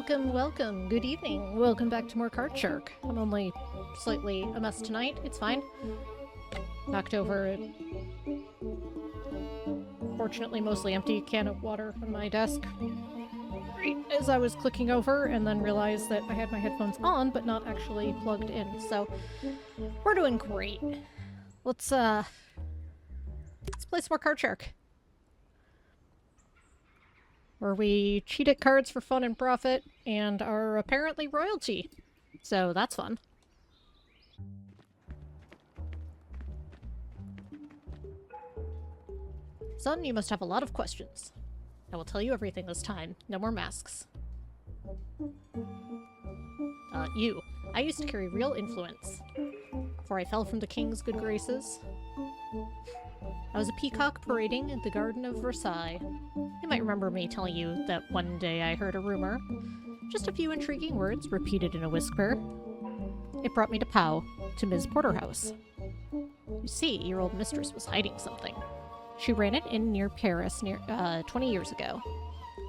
Welcome, welcome. Good evening. Welcome back to more Card Shark. I'm only slightly a mess tonight. It's fine. Knocked over a fortunately mostly empty can of water on my desk right as I was clicking over, and then realized that I had my headphones on but not actually plugged in. So we're doing great. Let's play some more Card Shark, where we cheat at cards for fun and profit and are apparently royalty. So that's fun. Son, you must have a lot of questions. I will tell you everything this time. No more masks. You. I used to carry real influence before I fell from the king's good graces. I was a peacock parading in the garden of Versailles. You might remember me telling you that one day I heard a rumor. Just a few intriguing words repeated in a whisper. It brought me to Pau, to Ms. Porterhouse. You see, your old mistress was hiding something. She ran an inn near Paris 20 years ago.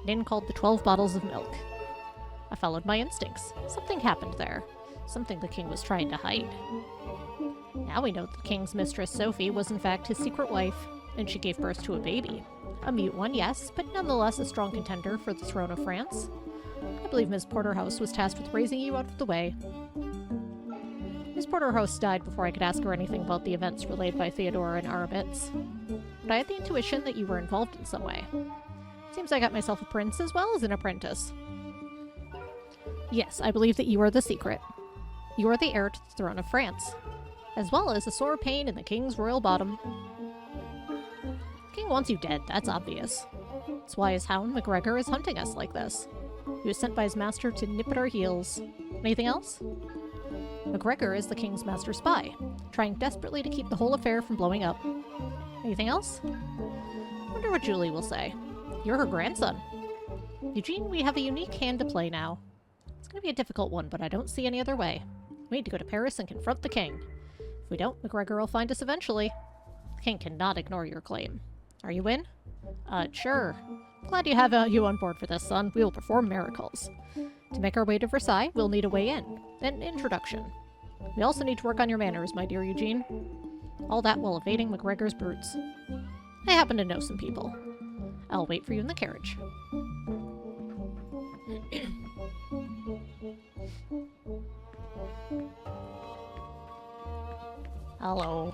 An inn called the 12 Bottles of Milk. I followed my instincts. Something happened there. Something the king was trying to hide. Now we know that the king's mistress, Sophie, was in fact his secret wife, and she gave birth to a baby. A mute one, yes, but nonetheless a strong contender for the throne of France. I believe Miss Porterhouse was tasked with raising you out of the way. Miss Porterhouse died before I could ask her anything about the events relayed by Theodora and Aramitz. But I had the intuition that you were involved in some way. Seems I got myself a prince as well as an apprentice. Yes, I believe that you are the secret. You are the heir to the throne of France, as well as a sore pain in the king's royal bottom. The king wants you dead, that's obvious. That's why his hound, MacGregor, is hunting us like this. He was sent by his master to nip at our heels. Anything else? MacGregor is the king's master spy, trying desperately to keep the whole affair from blowing up. Anything else? Wonder what Julie will say. You're her grandson. Eugene, we have a unique hand to play now. It's going to be a difficult one, but I don't see any other way. We need to go to Paris and confront the king. If we don't, MacGregor will find us eventually. The king cannot ignore your claim. Are you in? Sure. Glad you have you on board for this, son. We will perform miracles. To make our way to Versailles, we'll need a way in. An introduction. We also need to work on your manners, my dear Eugene. All that while evading MacGregor's brutes. I happen to know some people. I'll wait for you in the carriage. Hello.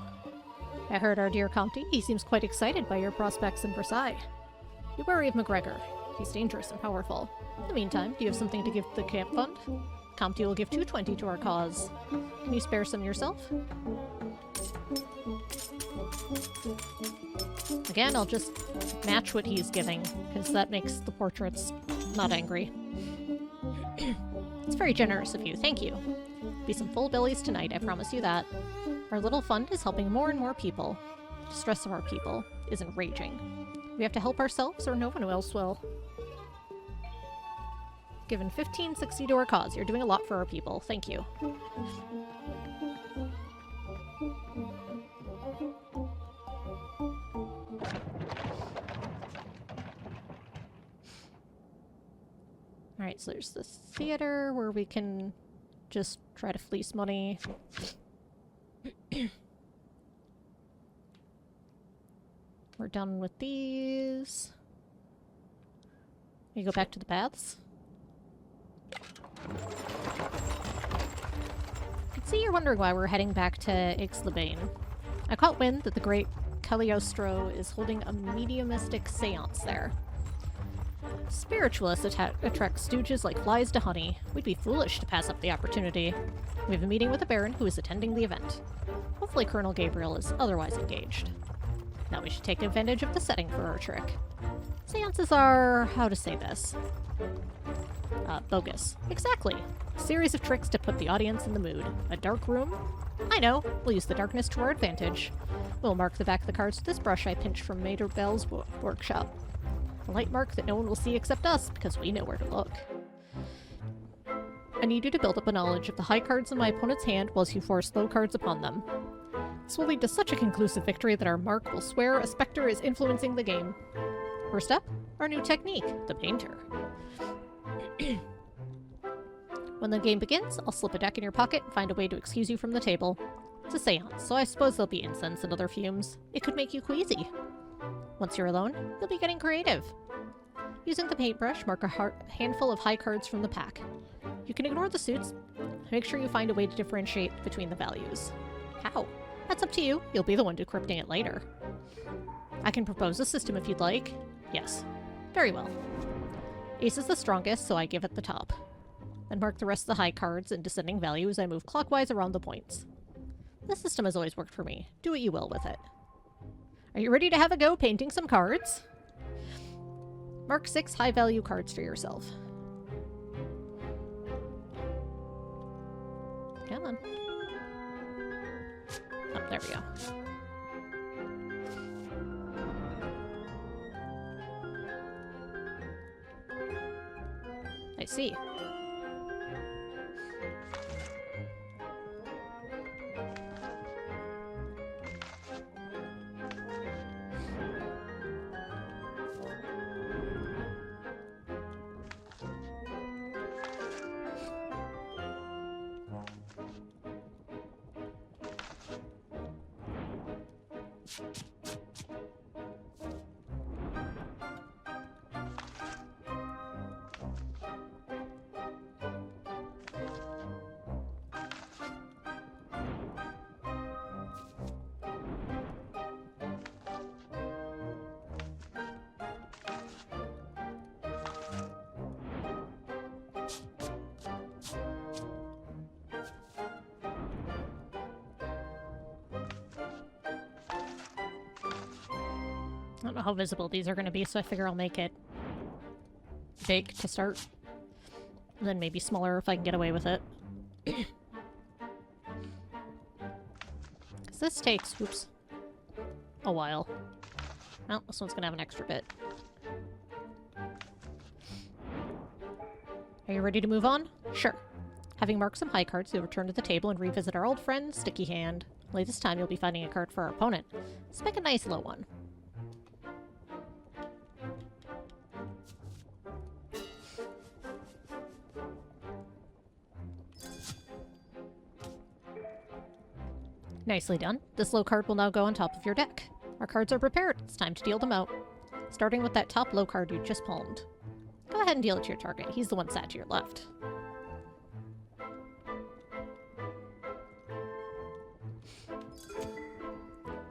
I heard our dear Comte. He seems quite excited by your prospects in Versailles. You worry of MacGregor. He's dangerous and powerful. In the meantime, do you have something to give the camp fund? Comte will give 220 to our cause. Can you spare some yourself? Again, I'll just match what he's giving, because that makes the portraits not angry. It's very generous of you, thank you. Be some full bellies tonight, I promise you that. Our little fund is helping more and more people. The distress of our people is enraging. We have to help ourselves or no one else will. Given 1560 to our cause. You're doing a lot for our people. Thank you. Alright, so there's the theater where we can just try to fleece money. We're done with these. We go back to the baths. I can see you're wondering why we're heading back to Aix-les-Bains. I caught wind that the great Cagliostro is holding a mediumistic seance there. Spiritualists attract stooges like flies to honey. We'd be foolish to pass up the opportunity. We have a meeting with a baron who is attending the event. Hopefully Colonel Gabriel is otherwise engaged. Now we should take advantage of the setting for our trick. Seances are... how to say this? Bogus. Exactly. A series of tricks to put the audience in the mood. A dark room? I know. We'll use the darkness to our advantage. We'll mark the back of the cards with this brush I pinched from Mater Bell's workshop. A light mark that no one will see except us, because we know where to look. I need you to build up a knowledge of the high cards in my opponent's hand whilst you force low cards upon them. This will lead to such a conclusive victory that our mark will swear a specter is influencing the game. First up, our new technique, the painter. When the game begins, I'll slip a deck in your pocket and find a way to excuse you from the table. It's a seance, so I suppose there'll be incense and other fumes. It could make you queasy. Once you're alone, you'll be getting creative. Using the paintbrush, mark a handful of high cards from the pack. You can ignore the suits. Make sure you find a way to differentiate between the values. How? That's up to you. You'll be the one decrypting it later. I can propose a system if you'd like. Yes. Very well. Ace is the strongest, so I give it the top. Then mark the rest of the high cards in descending value as I move clockwise around the points. This system has always worked for me. Do what you will with it. Are you ready to have a go painting some cards? Mark 6 high-value cards for yourself. Come on. Oh, there we go. I see. I don't know how visible these are going to be, so I figure I'll make it big to start. And then maybe smaller if I can get away with it. Because this takes, oops, a while. Well, this one's going to have an extra bit. Are you ready to move on? Sure. Having marked some high cards, you'll return to the table and revisit our old friend, Sticky Hand. Only this time you'll be finding a card for our opponent. Let's make a nice low one. Nicely done. This low card will now go on top of your deck. Our cards are prepared. It's time to deal them out. Starting with that top low card you just palmed. Go ahead and deal it to your target. He's the one sat to your left.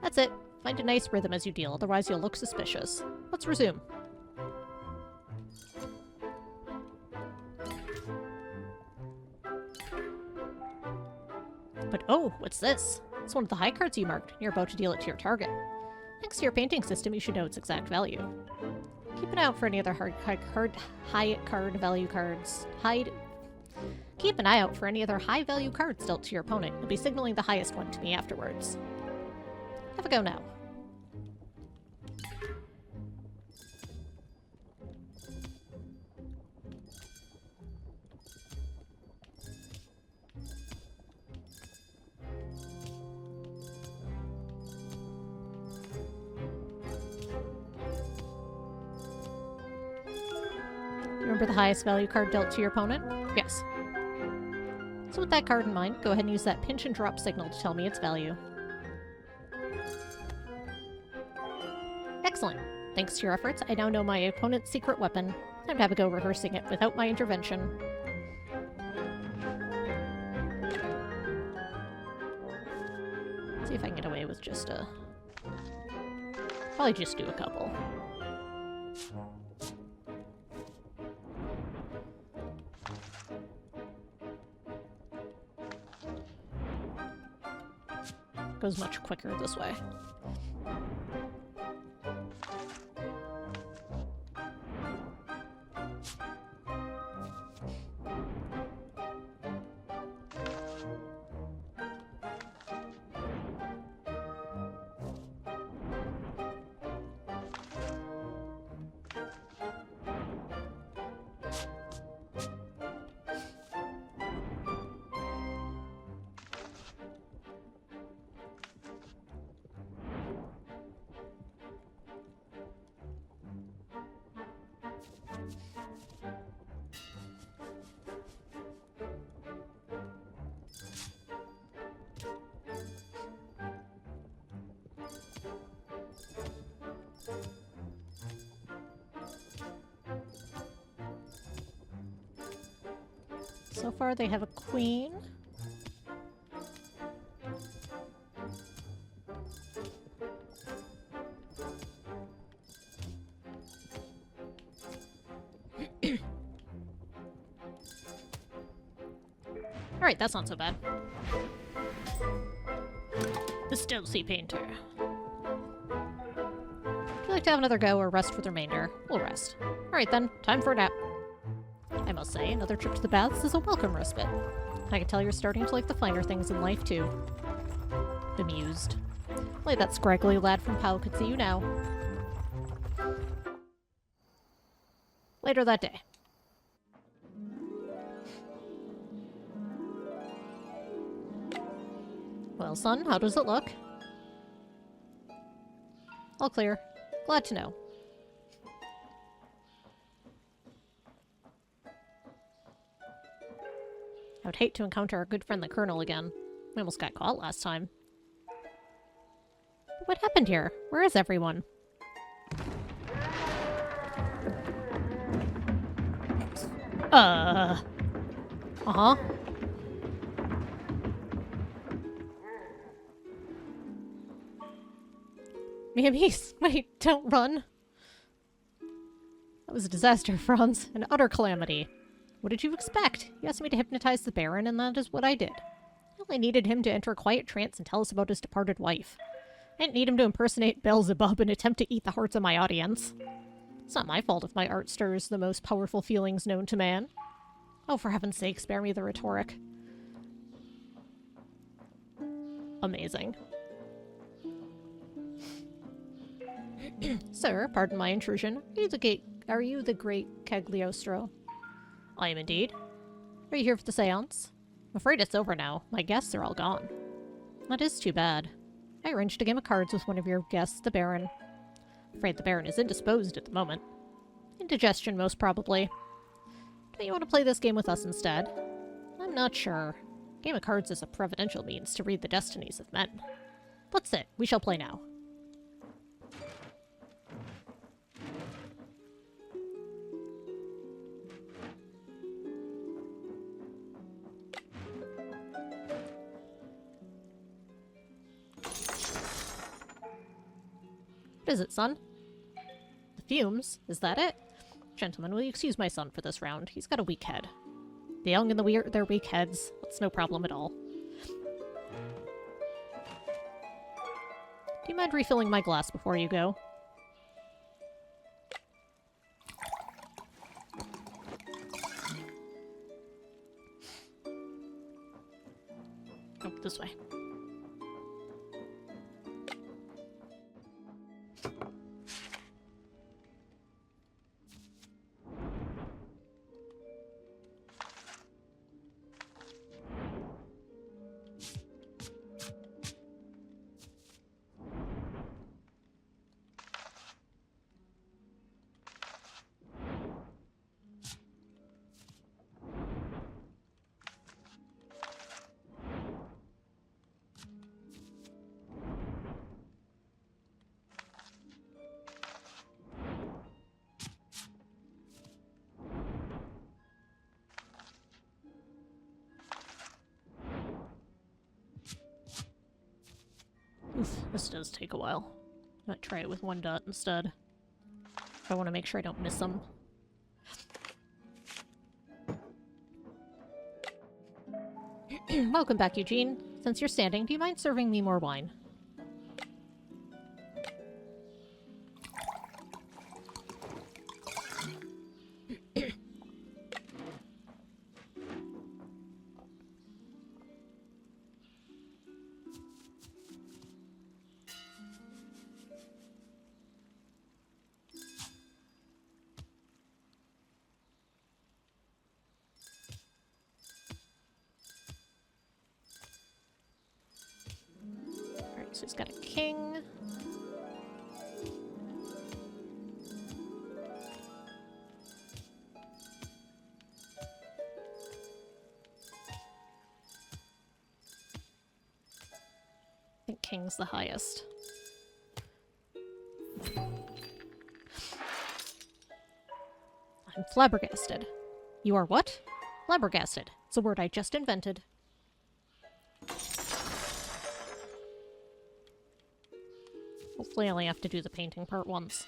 That's it. Find a nice rhythm as you deal, otherwise you'll look suspicious. Let's resume. But oh, what's this? It's one of the high cards you marked. You're about to deal it to your target. Thanks to your painting system, you should know its exact value. Keep an eye out for any other high card value cards. Keep an eye out for any other high value cards dealt to your opponent. You'll be signaling the highest one to me afterwards. Have a go now. Remember the highest value card dealt to your opponent? Yes. So with that card in mind, go ahead and use that pinch and drop signal to tell me its value. Excellent. Thanks to your efforts, I now know my opponent's secret weapon. Time to have a go rehearsing it without my intervention. See if I can get away with just a... Probably just do a couple. Goes much quicker this way. So far they have a queen. Alright, that's not so bad. The stealthy painter. Would you like to have another go or rest for the remainder? We'll rest. Alright then, time for a nap. I must say, another trip to the baths is a welcome respite. I can tell you're starting to like the finer things in life, too. Bemused. Only that scraggly lad from Pau could see you now. Later that day. Well, son, how does it look? All clear. Glad to know. I would hate to encounter our good friend the Colonel again. We almost got caught last time. But what happened here? Where is everyone? Uh-huh. Miamis, wait, don't run. That was a disaster, Franz. An utter calamity. What did you expect? You asked me to hypnotize the Baron, and that is what I did. I only needed him to enter a quiet trance and tell us about his departed wife. I didn't need him to impersonate Beelzebub and attempt to eat the hearts of my audience. It's not my fault if my art stirs the most powerful feelings known to man. Oh, for heaven's sake, spare me the rhetoric. Amazing. Sir, pardon my intrusion. Are you the great Cagliostro? I am indeed. Are you here for the seance? I'm afraid it's over now. My guests are all gone. That is too bad. I arranged a game of cards with one of your guests, the Baron. I'm afraid the Baron is indisposed at the moment. Indigestion, most probably. Don't you want to play this game with us instead? I'm not sure. A game of cards is a providential means to read the destinies of men. Let's sit. We shall play now. What is it, son? The fumes? Is that it? Gentlemen, will you excuse my son for this round? He's got a weak head. The young and their weak heads. That's no problem at all. Do you mind refilling my glass before you go? Oh, this way. Oof, this does take a while. I might try it with one dot instead. I want to make sure I don't miss them. Welcome back, Eugene. Since you're standing, do you mind serving me more wine? So he's got a king. I think king's the highest. I'm flabbergasted. You are what? Flabbergasted. It's a word I just invented. Hopefully I only have to do the painting part once.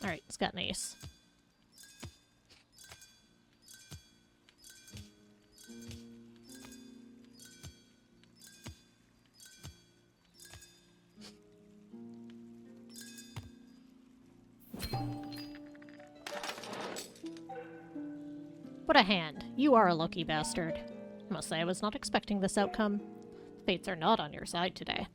Alright, it's got an ace. What a hand. You are a lucky bastard. I must say I was not expecting this outcome. The fates are not on your side today.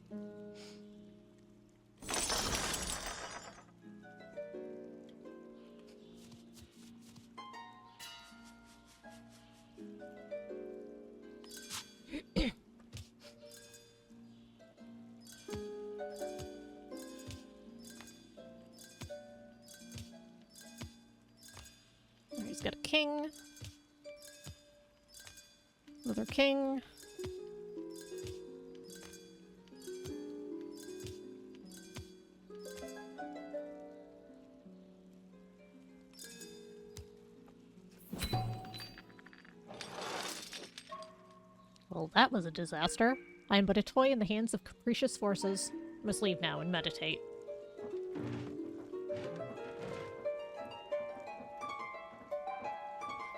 He's got a king. Another king. Well, that was a disaster. I am but a toy in the hands of capricious forces. I must leave now and meditate.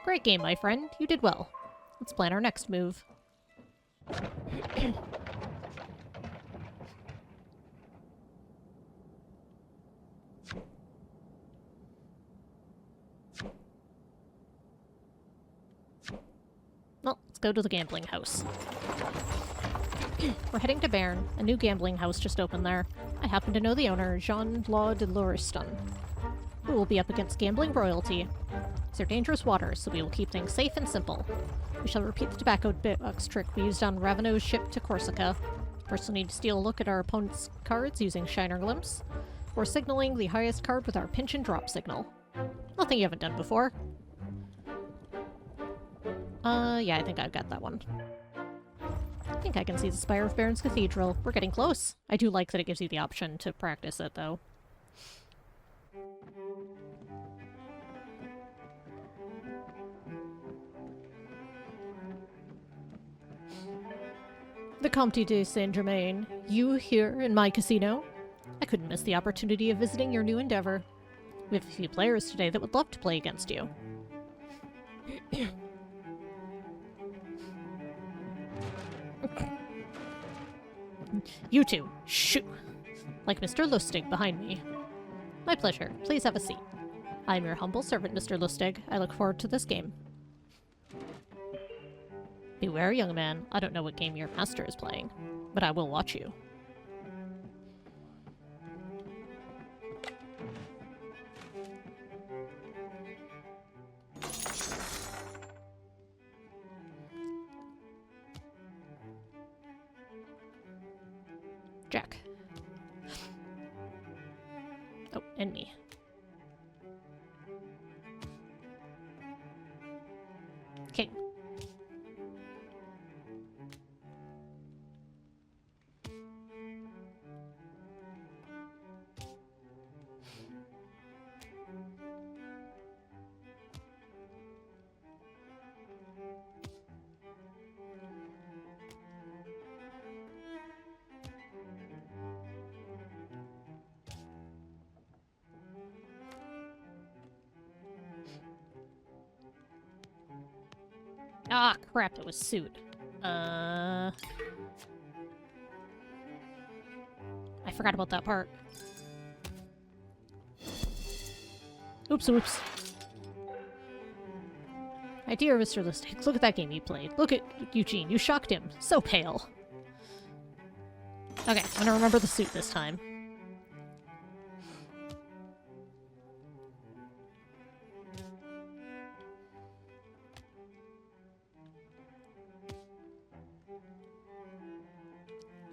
Great game, my friend. You did well. Let's plan our next move. Well, let's go to the gambling house. We're heading to Bern. A new gambling house just opened there. I happen to know the owner, Jean-Claude de Lauriston. We will be up against gambling royalty. These are dangerous waters, so we will keep things safe and simple. We shall repeat the tobacco box trick we used on Ravenau's ship to Corsica. First, we'll need to steal a look at our opponent's cards using Shiner Glimpse, or signaling the highest card with our pinch and drop signal. Nothing you haven't done before. Yeah, I think I've got that one. I think I can see the spire of Bern's Cathedral. We're getting close. I do like that it gives you the option to practice it, though. The Comte de Saint-Germain, you here in my casino? I couldn't miss the opportunity of visiting your new endeavor. We have a few players today that would love to play against you. You two, shoo! Like Mr. Lustig behind me. My pleasure. Please have a seat. I am your humble servant, Mr. Lustig. I look forward to this game. Beware, young man. I don't know what game your master is playing, but I will watch you. Jack. Oh, and me. King. Ah, crap, it was suit. I forgot about that part. Oops, oops. My dear Mr. Lustig, look at that game you played. Look at Eugene, you shocked him. So pale. Okay, I'm gonna remember the suit this time.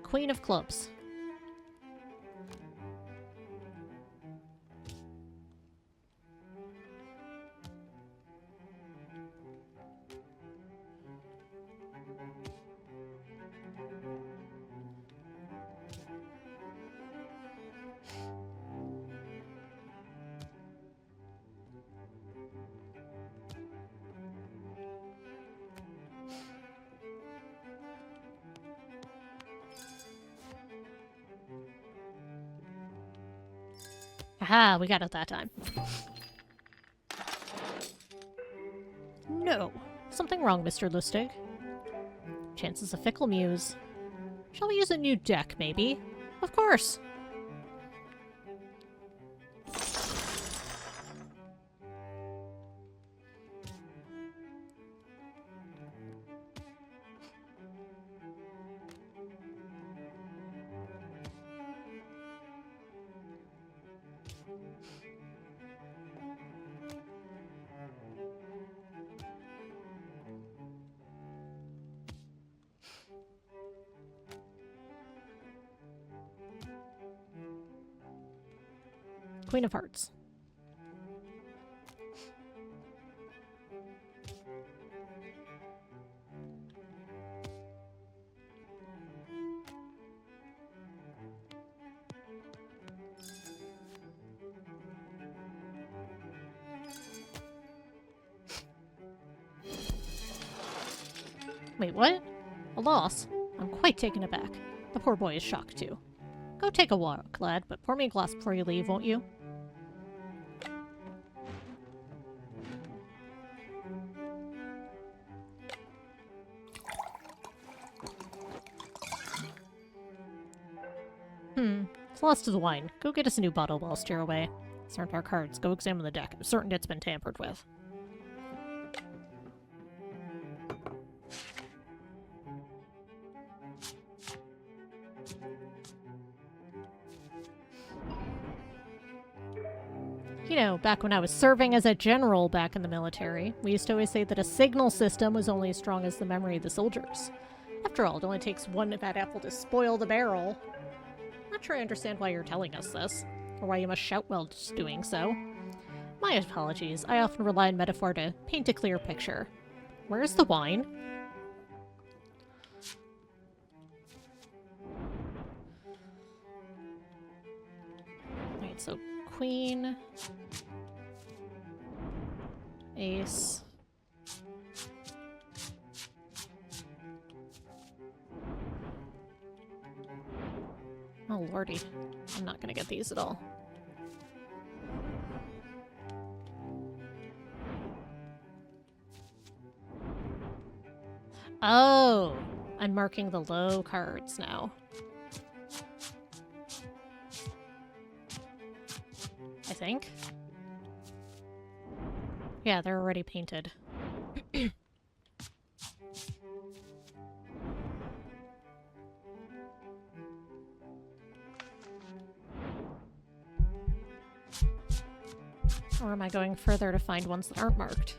Queen of Clubs. Aha, we got it that time. No. Something wrong, Mr. Lustig. Chances a fickle muse. Shall we use a new deck, maybe? Of course! Queen of Hearts. Wait, what? A loss? I'm quite taken aback. The poor boy is shocked too. Go take a walk, lad, but pour me a glass before you leave, won't you? It's lost to the wine. Go get us a new bottle while I steer away. These aren't our cards. Go examine the deck. I'm certain it's been tampered with. You know, back when I was serving as a general back in the military, we used to always say that a signal system was only as strong as the memory of the soldiers. After all, it only takes one bad apple to spoil the barrel. Not sure I understand why you're telling us this, or why you must shout while doing so. My apologies, I often rely on metaphor to paint a clear picture. Where's the wine? Right, so Queen, Ace, oh lordy, I'm not gonna get these at all. Oh, I'm marking the low cards now. I think. Yeah, they're already painted. Or am I going further to find ones that aren't marked?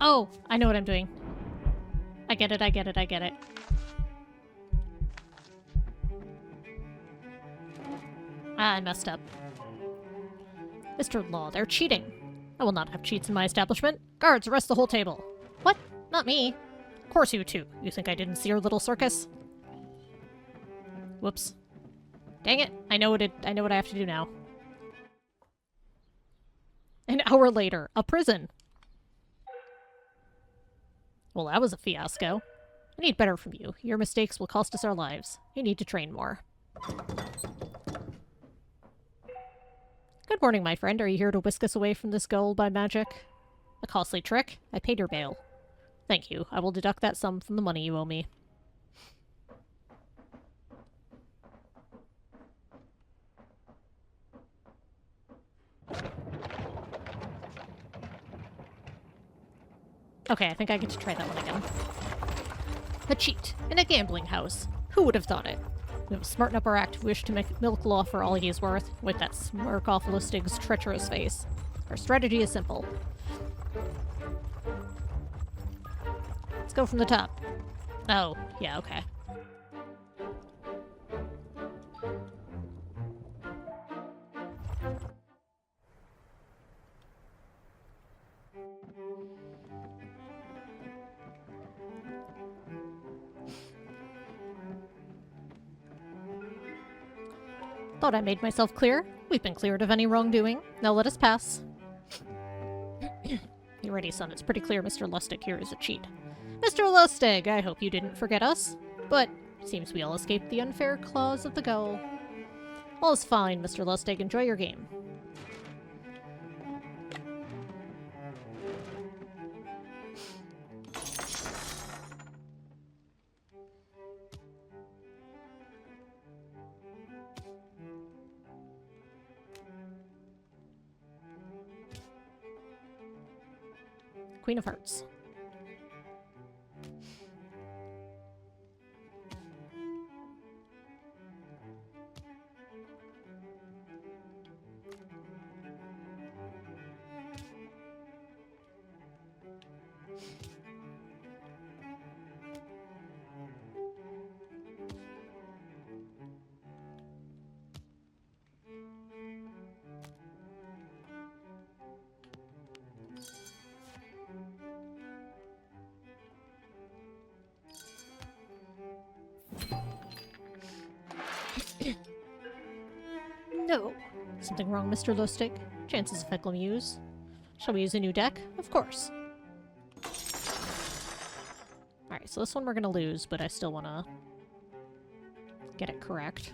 Oh, I know what I'm doing. I get it, I get it, I get it. Ah, I messed up. Mr. Law, they're cheating. I will not have cheats in my establishment. Guards, arrest the whole table. What? Not me. Of course you two. You think I didn't see your little circus? Whoops. Dang it. I know what I have to do now. An hour later, a prison. Well, that was a fiasco. I need better from you. Your mistakes will cost us our lives. You need to train more. Good morning, my friend. Are you here to whisk us away from this gold by magic? A costly trick? I paid your bail. Thank you. I will deduct that sum from the money you owe me. Okay, I think I get to try that one again. A cheat in a gambling house. Who would have thought it? We have smartened up our act, wish to make milk law for all he is worth, with that smirk off Lustig's treacherous face. Our strategy is simple. Let's go from the top. Oh, yeah, okay. Thought I made myself clear. We've been cleared of any wrongdoing. Now let us pass. You ready, son? It's pretty clear Mr. Lustig here is a cheat. Mr. Lustig, I hope you didn't forget us. But seems we all escaped the unfair claws of the gull. All is fine, Mr. Lustig. Enjoy your game. Queen of Hearts. No. Something wrong, Mr. Lustig? Chances of Heckle Muse. Shall we use a new deck? Of course. Alright, so this one we're gonna lose, but I still wanna get it correct.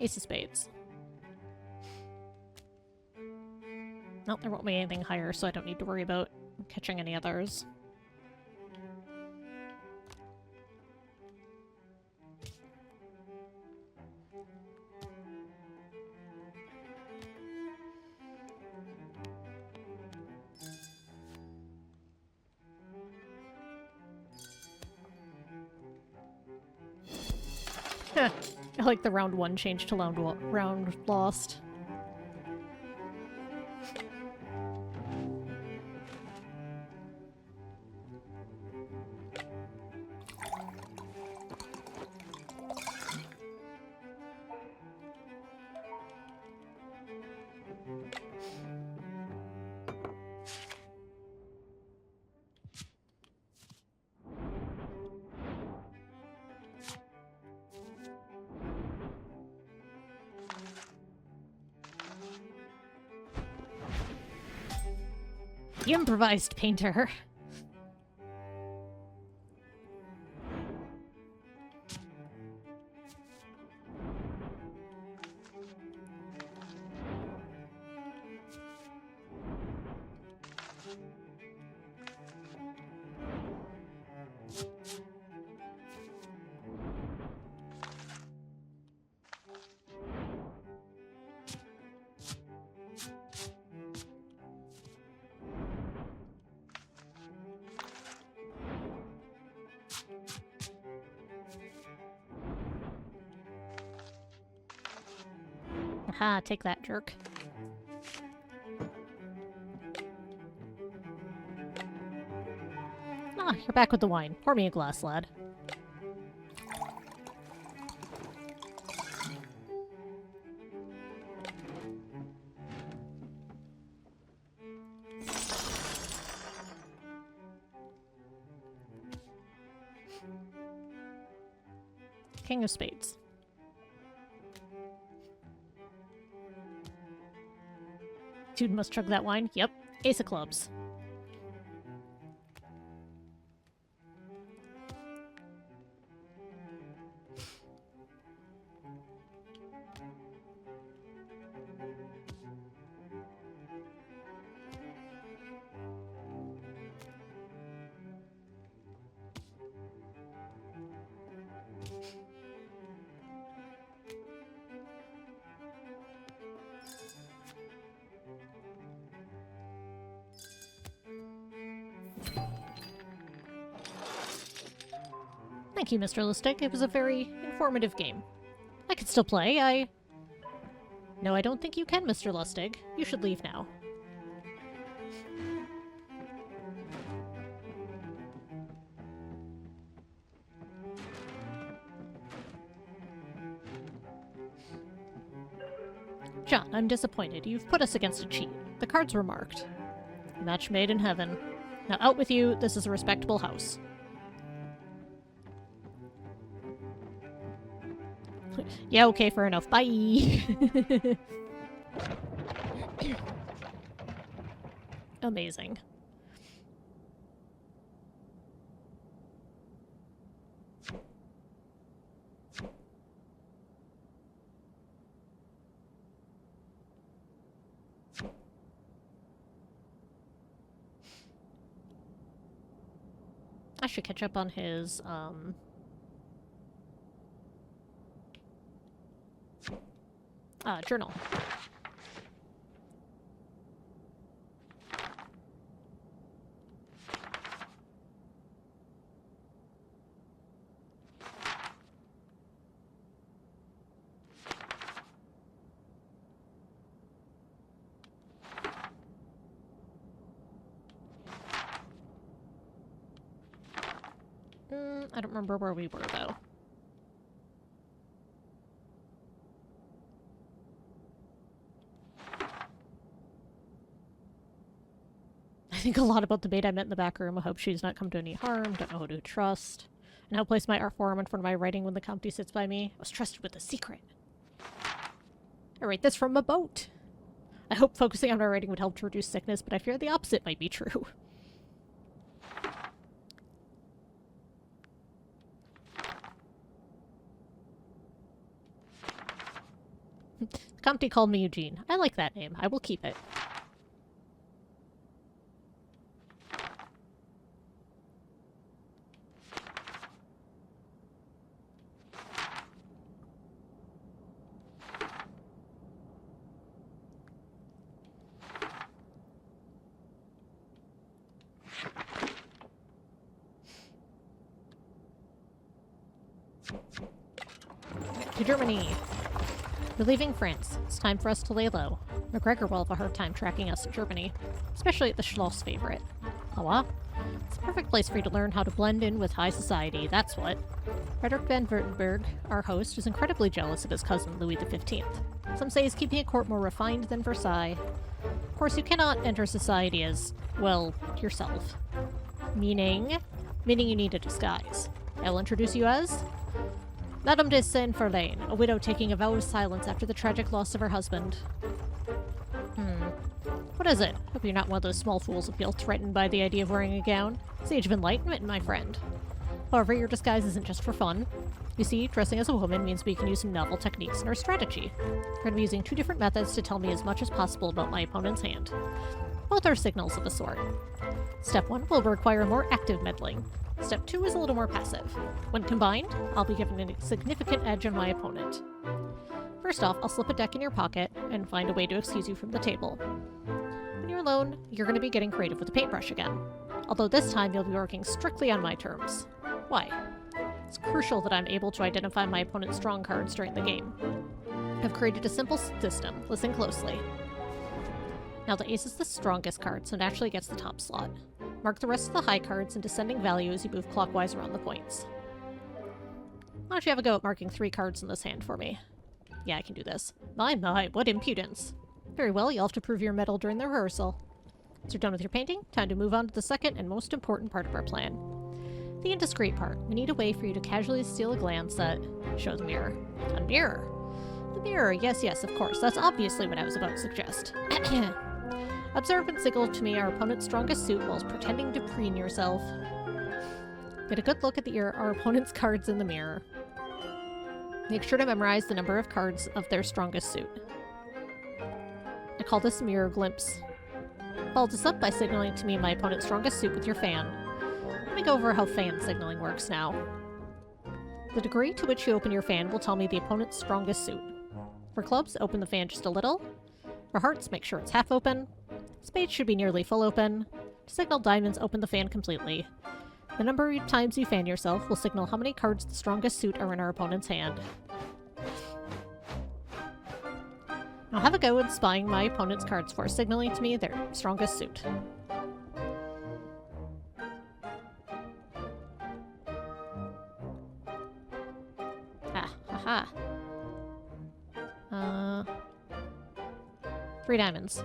Ace of Spades. No, there won't be anything higher, so I don't need to worry about catching any others. I like the round one change to round lost. The improvised painter. Aha, take that, jerk. Ah, you're back with the wine. Pour me a glass, lad. King of Spades. Dude must chug that wine. Yep. Ace of Clubs. Thank you, Mr. Lustig. It was a very informative game. I can still play. No, I don't think you can, Mr. Lustig. You should leave now. John, I'm disappointed. You've put us against a cheat. The cards were marked. Match made in heaven. Now out with you. This is a respectable house. Yeah, okay, fair enough. Bye! Amazing. I should catch up on his, journal. I don't remember where we were, though. I think a lot about the maid I met in the back room. I hope she's not come to any harm. Don't know who to trust. And how to place my art form in front of my writing when the Comte sits by me. I was trusted with a secret. I write this from a boat. I hope focusing on my writing would help to reduce sickness, but I fear the opposite might be true. Comte called me Eugene. I like that name. I will keep it. To Germany! We're leaving France. It's time for us to lay low. McGregor will have a hard time tracking us in Germany, especially at the Schloss favorite. Awa? It's a perfect place for you to learn how to blend in with high society, that's what. Frederick van Württemberg, our host, is incredibly jealous of his cousin Louis XV. Some say he's keeping a court more refined than Versailles. Of course, you cannot enter society as, well, yourself. Meaning you need a disguise. I'll introduce you as Madame de Saint-Verlaine, a widow taking a vow of silence after the tragic loss of her husband. What is it? Hope you're not one of those small fools of guilt threatened by the idea of wearing a gown. It's the age of enlightenment, my friend. However, your disguise isn't just for fun. You see, dressing as a woman means we can use some novel techniques in our strategy. We're going to be using 2 different methods to tell me as much as possible about my opponent's hand. Both are signals of a sort. Step 1 will require more active meddling. Step 2 is a little more passive. When combined, I'll be given a significant edge on my opponent. First off, I'll slip a deck in your pocket and find a way to excuse you from the table. When you're alone, you're going to be getting creative with the paintbrush again. Although this time you'll be working strictly on my terms. Why? It's crucial that I'm able to identify my opponent's strong cards during the game. I've created a simple system. Listen closely. Now the ace is the strongest card, so naturally gets the top slot. Mark the rest of the high cards in descending value as you move clockwise around the points. Why don't you have a go at marking 3 cards in this hand for me? Yeah, I can do this. My, what impudence. Very well, you'll have to prove your mettle during the rehearsal. Once you're done with your painting, time to move on to the second and most important part of our plan. The indiscreet part. We need a way for you to casually steal a glance at... Show the mirror. A mirror! The mirror, yes, of course. That's obviously what I was about to suggest. Observe and signal to me our opponent's strongest suit while pretending to preen yourself. Get a good look at our opponent's cards in the mirror. Make sure to memorize the number of cards of their strongest suit. I call this a mirror glimpse. Follow this up by signaling to me my opponent's strongest suit with your fan. Let me go over how fan signaling works now. The degree to which you open your fan will tell me the opponent's strongest suit. For clubs, open the fan just a little. For hearts, make sure it's half open. Spades should be nearly full open. To signal diamonds, open the fan completely. The number of times you fan yourself will signal how many cards the strongest suit are in our opponent's hand. Now have a go at spying my opponent's cards for signaling to me their strongest suit. Ah, haha. 3 diamonds.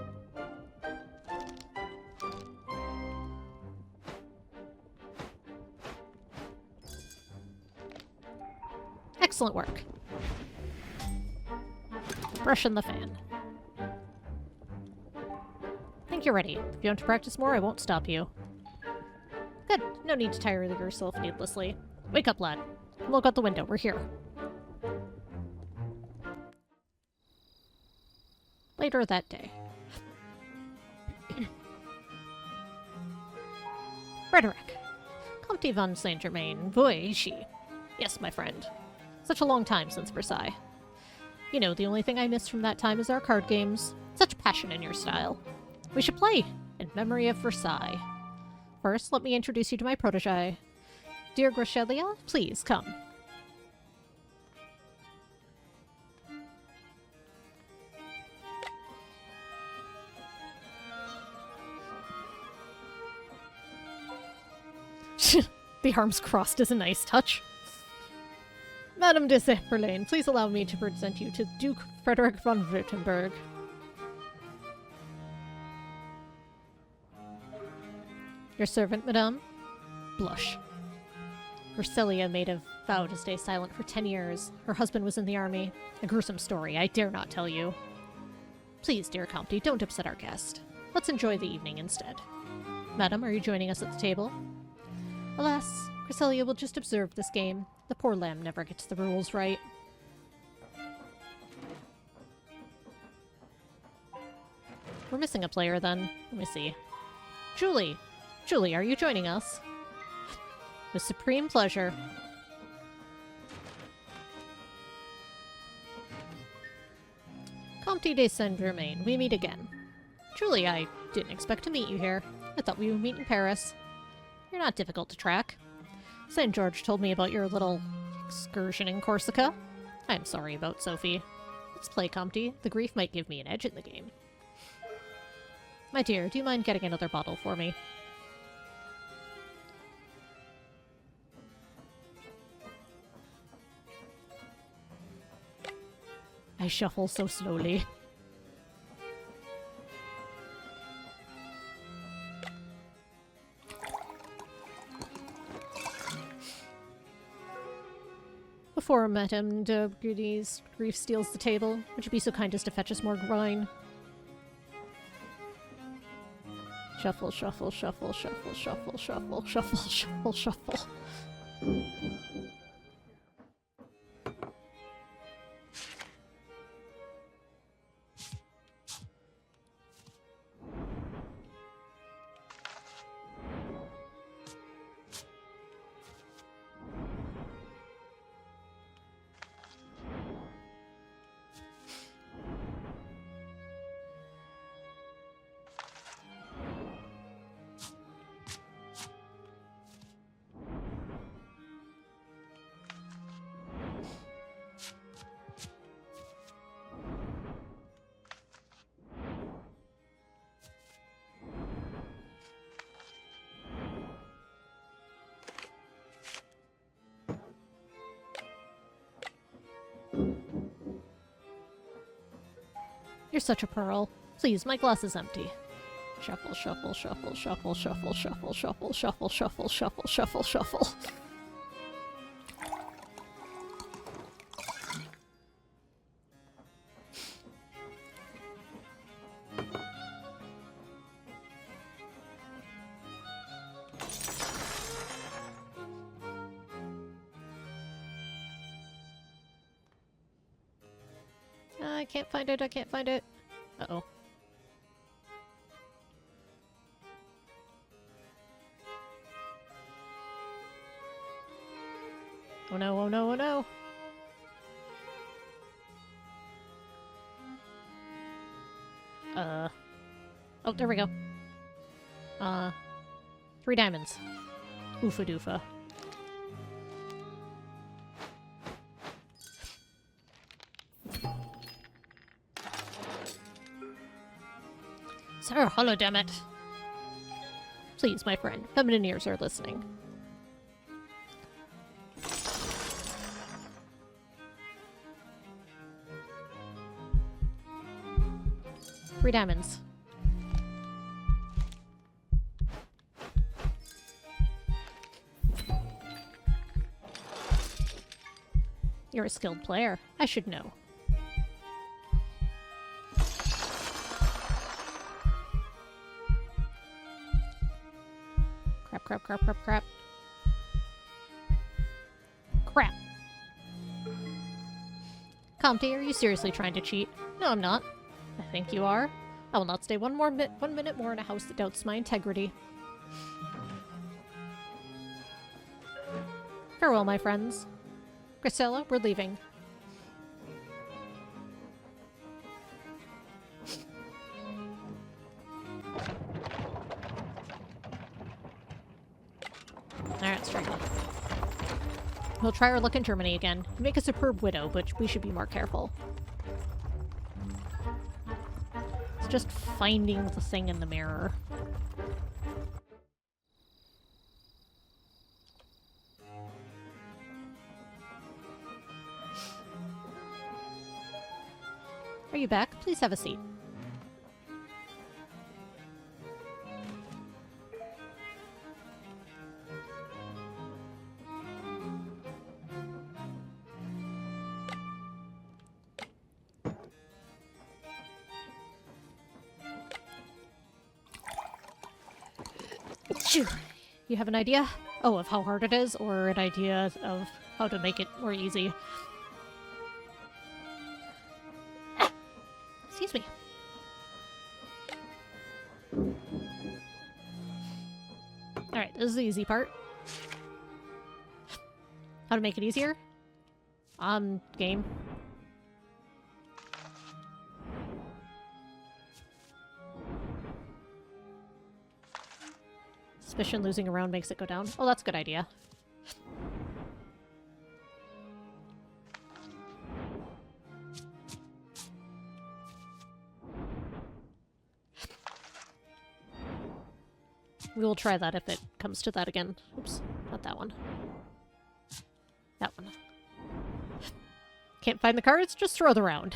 Excellent work. Brushing the fan. Think you're ready. If you want to practice more, I won't stop you. Good. No need to tire yourself needlessly. Wake up, lad. Look out the window. We're here. Later that day. Frederick. Comte von Saint-Germain, voici. Yes, my friend. Such a long time since Versailles. You know, the only thing I miss from that time is our card games. Such passion in your style. We should play, in memory of Versailles. First, let me introduce you to my protégé. Dear Gracelia, please come. The arms crossed is a nice touch. Madame de Saint-Verlaine, please allow me to present you to Duke Frederick von Württemberg. Your servant, madame? Blush. Gracelia made a vow to stay silent for 10 years. Her husband was in the army. A gruesome story I dare not tell you. Please, dear Comte, don't upset our guest. Let's enjoy the evening instead. Madam, are you joining us at the table? Alas, Gracelia will just observe this game. The poor lamb never gets the rules right. We're missing a player then. Let me see. Julie! Julie, are you joining us? With supreme pleasure. Comte de Saint-Germain, we meet again. Julie, I didn't expect to meet you here. I thought we would meet in Paris. You're not difficult to track. St. George told me about your little excursion in Corsica. I'm sorry about Sophie. Let's play, Comte. The grief might give me an edge in the game. My dear, do you mind getting another bottle for me? I shuffle so slowly. Before Madame de Goudie's grief steals the table, would you be so kind as to fetch us more wine? Shuffle, shuffle, shuffle, shuffle, shuffle, shuffle, shuffle, shuffle, shuffle. You're such a pearl. Please, my glass is empty. Shuffle, shuffle, shuffle, shuffle, shuffle, shuffle, shuffle, shuffle, shuffle, shuffle, shuffle, shuffle. I can't find it, I can't find it. Uh-oh. Oh no, oh no, oh no! Oh, there we go. 3 diamonds. Oofa doofa. Sir, holodammit. Please, my friend, feminine ears are listening. Three diamonds. You're a skilled player. I should know. crap, crap, crap, crap. Crap. Comte, are you seriously trying to cheat? No, I'm not. I think you are. I will not stay one minute more in a house that doubts my integrity. Farewell, my friends. Grisella, we're leaving. Alright, let's try. We'll try our luck in Germany again. You make a superb widow, but we should be more careful. It's just finding the thing in the mirror. Are you back? Please have a seat. You have an idea? Oh, of how hard it is, or an idea of how to make it more easy? Excuse me. Alright, this is the easy part. How to make it easier? Game. Suspicion losing a round makes it go down. Oh, that's a good idea. We will try that if it comes to that again. Oops, not that one. That one. Can't find the cards? Just throw the round.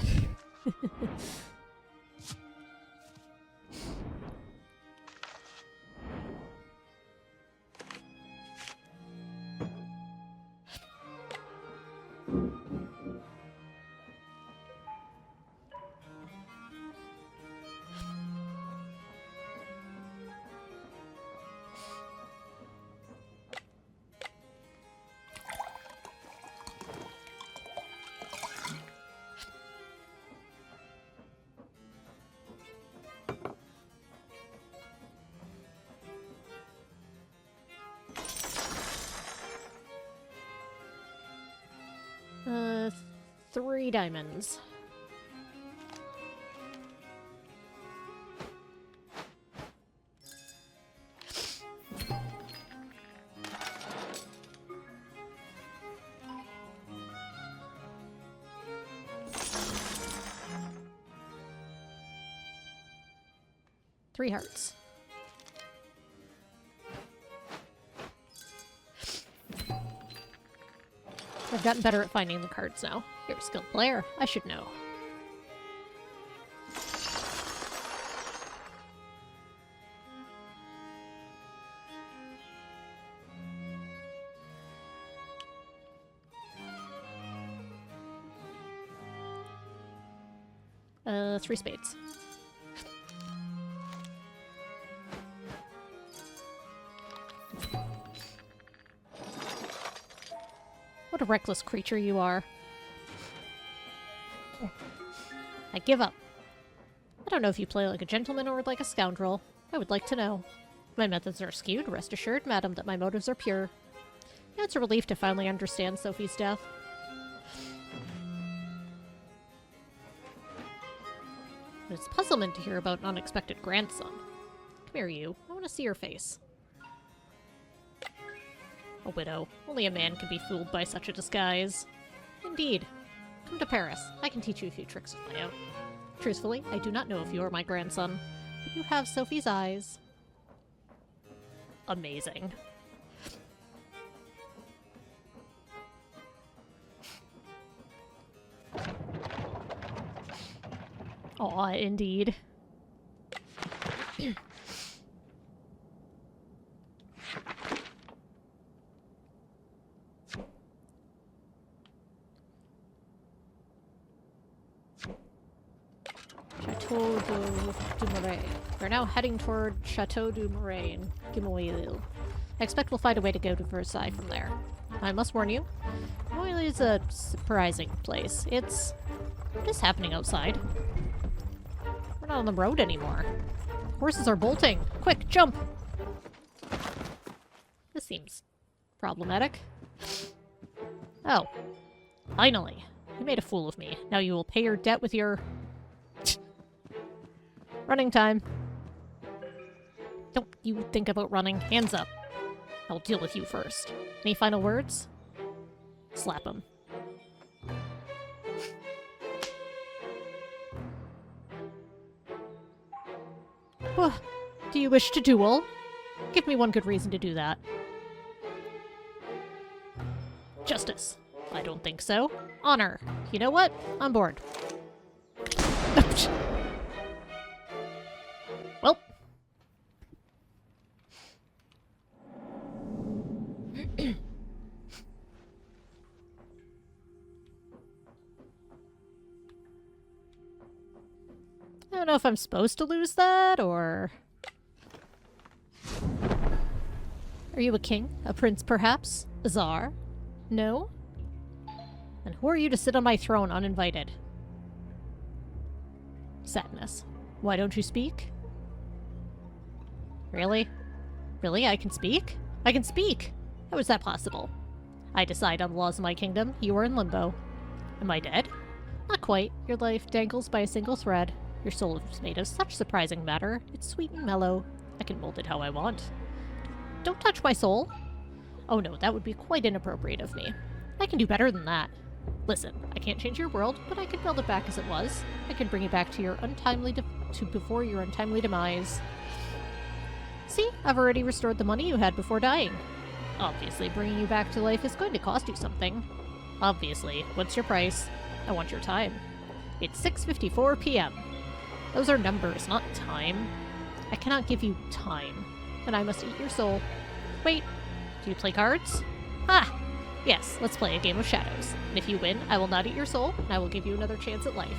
Three diamonds. Three hearts. I've gotten better at finding the cards now. You're a skilled player. I should know. Three spades. What a reckless creature you are. I give up. I don't know if you play like a gentleman or like a scoundrel. I would like to know. My methods are skewed. Rest assured, madam, that my motives are pure. Yeah, it's a relief to finally understand Sophie's death. But it's puzzlement to hear about an unexpected grandson. Come here, you. I want to see your face. A widow. Only a man can be fooled by such a disguise. Indeed. Come to Paris. I can teach you a few tricks of my own. Truthfully, I do not know if you are my grandson, but you have Sophie's eyes. Amazing. Aw, indeed. Chateau du Marais. We're now heading toward Chateau du Marais in Gimoil. I expect we'll find a way to go to Versailles from there. I must warn you, Royal is a surprising place. What is happening outside? We're not on the road anymore. Horses are bolting. Quick, jump! This seems problematic. Oh. Finally. You made a fool of me. Now you will pay your debt with your... running time. Don't you think about running. Hands up. I'll deal with you first. Any final words? Slap him. Do you wish to duel? Give me one good reason to do that. Justice. I don't think so. Honor. You know what? I'm bored. Well. I don't know if I'm supposed to lose that, or... Are you a king? A prince, perhaps? A czar? No? And who are you to sit on my throne uninvited? Sadness. Why don't you speak? Really? Really? I can speak? I can speak! How is that possible? I decide on the laws of my kingdom. You are in limbo. Am I dead? Not quite. Your life dangles by a single thread. Your soul is made of such surprising matter. It's sweet and mellow. I can mold it how I want. Don't touch my soul! Oh no, that would be quite inappropriate of me. I can do better than that. Listen, I can't change your world, but I can build it back as it was. I can bring it back to your before your untimely demise. See, I've already restored the money you had before dying. Obviously, bringing you back to life is going to cost you something. Obviously. What's your price? I want your time. It's 6:54 p.m. Those are numbers, not time. I cannot give you time. Then I must eat your soul. Wait, do you play cards? Ah! Yes, let's play a game of shadows. And if you win, I will not eat your soul, and I will give you another chance at life.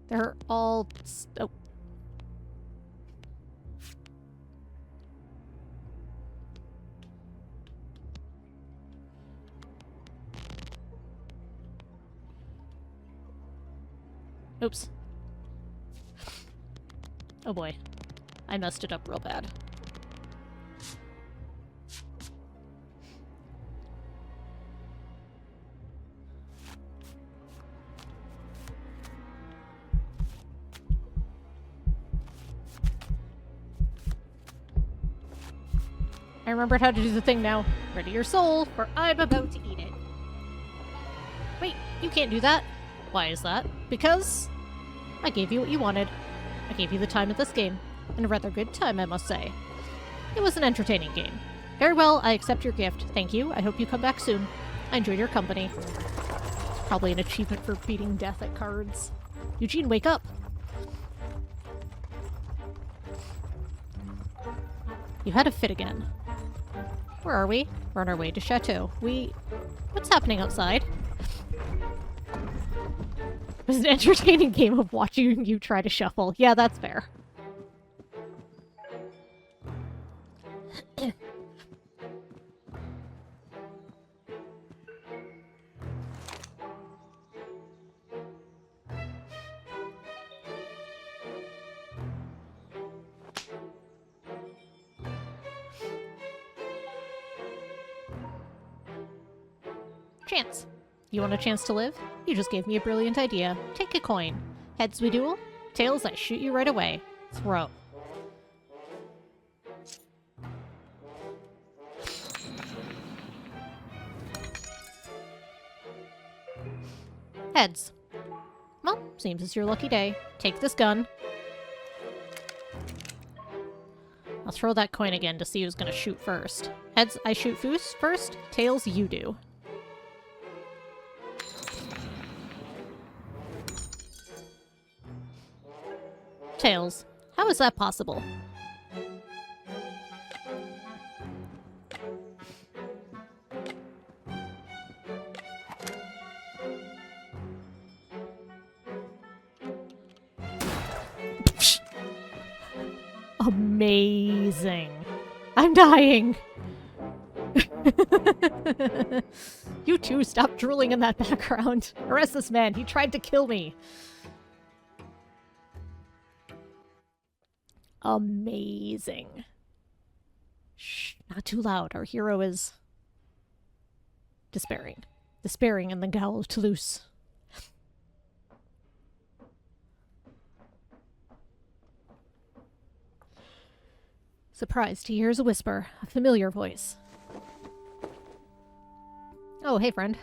They're all... Oh. Oops. Oh boy. I messed it up real bad. I remembered how to do the thing now. Ready your soul, for I'm about to eat it. Wait, you can't do that. Why is that? Because I gave you what you wanted. I gave you the time of this game. And a rather good time, I must say. It was an entertaining game. Very well, I accept your gift. Thank you. I hope you come back soon. I enjoyed your company. It's probably an achievement for beating death at cards. Eugene, wake up! You had a fit again. Where are we? We're on our way to Chateau. What's happening outside? It was an entertaining game of watching you try to shuffle. Yeah, that's fair. Chance. You want a chance to live? You just gave me a brilliant idea. Take a coin. Heads we duel. Tails I shoot you right away. Throw. Heads. Well, seems it's your lucky day. Take this gun. I'll throw that coin again to see who's gonna shoot first. Heads I shoot first. Tails you do. Tails. How is that possible? Amazing. I'm dying. You two, stop drooling in that background. Arrest this man. He tried to kill me. Amazing. Shh, not too loud. Our hero is despairing. Despairing in the Gaol of Toulouse. Surprised, he hears a whisper, a familiar voice. Oh, hey, friend.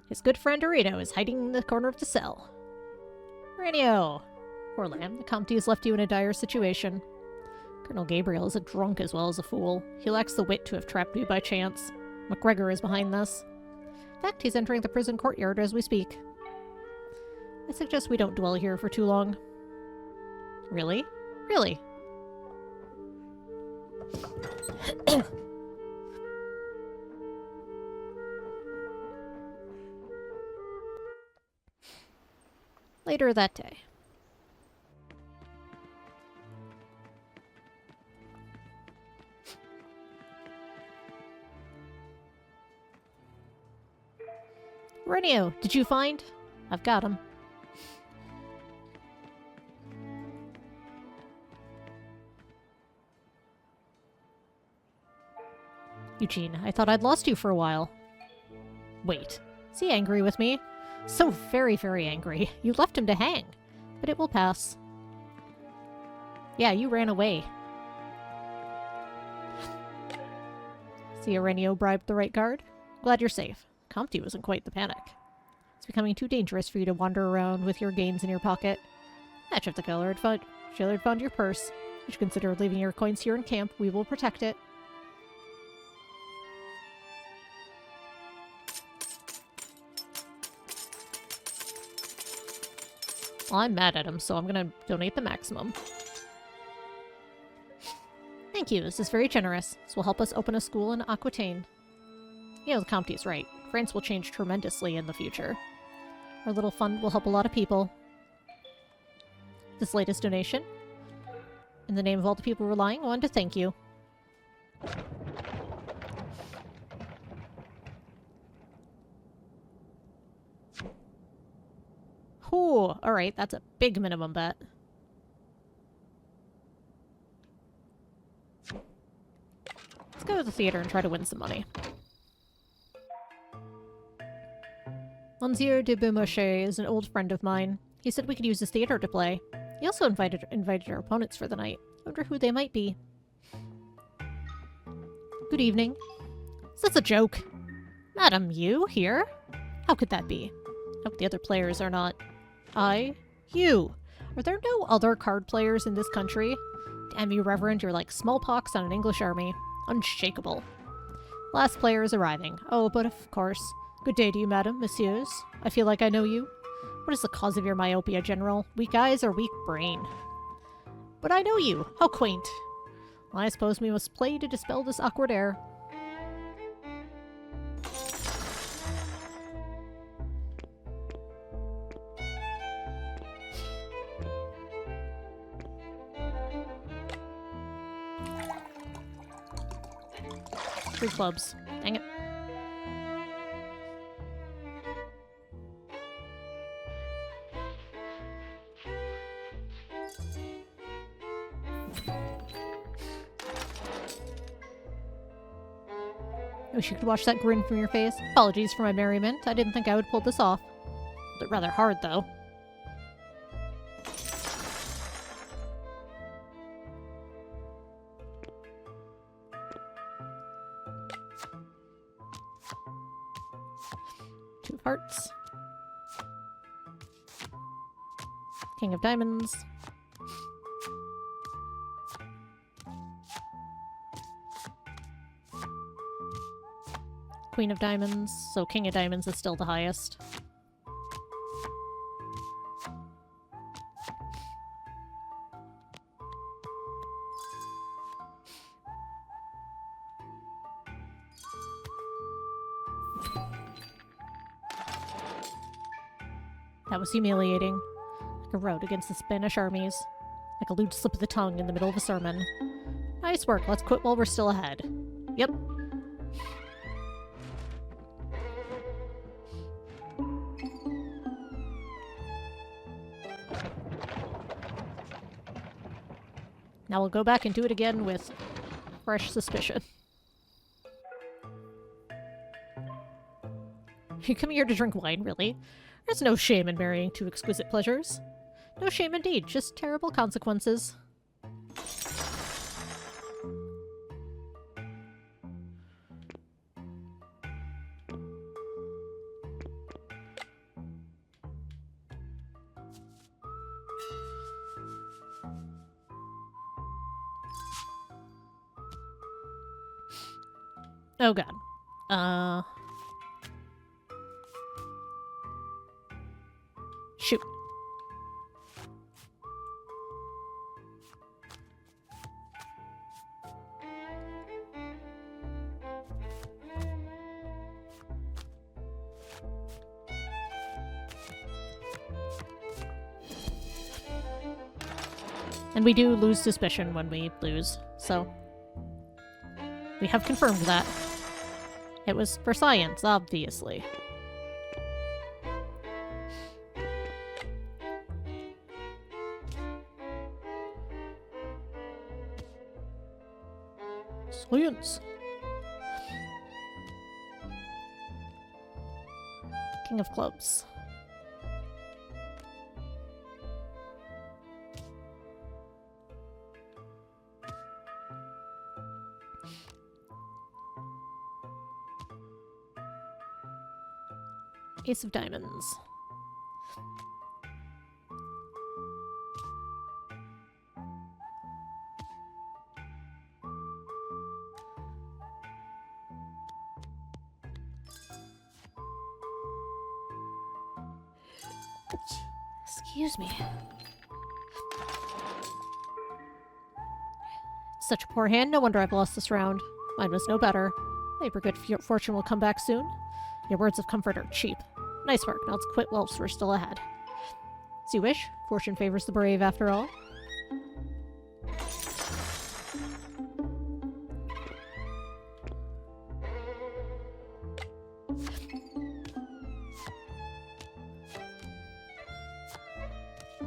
His good friend Arino is hiding in the corner of the cell. Arenio! Poor lamb, the Comte has left you in a dire situation. Colonel Gabriel is a drunk as well as a fool. He lacks the wit to have trapped me by chance. MacGregor is behind this. In fact, he's entering the prison courtyard as we speak. I suggest we don't dwell here for too long. Really? Really? Later that day. Renio, did you find? I've got him. Eugene, I thought I'd lost you for a while. Wait, is he angry with me? So very, very angry. You left him to hang. But it will pass. Yeah, you ran away. See, Arenio bribed the right guard? Glad you're safe. Comte wasn't quite the panic. It's becoming too dangerous for you to wander around with your gains in your pocket. Match if the jailer had found your purse. You should consider leaving your coins here in camp. We will protect it. Well, I'm mad at him, so I'm gonna donate the maximum. Thank you, this is very generous. This will help us open a school in Aquitaine. You know, the Comte is right. France will change tremendously in the future. Our little fund will help a lot of people. This latest donation, in the name of all the people relying, I wanted to thank you. Ooh, alright, that's a big minimum bet. Let's go to the theater and try to win some money. Monsieur de Beaumarchais is an old friend of mine. He said we could use his theater to play. He also invited our opponents for the night. I wonder who they might be. Good evening. Is this a joke? Madam, you here? How could that be? Hope the other players are not... You. Are there no other card players in this country? Damn you, Reverend, you're like smallpox on an English army. Unshakable. Last player is arriving. Oh, but of course. Good day to you, madam, messieurs. I feel like I know you. What is the cause of your myopia, General? Weak eyes or weak brain? But I know you. How quaint. Well, I suppose we must play to dispel this awkward air. Three clubs. Dang it. I wish you could watch that grin from your face. Apologies for my merriment. I didn't think I would pull this off. But rather hard, though. Two of hearts. King of diamonds. Queen of diamonds, so king of diamonds is still the highest. That was humiliating. Like a rout against the Spanish armies. Like a lewd slip of the tongue in the middle of a sermon. Nice work. Let's quit while we're still ahead. Yep. Now we'll go back and do it again with fresh suspicion. You come here to drink wine, really? There's no shame in marrying two exquisite pleasures. No shame indeed, just terrible consequences. Oh god. Shoot. And we do lose suspicion when we lose, so we have confirmed that. It was for science, obviously. Science. King of Clubs. Ace of Diamonds. Excuse me. Such a poor hand, no wonder I've lost this round. Mine was no better. Maybe good fortune will come back soon. Your words of comfort are cheap. Nice work, now let's quit whilst we're still ahead. As you wish, fortune favors the brave after all.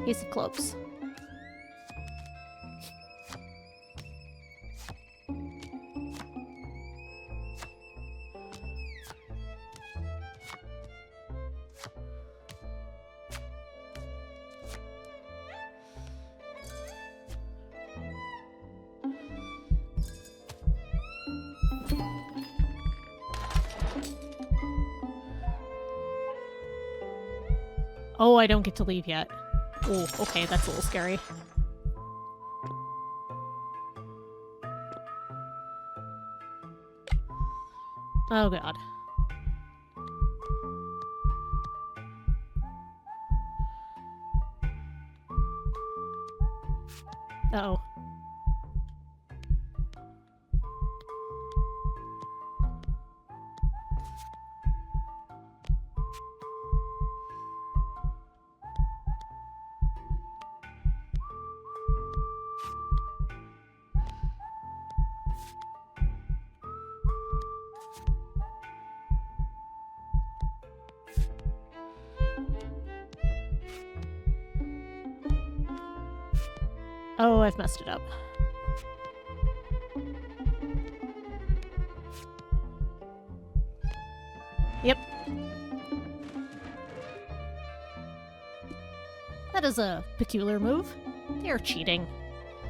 Ace of Clubs. Oh, I don't get to leave yet. Oh, okay, that's a little scary. Oh god. Uh-oh. Oh, I've messed it up. Yep. That is a peculiar move. They are cheating.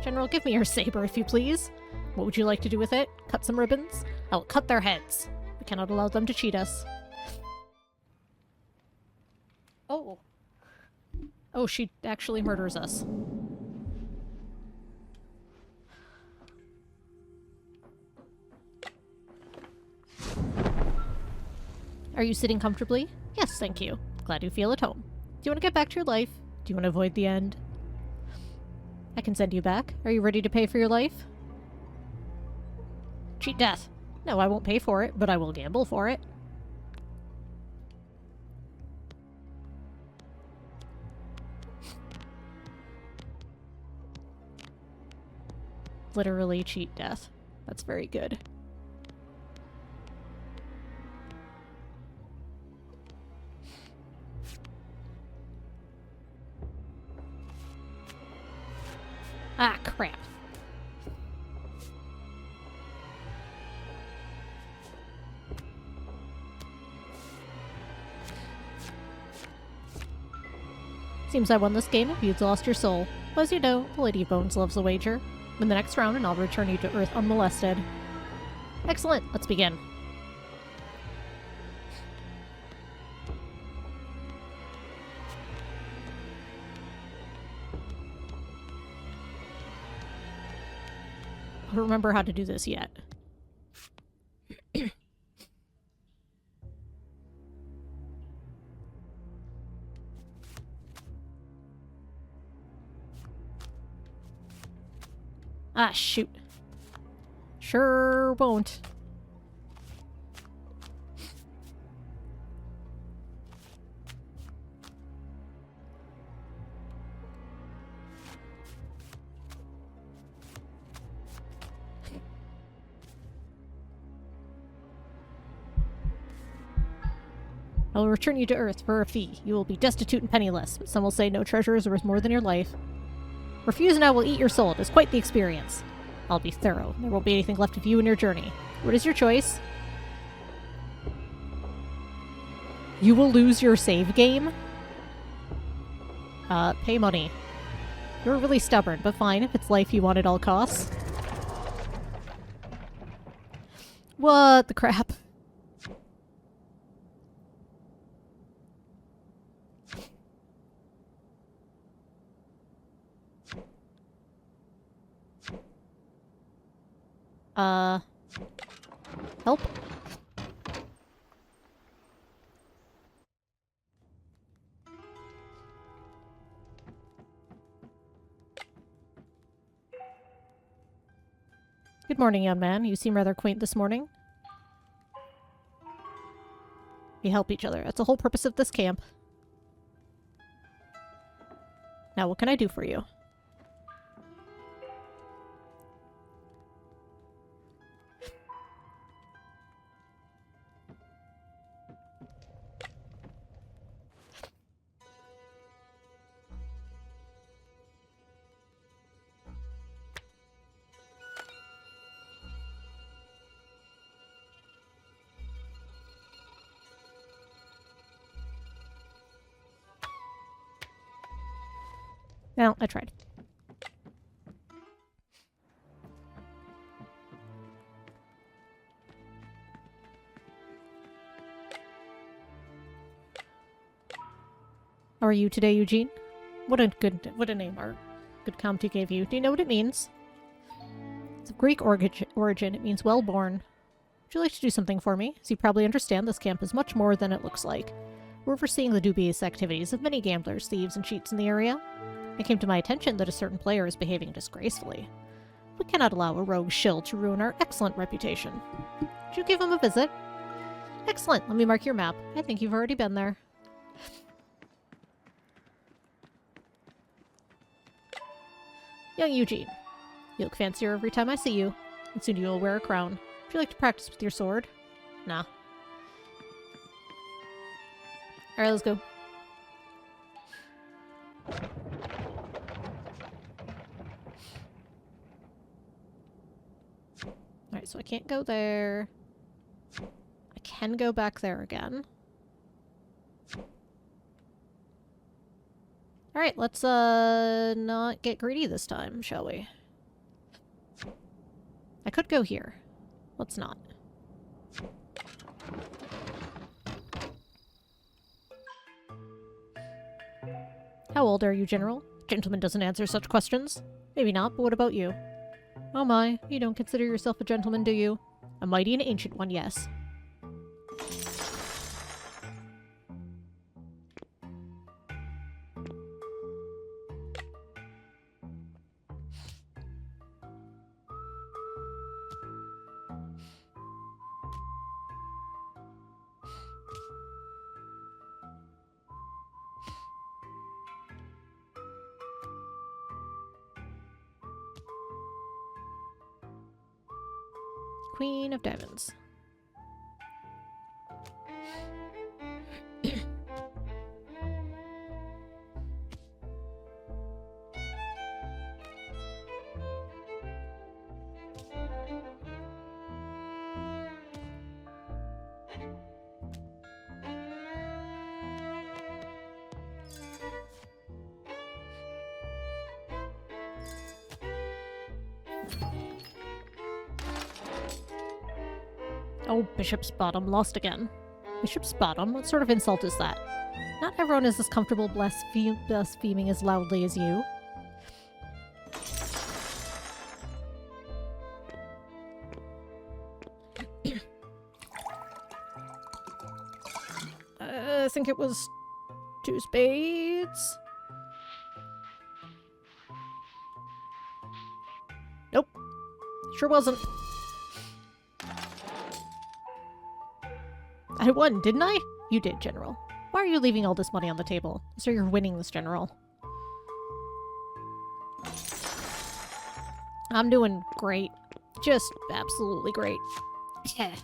General, give me your saber, if you please. What would you like to do with it? Cut some ribbons? I will cut their heads. We cannot allow them to cheat us. Oh. Oh, she actually murders us. Are you sitting comfortably? Yes, thank you. Glad you feel at home. Do you want to get back to your life? Do you want to avoid the end? I can send you back. Are you ready to pay for your life? Cheat death. No, I won't pay for it, but I will gamble for it. literally cheat death. That's very good. Ah, crap. Seems I won this game if you'd lost your soul. But as you know, the Lady of Bones loves a wager. Win the next round and I'll return you to Earth unmolested. Excellent, let's begin. I don't remember how to do this yet. Ah, shoot. Sure won't. I will return you to Earth for a fee. You will be destitute and penniless, but some will say no treasure is worth more than your life. Refuse and I will eat your soul. It is quite the experience. I'll be thorough. There won't be anything left of you in your journey. What is your choice? You will lose your save game? Pay money. You're really stubborn, but fine if it's life you want at all costs. What the crap? Help? Good morning, young man. You seem rather quaint this morning. We help each other. That's the whole purpose of this camp. Now, what can I do for you? Well, I tried. How are you today, Eugene? What a name our good Comte gave you. Do you know what it means? It's of Greek origin. It means well-born. Would you like to do something for me? As you probably understand, this camp is much more than it looks like. We're overseeing the dubious activities of many gamblers, thieves, and cheats in the area. It came to my attention that a certain player is behaving disgracefully. We cannot allow a rogue shill to ruin our excellent reputation. Would you give him a visit? Excellent. Let me mark your map. I think you've already been there. Young Eugene. You look fancier every time I see you, and soon you will wear a crown. Would you like to practice with your sword? Nah. Alright, let's go. Alright, so I can't go there. I can go back there again. Alright, let's not get greedy this time, shall we? I could go here. Let's not. How old are you, General? Gentleman doesn't answer such questions. Maybe not, but what about you? Oh my, you don't consider yourself a gentleman, do you? A mighty and ancient one, yes. Queen of Diamonds. Oh, Bishop's Bottom lost again. Bishop's Bottom? What sort of insult is that? Not everyone is as comfortable blaspheming as loudly as you. I think it was 2 spades. Nope. Sure wasn't. I won, didn't I? You did, General. Why are you leaving all this money on the table? So you're winning this, General. I'm doing great. Just absolutely great. Yeah.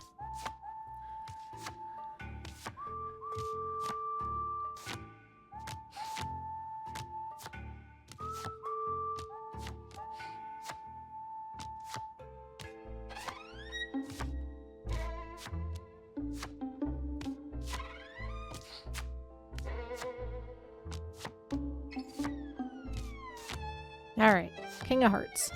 Alright, King of Hearts.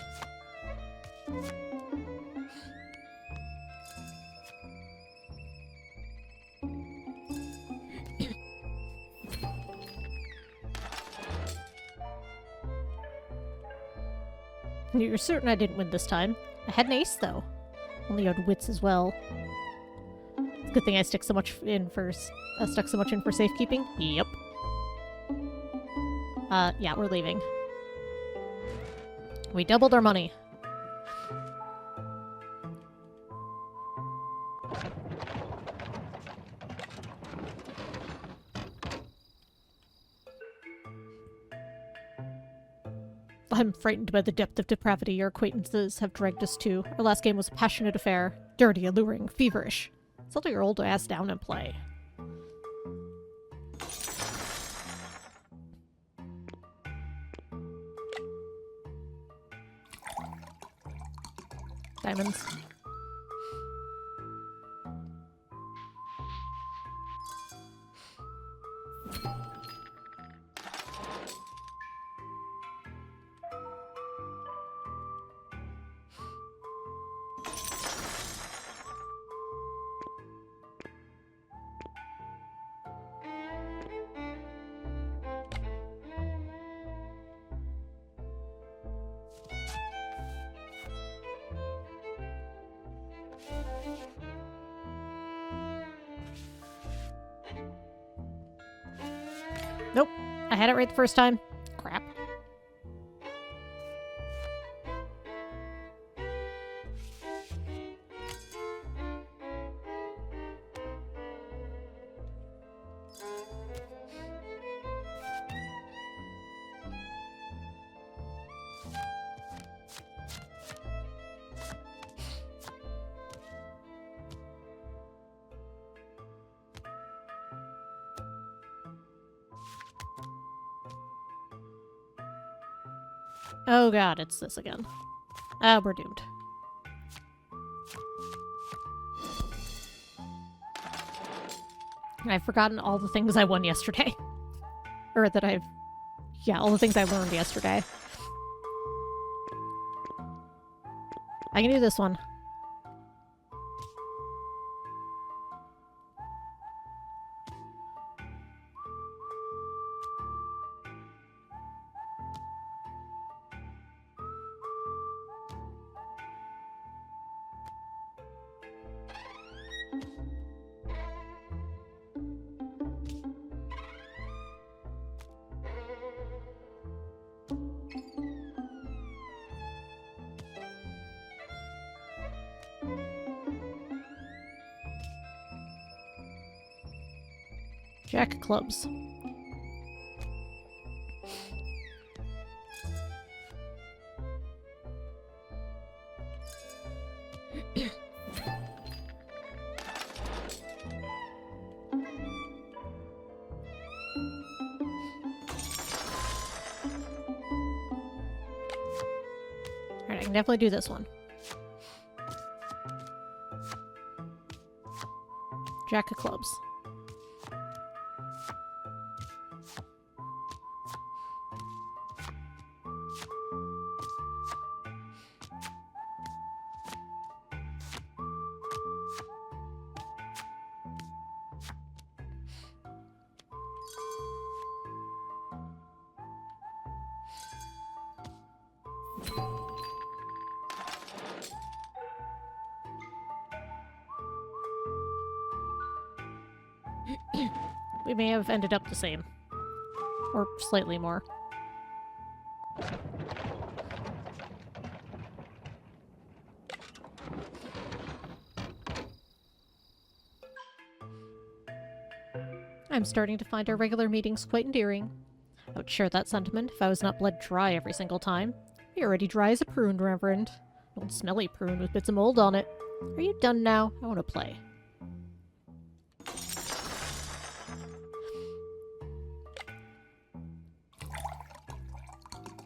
You're certain I didn't win this time? I had an ace, though. Only had wits as well. It's a good thing I stuck so much in for safekeeping. Yep. Yeah, we're leaving. We doubled our money. I'm frightened by the depth of depravity your acquaintances have dragged us to. Our last game was a passionate affair. Dirty, alluring, feverish. Settle your old ass down and play. Diamonds. Nope. I had it right the first time. Crap. Oh god, it's this again. We're doomed. I've forgotten all the things I won yesterday. Or that I've... Yeah, all the things I learned yesterday. I can do this one. Jack of clubs. can definitely do this one. Jack of clubs. We may have ended up the same. Or slightly more. I'm starting to find our regular meetings quite endearing. I would share that sentiment if I was not bled dry every single time. You're already dry as a prune, Reverend. An old smelly prune with bits of mold on it. Are you done now? I want to play.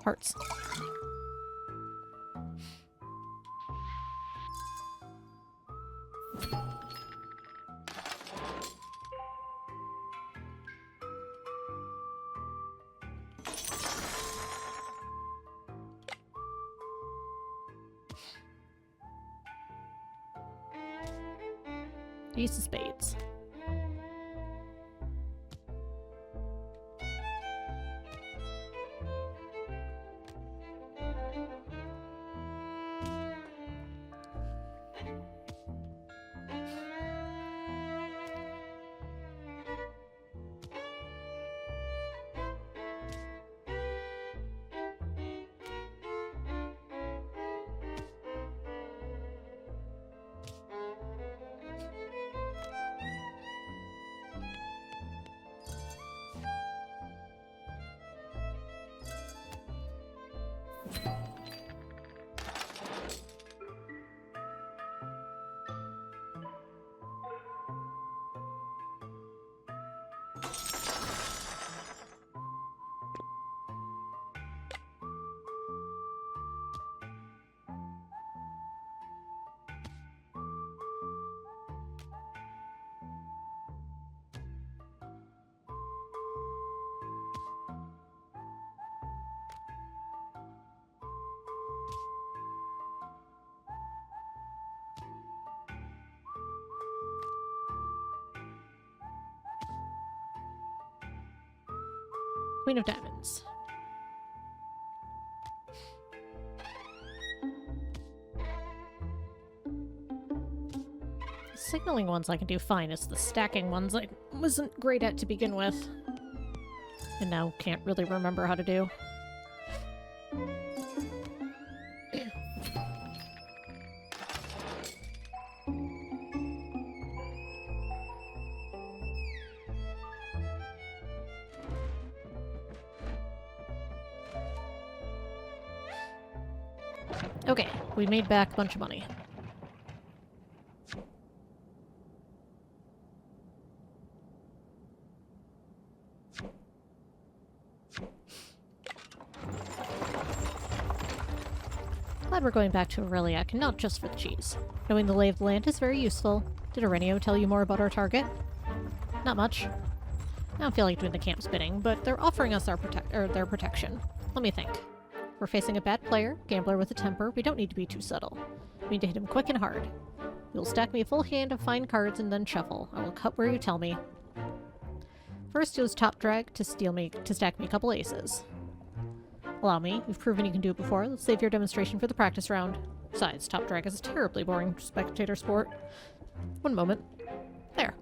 Hearts. Ace of spades. Queen of diamonds. The signaling ones I can do fine. It's the stacking ones I wasn't great at to begin with. And now can't really remember how to do. Okay, we made back a bunch of money. Glad we're going back to Aureliac, and not just for the cheese. Knowing the lay of the land is very useful. Did Arenio tell you more about our target? Not much. I don't feel like doing the camp's bidding, but they're offering us their protection. Let me think. We're facing a bad player, gambler with a temper. We don't need to be too subtle. We need to hit him quick and hard. You'll stack me a full hand of fine cards and then shuffle. I will cut where you tell me. First, use top drag to stack me a couple aces. Allow me. You've proven you can do it before. Let's save your demonstration for the practice round. Besides, top drag is a terribly boring spectator sport. One moment. There.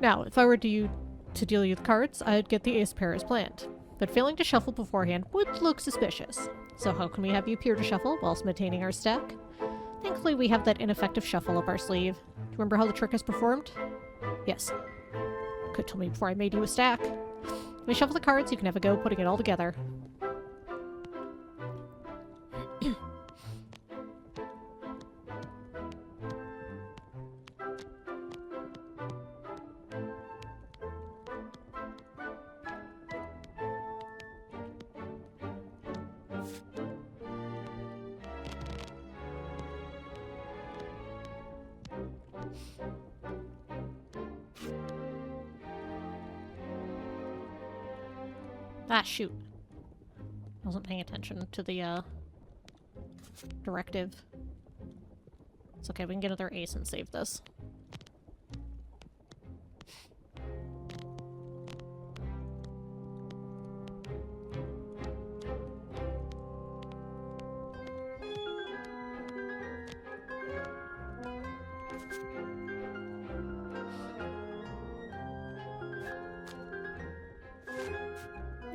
Now, if I were to deal you the cards, I'd get the ace pair as planned. But failing to shuffle beforehand would look suspicious. So how can we have you appear to shuffle whilst maintaining our stack? Thankfully, we have that ineffective shuffle up our sleeve. Do you remember how the trick is performed? Yes. Could have told me before I made you a stack. When we shuffle the cards, you can have a go putting it all together. Ah, shoot. I wasn't paying attention to the, directive. It's okay, we can get another ace and save this.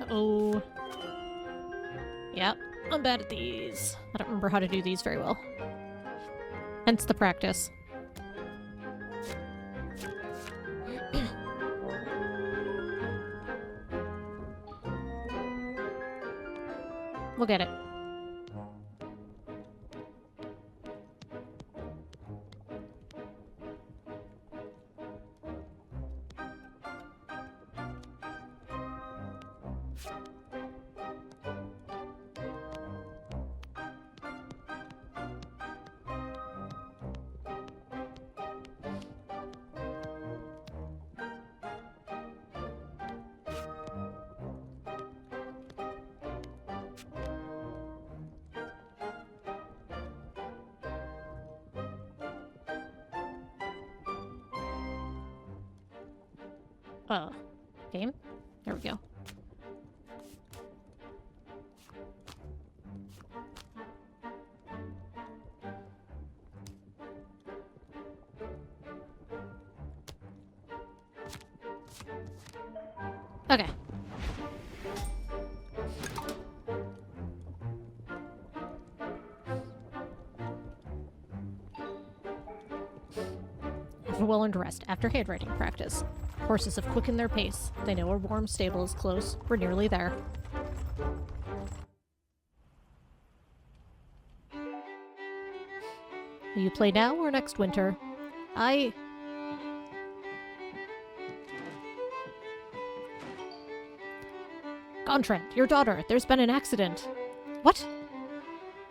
Uh-oh. Yep, I'm bad at these. I don't remember how to do these very well. Hence the practice. We'll get it. Game? There we go. Okay. Have a well-earned rest after handwriting practice. Horses have quickened their pace. They know a warm stable is close. We're nearly there. Will you play now or next winter? Gontran, your daughter. There's been an accident. What?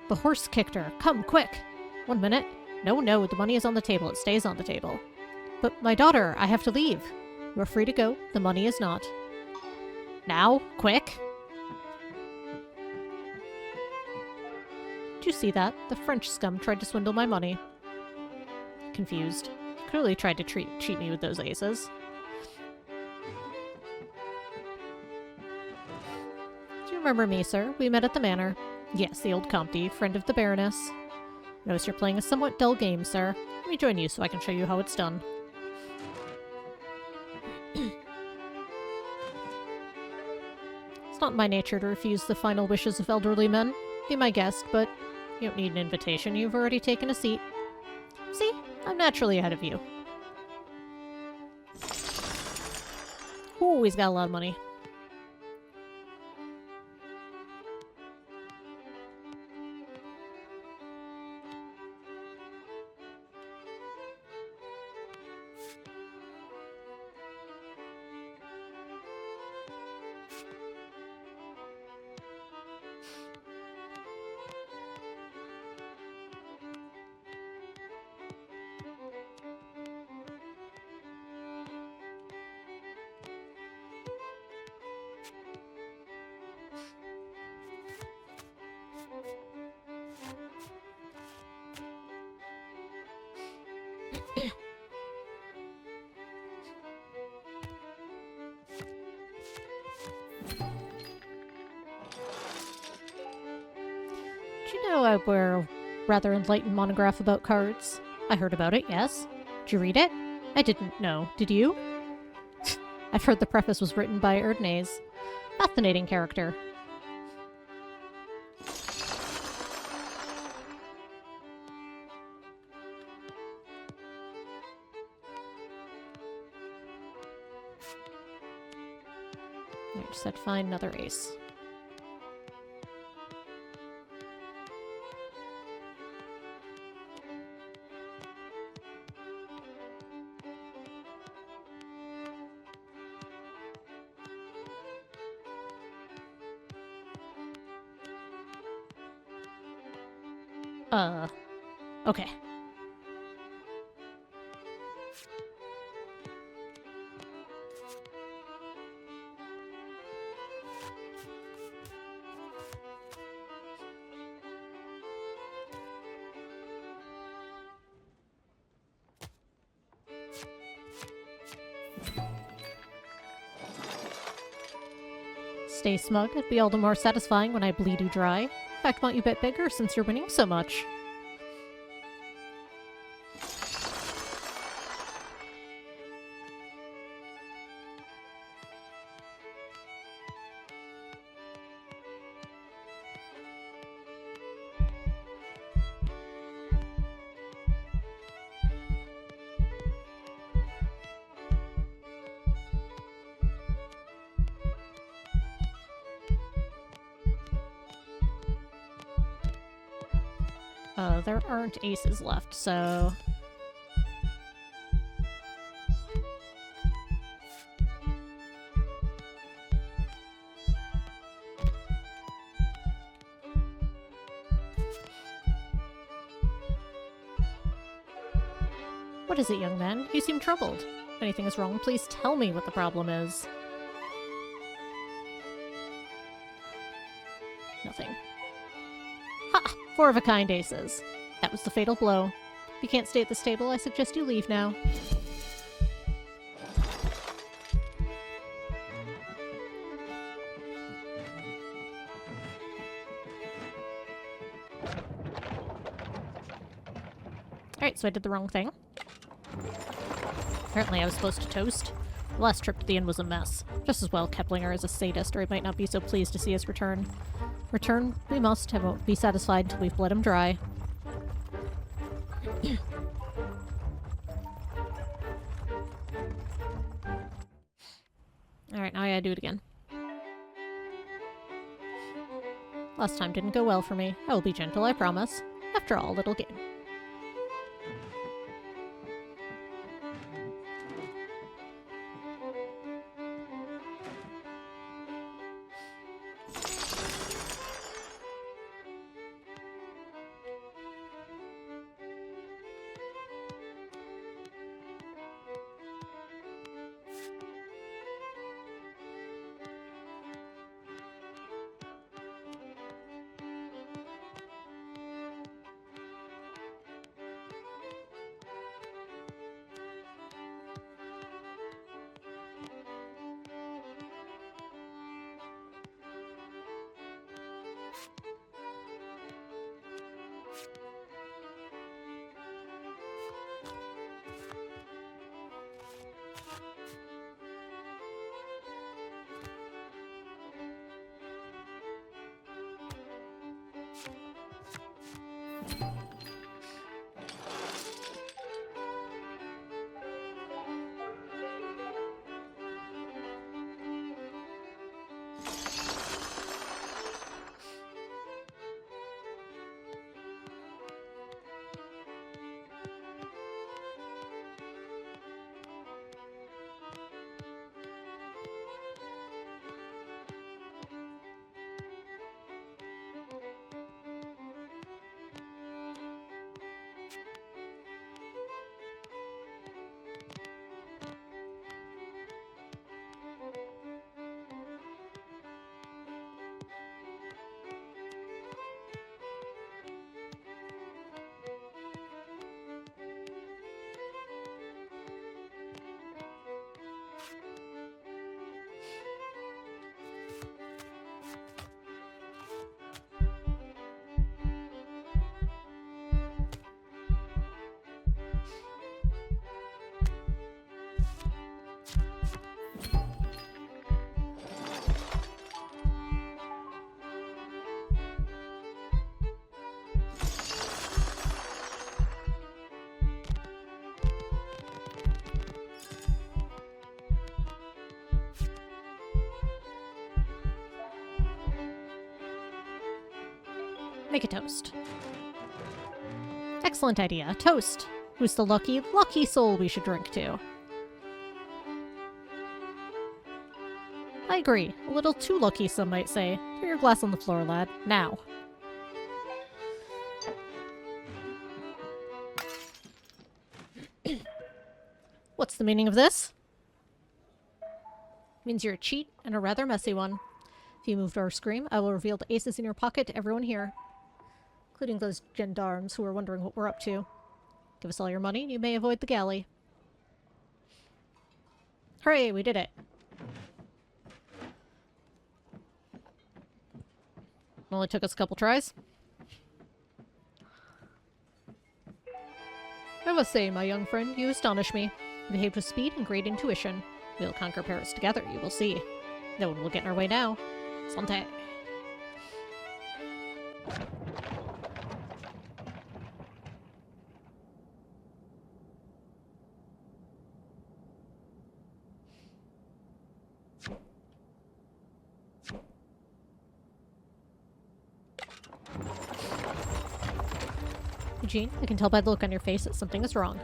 The horse kicked her. Come, quick. 1 minute. No, the money is on the table. It stays on the table. But my daughter, I have to leave. You are free to go. The money is not. Now, quick. Did you see that? The French scum tried to swindle my money. Confused. Clearly tried to cheat me with those aces. Do you remember me, sir? We met at the manor. Yes, the old Comte, friend of the Baroness. Notice you're playing a somewhat dull game, sir. Let me join you so I can show you how it's done. It's not my nature to refuse the final wishes of elderly men. Be my guest, but you don't need an invitation. You've already taken a seat. See? I'm naturally ahead of you. Ooh, he's got a lot of money. Did you know I wear a rather enlightened monograph about cards? I heard about it, yes. Did you read it? I didn't know. Did you? I've heard the preface was written by Erdnase. Fascinating character. I just had to find another ace. Okay. Stay smug. It'd be all the more satisfying when I bleed you dry. In fact, won't you bet bigger since you're winning so much? There aren't aces left, so... What is it, young man? You seem troubled. If anything is wrong, please tell me what the problem is. Nothing. Ha! 4 of a kind aces. That was the fatal blow. If you can't stay at this table, I suggest you leave now. Alright, so I did the wrong thing. Apparently I was supposed to toast. The last trip to the inn was a mess. Just as well Keplinger is a sadist, or he might not be so pleased to see us return. Return we must, and won't be satisfied until we've bled him dry. Alright, now I gotta do it again. Last time didn't go well for me. I will be gentle, I promise. After all, little game. Make a toast. Excellent idea. Toast. Who's the lucky soul we should drink to? I agree. A little too lucky, some might say. Throw your glass on the floor, lad. Now. What's the meaning of this? Means you're a cheat, and a rather messy one. If you move or scream, I will reveal the aces in your pocket to everyone here. Including those gendarmes who are wondering what we're up to. Give us all your money, and you may avoid the galley. Hooray, we did it. Only took us a couple tries. I must say, my young friend, you astonish me. You behaved with speed and great intuition. We'll conquer Paris together, you will see. No one will get in our way now. Santé. Eugene, I can tell by the look on your face that something is wrong.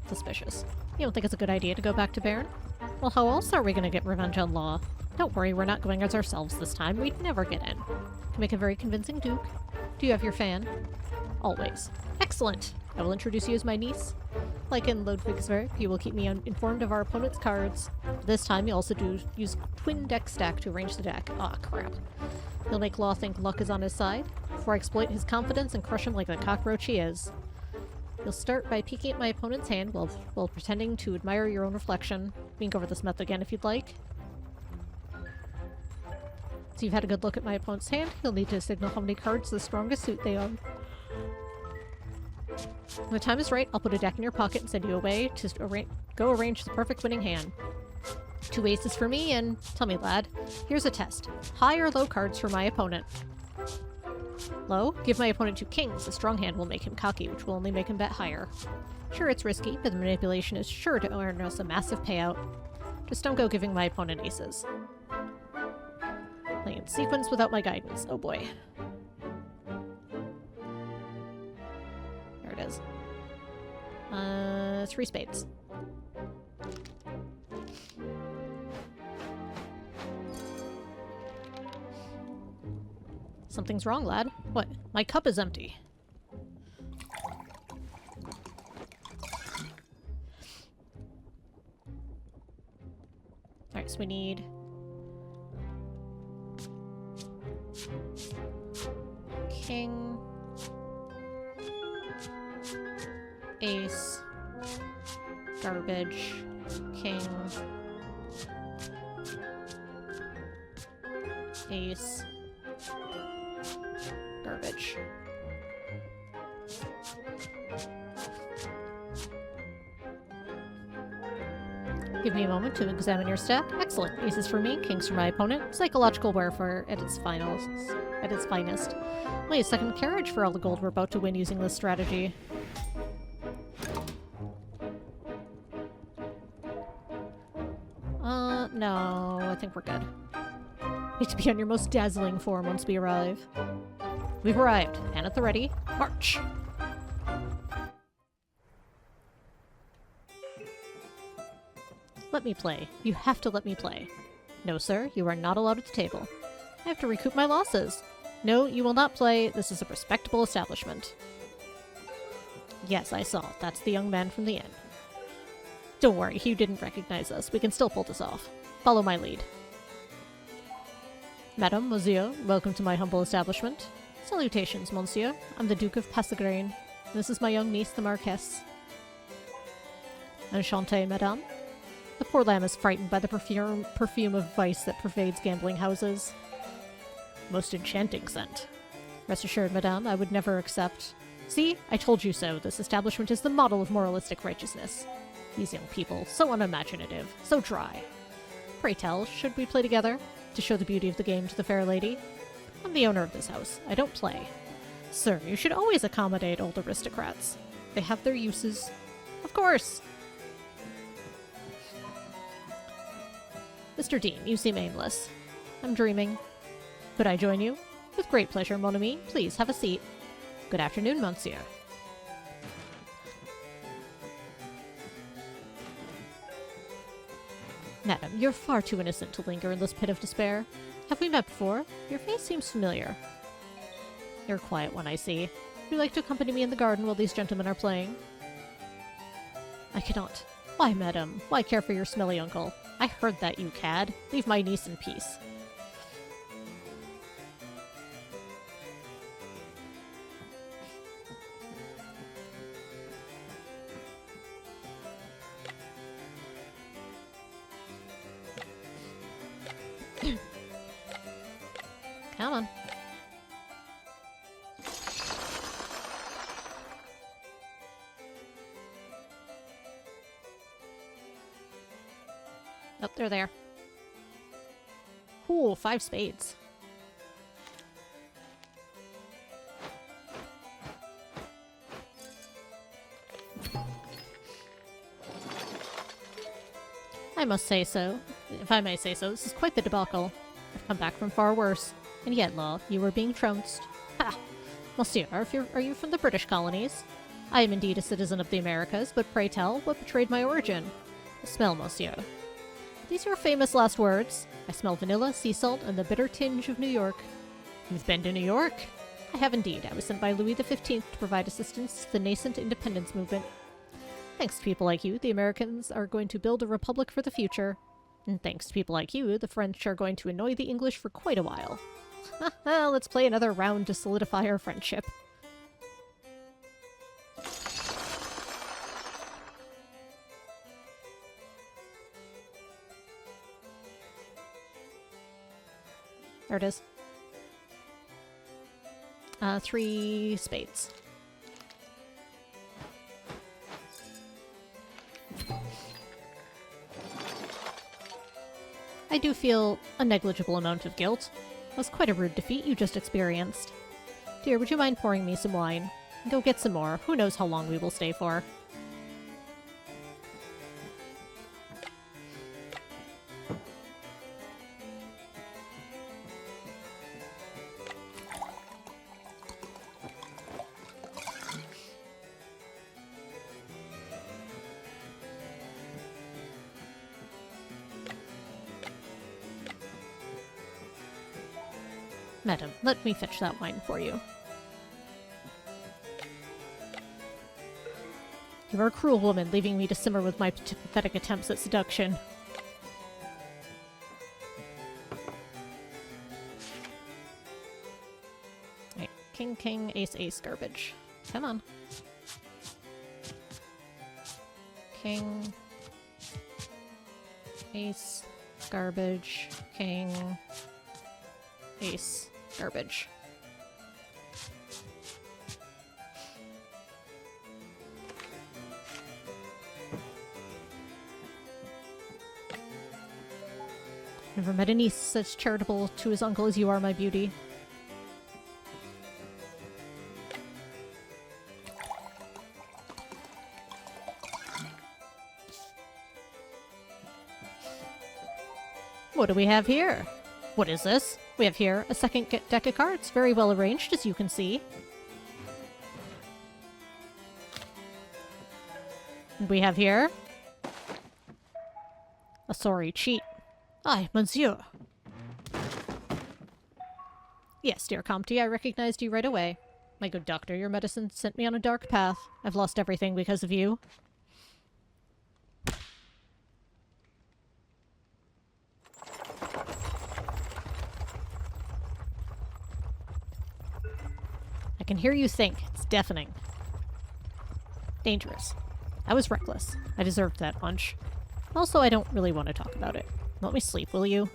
Suspicious. You don't think it's a good idea to go back to Baron? Well, how else are we going to get revenge on Law? Don't worry, we're not going as ourselves this time. We'd never get in. To make a very convincing duke. Do you have your fan? Always. Excellent! I will introduce you as my niece. Like in Ludwigsburg, you will keep me informed of our opponent's cards. This time you'll also use twin deck stack to arrange the deck. Aw, crap. You'll make Law think luck is on his side, before I exploit his confidence and crush him like the cockroach he is. You'll start by peeking at my opponent's hand while pretending to admire your own reflection. We can go over this method again if you'd like. So you've had a good look at my opponent's hand. You'll need to signal how many cards the strongest suit they own. When the time is right, I'll put a deck in your pocket and send you away to go arrange the perfect winning hand. 2 aces for me, and tell me, lad, here's a test. High or low cards for my opponent? Low? Give my opponent 2 kings. A strong hand will make him cocky, which will only make him bet higher. Sure, it's risky, but the manipulation is sure to earn us a massive payout. Just don't go giving my opponent aces. Playing in sequence without my guidance. Oh boy. There it is. 3 spades. Something's wrong, lad. What? My cup is empty. Alright, so we need... king... ace... garbage... king... ace... garbage. Give me a moment to examine your stack. Excellent. Aces for me, kings for my opponent. Psychological warfare at its finest. Only a second carriage for all the gold we're about to win using this strategy. No, I think we're good. Need to be on your most dazzling form once we arrive. We've arrived. Hand at the ready. March! Let me play. You have to let me play. No, sir. You are not allowed at the table. I have to recoup my losses. No, you will not play. This is a respectable establishment. Yes, I saw. That's the young man from the inn. Don't worry. He didn't recognize us. We can still pull this off. Follow my lead. Madame, Monsieur, welcome to my humble establishment. Salutations, Monsieur. I'm the Duke of Passagrain. This is my young niece, the Marquise. Enchanté, Madame. The poor lamb is frightened by the perfume of vice that pervades gambling houses. Most enchanting scent. Rest assured, Madame, I would never accept... See? I told you so. This establishment is the model of moralistic righteousness. These young people, so unimaginative, so dry. Pray tell, should we play together? To show the beauty of the game to the fair lady? I'm the owner of this house. I don't play. Sir, you should always accommodate old aristocrats. They have their uses. Of course! Mr. Dean, you seem aimless. I'm dreaming. Could I join you? With great pleasure, mon ami. Please, have a seat. Good afternoon, monsieur. Madam, you're far too innocent to linger in this pit of despair. Have we met before? Your face seems familiar. You're a quiet one, I see. Would you like to accompany me in the garden while these gentlemen are playing? I cannot. Why, madam? Why care for your smelly uncle? I heard that, you cad. Leave my niece in peace. Come on. Oh, they're there. Ooh, 5 spades. I must say so, if I may say so, this is quite the debacle. I've come back from far worse, and yet, law, you were being trounced. Ha! Monsieur, are you from the British colonies? I am indeed a citizen of the Americas, but pray tell, what betrayed my origin? The smell, monsieur. These are your famous last words. I smell vanilla, sea salt, and the bitter tinge of New York. You've been to New York? I have indeed. I was sent by Louis XV to provide assistance to the nascent independence movement. Thanks to people like you, the Americans are going to build a republic for the future. And thanks to people like you, the French are going to annoy the English for quite a while. Let's play another round to solidify our friendship. There it is. 3 spades. I do feel a negligible amount of guilt. That was quite a rude defeat you just experienced. Dear, would you mind pouring me some wine? Go get some more. Who knows how long we will stay for. Madam, let me fetch that wine for you. You are a cruel woman, leaving me to simmer with my pathetic attempts at seduction. Right, king, king, ace, ace, garbage. Come on. King, ace, garbage, king, ace, garbage. Never met a niece as charitable to his uncle as you are, my beauty. What do we have here? What is this? We have here a second deck of cards, very well arranged, as you can see. And we have here a sorry cheat. Aye, monsieur. Yes, dear Comte, I recognized you right away. My good doctor, your medicine sent me on a dark path. I've lost everything because of you. I can hear you think. It's deafening. Dangerous. I was reckless. I deserved that punch. Also, I don't really want to talk about it. Let me sleep, will you?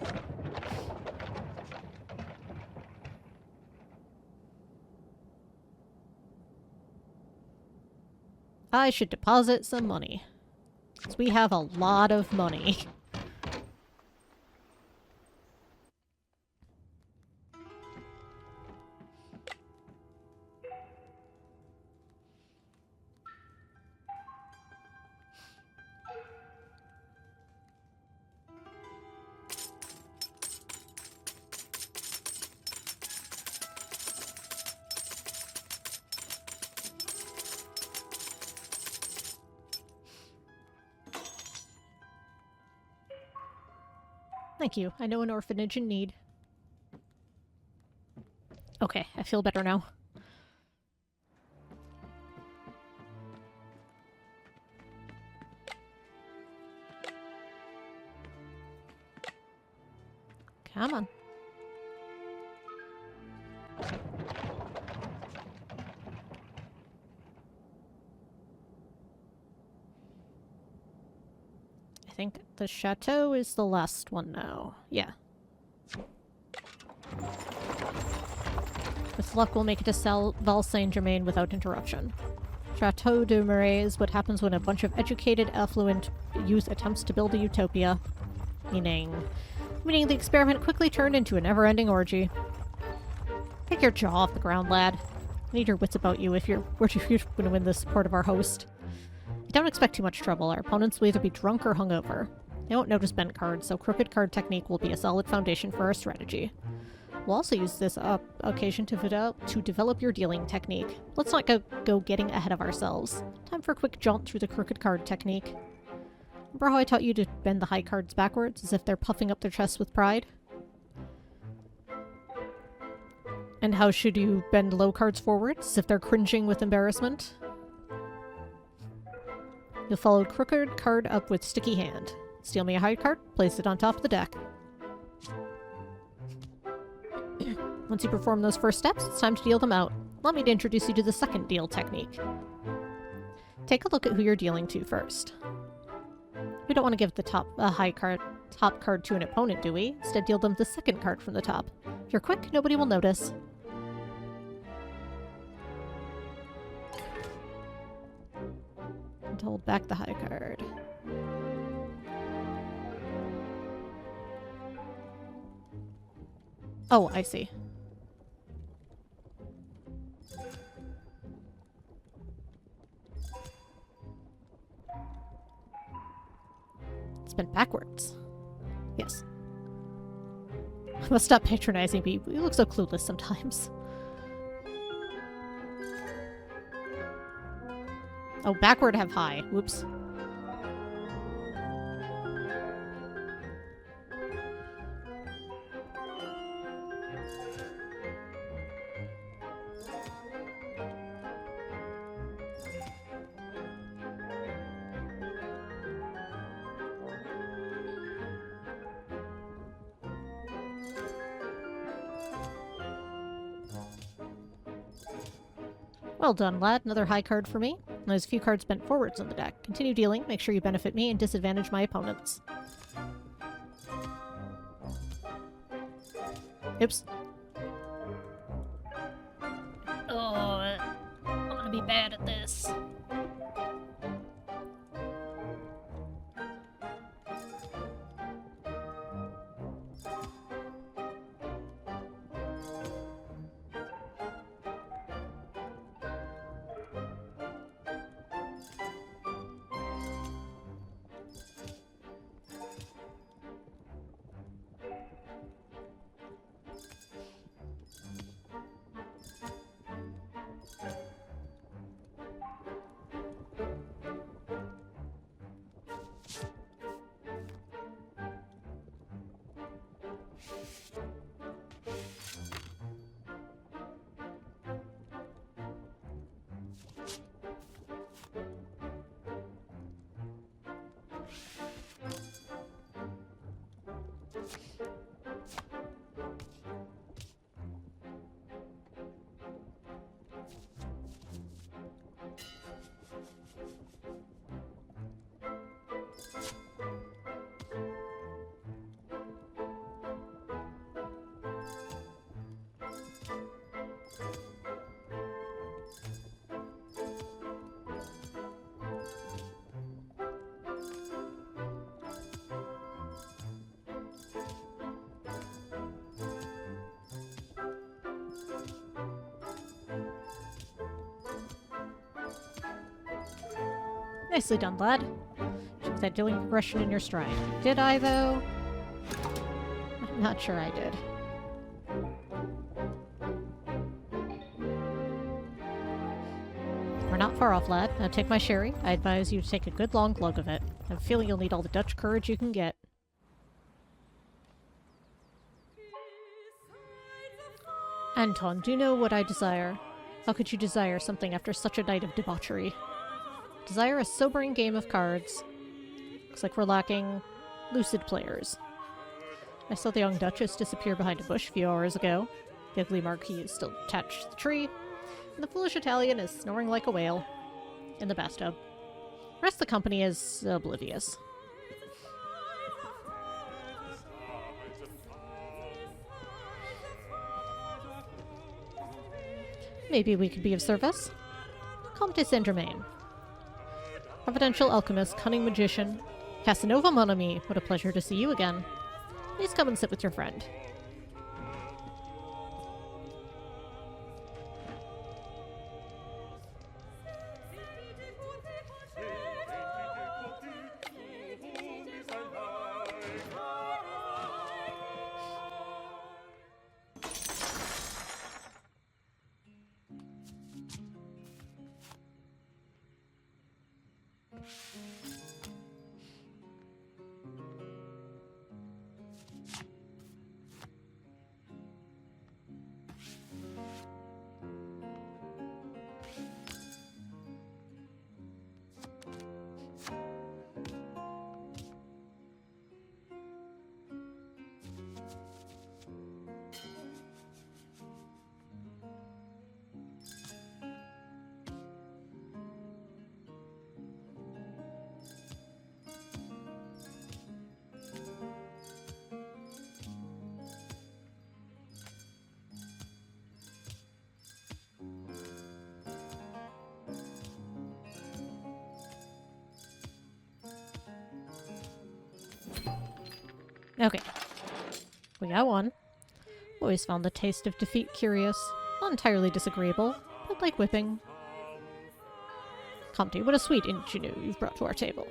I should deposit some money. Because we have a lot of money. Thank you. I know an orphanage in need. Okay, I feel better now. Come on. I think the chateau is the last one now. Yeah. With luck, we'll make it to Val Saint-Germain without interruption. Chateau de Marais is what happens when a bunch of educated, affluent youth attempts to build a utopia. Meaning the experiment quickly turned into a never-ending orgy. Take your jaw off the ground, lad. I need your wits about you if you're going to win the support of our host. I don't expect too much trouble. Our opponents will either be drunk or hungover. They won't notice bent cards, so crooked card technique will be a solid foundation for our strategy. We'll also use this occasion to develop your dealing technique. Let's not go getting ahead of ourselves. Time for a quick jaunt through the crooked card technique. Remember how I taught you to bend the high cards backwards, as if they're puffing up their chests with pride? And how should you bend low cards forwards, as if they're cringing with embarrassment? You'll follow crooked card up with sticky hand. Steal me a high card, place it on top of the deck. Once you perform those first steps, it's time to deal them out. Allow me to introduce you to the second deal technique. Take a look at who you're dealing to first. We don't want to give the top card to an opponent, do we? Instead, deal them the second card from the top. If you're quick, nobody will notice. And hold back the high card. Oh, I see. It's been backwards. Yes. I must stop patronizing me. You look so clueless sometimes. Oh, backward have high. Whoops. Well done, lad. Another high card for me. There's a few cards bent forwards on the deck. Continue dealing. Make sure you benefit me and disadvantage my opponents. Oops. Oh, I'm gonna be bad at this. Nicely done, lad. Took that dealing progression in your stride. Did I, though? I'm not sure I did. We're not far off, lad. Now take my sherry. I advise you to take a good long glug of it. I have a feeling you'll need all the Dutch courage you can get. Anton, do you know what I desire? How could you desire something after such a night of debauchery? Desire a sobering game of cards. Looks like we're lacking lucid players. I saw the young Duchess disappear behind a bush a few hours ago. The ugly Marquis is still attached to the tree, and the foolish Italian is snoring like a whale in the bathtub. The rest of the company is oblivious. Maybe we could be of service. Comte Saint-Germain. Providential alchemist, cunning magician, Casanova, mon ami, what a pleasure to see you again. Please come and sit with your friend. Okay. We got one. Always found the taste of defeat curious. Not entirely disagreeable, but like whipping. Comte, what a sweet ingenue you've brought to our table.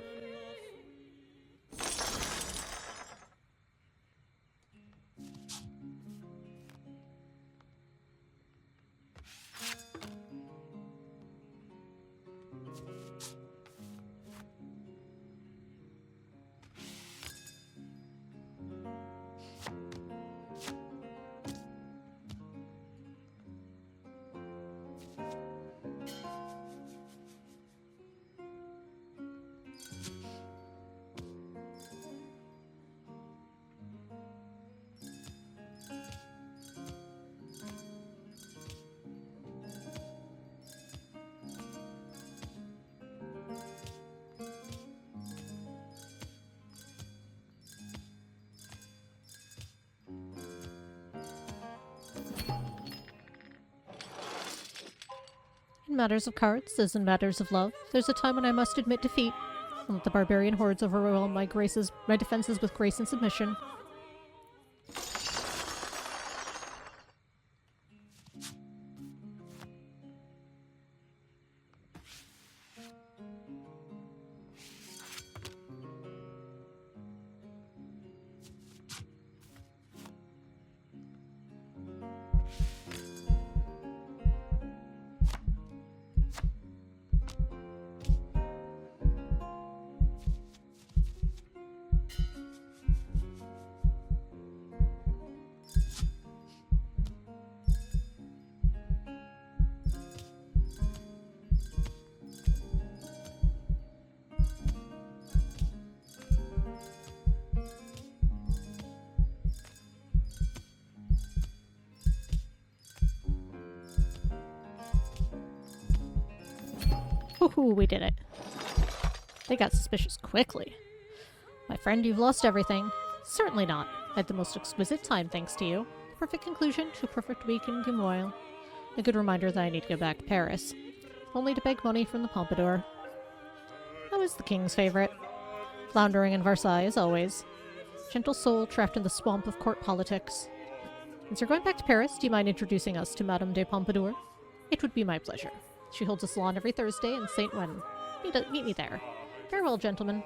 In matters of cards, as in matters of love, there's a time when I must admit defeat, and let the barbarian hordes overwhelm my defenses with grace and submission. Woohoo, we did it. They got suspicious quickly. My friend, you've lost everything. Certainly not. I had the most exquisite time thanks to you. Perfect conclusion to a perfect week in Gimoil. A good reminder that I need to go back to Paris. Only to beg money from the Pompadour. I was the king's favorite. Floundering in Versailles, as always. Gentle soul trapped in the swamp of court politics. Since you're going back to Paris, do you mind introducing us to Madame de Pompadour? It would be my pleasure. She holds a salon every Thursday in St. Ouen. Meet me there. Farewell, gentlemen.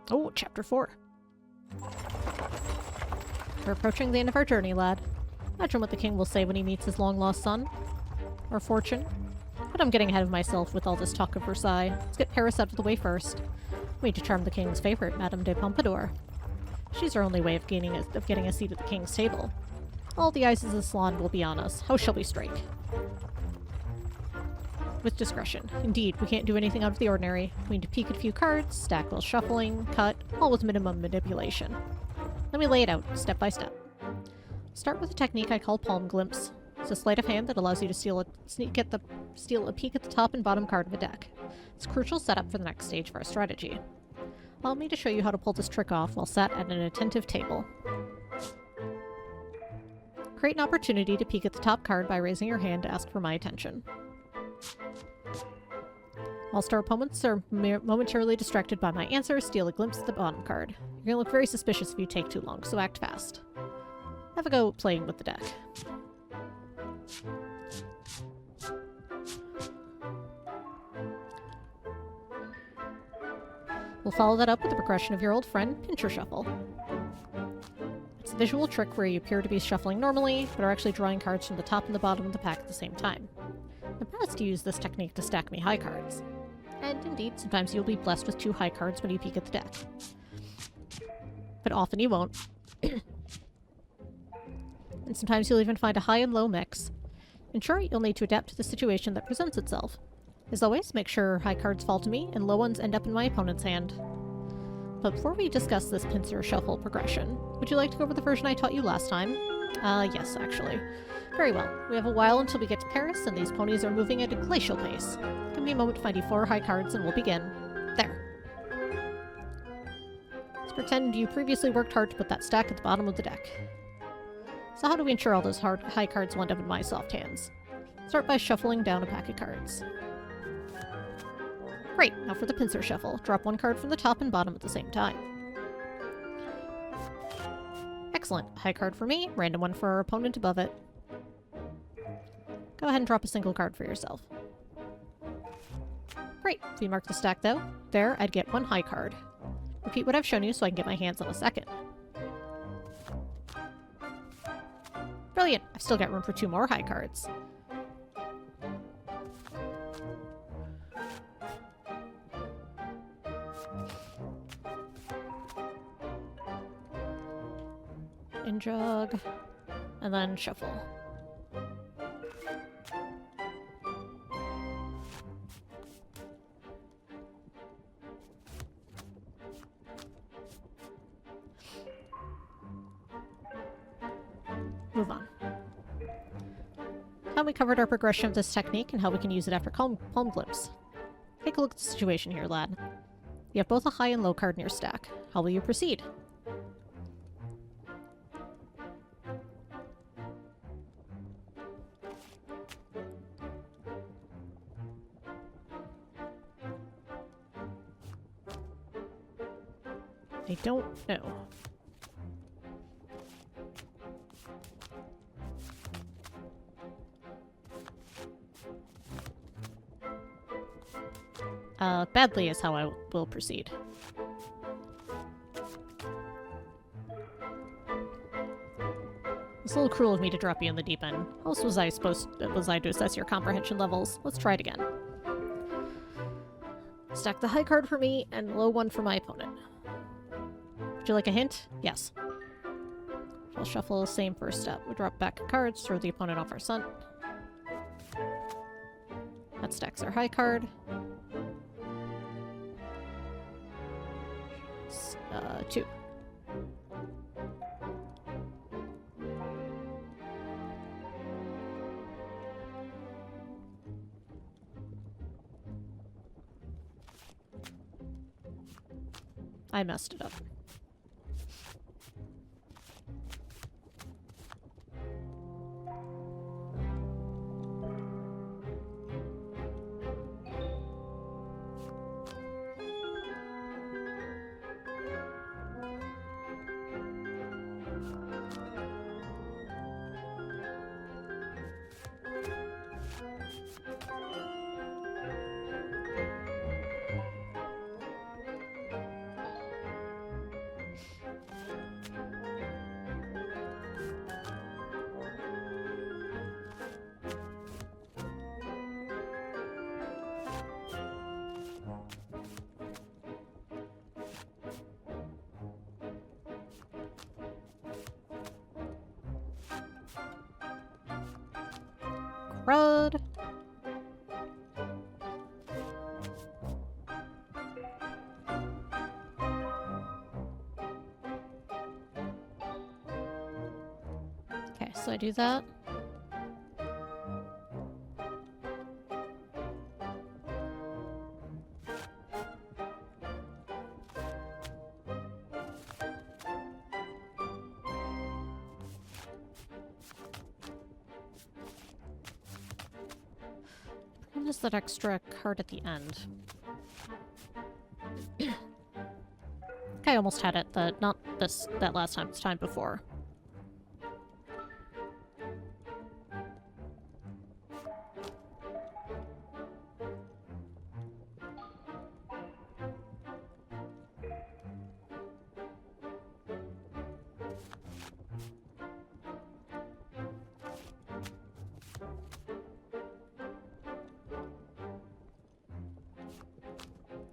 Oh, Chapter 4. We're approaching the end of our journey, lad. Imagine what the king will say when he meets his long-lost son. Or fortune. But I'm getting ahead of myself with all this talk of Versailles. Let's get Paris out of the way first. We need to charm the king's favorite, Madame de Pompadour. She's our only way of getting a seat at the king's table. All the eyes of the salon will be on us. How shall we strike? With discretion. Indeed, we can't do anything out of the ordinary. We need to peek at a few cards, stack while shuffling, cut, all with minimum manipulation. Let me lay it out, step by step. Start with a technique I call palm glimpse. It's a sleight of hand that allows you to steal a peek at the top and bottom card of a deck. It's a crucial setup for the next stage of our strategy. Allow me to show you how to pull this trick off while sat at an attentive table. Create an opportunity to peek at the top card by raising your hand to ask for my attention. Whilst our opponents are momentarily distracted by my answer, steal a glimpse at the bottom card. You're gonna look very suspicious if you take too long, so act fast. Have a go playing with the deck. We'll follow that up with the progression of your old friend, Pincher Shuffle. It's a visual trick where you appear to be shuffling normally, but are actually drawing cards from the top and the bottom of the pack at the same time. In the past, you used this technique to stack me high cards. And indeed, sometimes you'll be blessed with 2 high cards when you peek at the deck. But often you won't. And sometimes you'll even find a high and low mix. In short, you'll need to adapt to the situation that presents itself. As always, make sure high cards fall to me and low ones end up in my opponent's hand. But before we discuss this Pincer Shuffle progression, would you like to go over the version I taught you last time? Yes, actually. Very well. We have a while until we get to Paris, and these ponies are moving at a glacial pace. Give me a moment to find you 4 high cards, and we'll begin. There. Let's pretend you previously worked hard to put that stack at the bottom of the deck. So how do we ensure all those high cards will end up in my soft hands? Start by shuffling down a pack of cards. Great, now for the Pincer Shuffle. Drop 1 card from the top and bottom at the same time. Excellent. High card for me, random one for our opponent above it. Go ahead and drop a single card for yourself. Great. If we mark the stack though, there I'd get 1 high card. Repeat what I've shown you so I can get my hands on a second. Brilliant. I've still got room for 2 more high cards. Jug, and then shuffle. Move on. Now we covered our progression of this technique and how we can use it after palm glimpse. Take a look at the situation here, lad. You have both a high and low card in your stack. How will you proceed? I don't know. Badly is how I will proceed. It's a little cruel of me to drop you in the deep end. How else was I to assess your comprehension levels? Let's try it again. Stack the high card for me and low one for my opponent. Would you like a hint? Yes. I'll shuffle, same first step. We drop back cards, throw the opponent off our scent. That stacks our high card. It's, 2. I messed it up. Crud. Okay, so I do that. is that extra card at the end? I almost had it, not that last time, it's time before.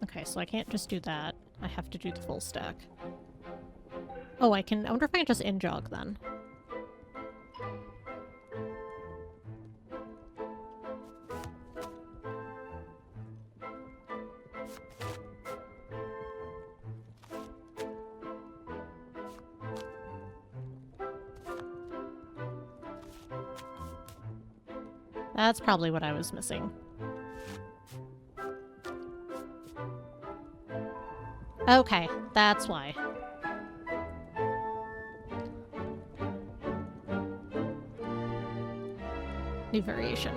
Okay, so I can't just do that. I have to do the full stack. Oh, I wonder if I can just in-jog then. That's probably what I was missing. Okay, that's why. New variation.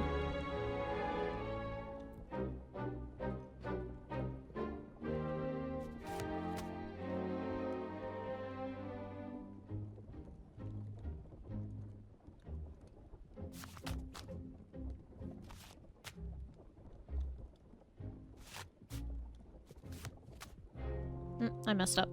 I messed up.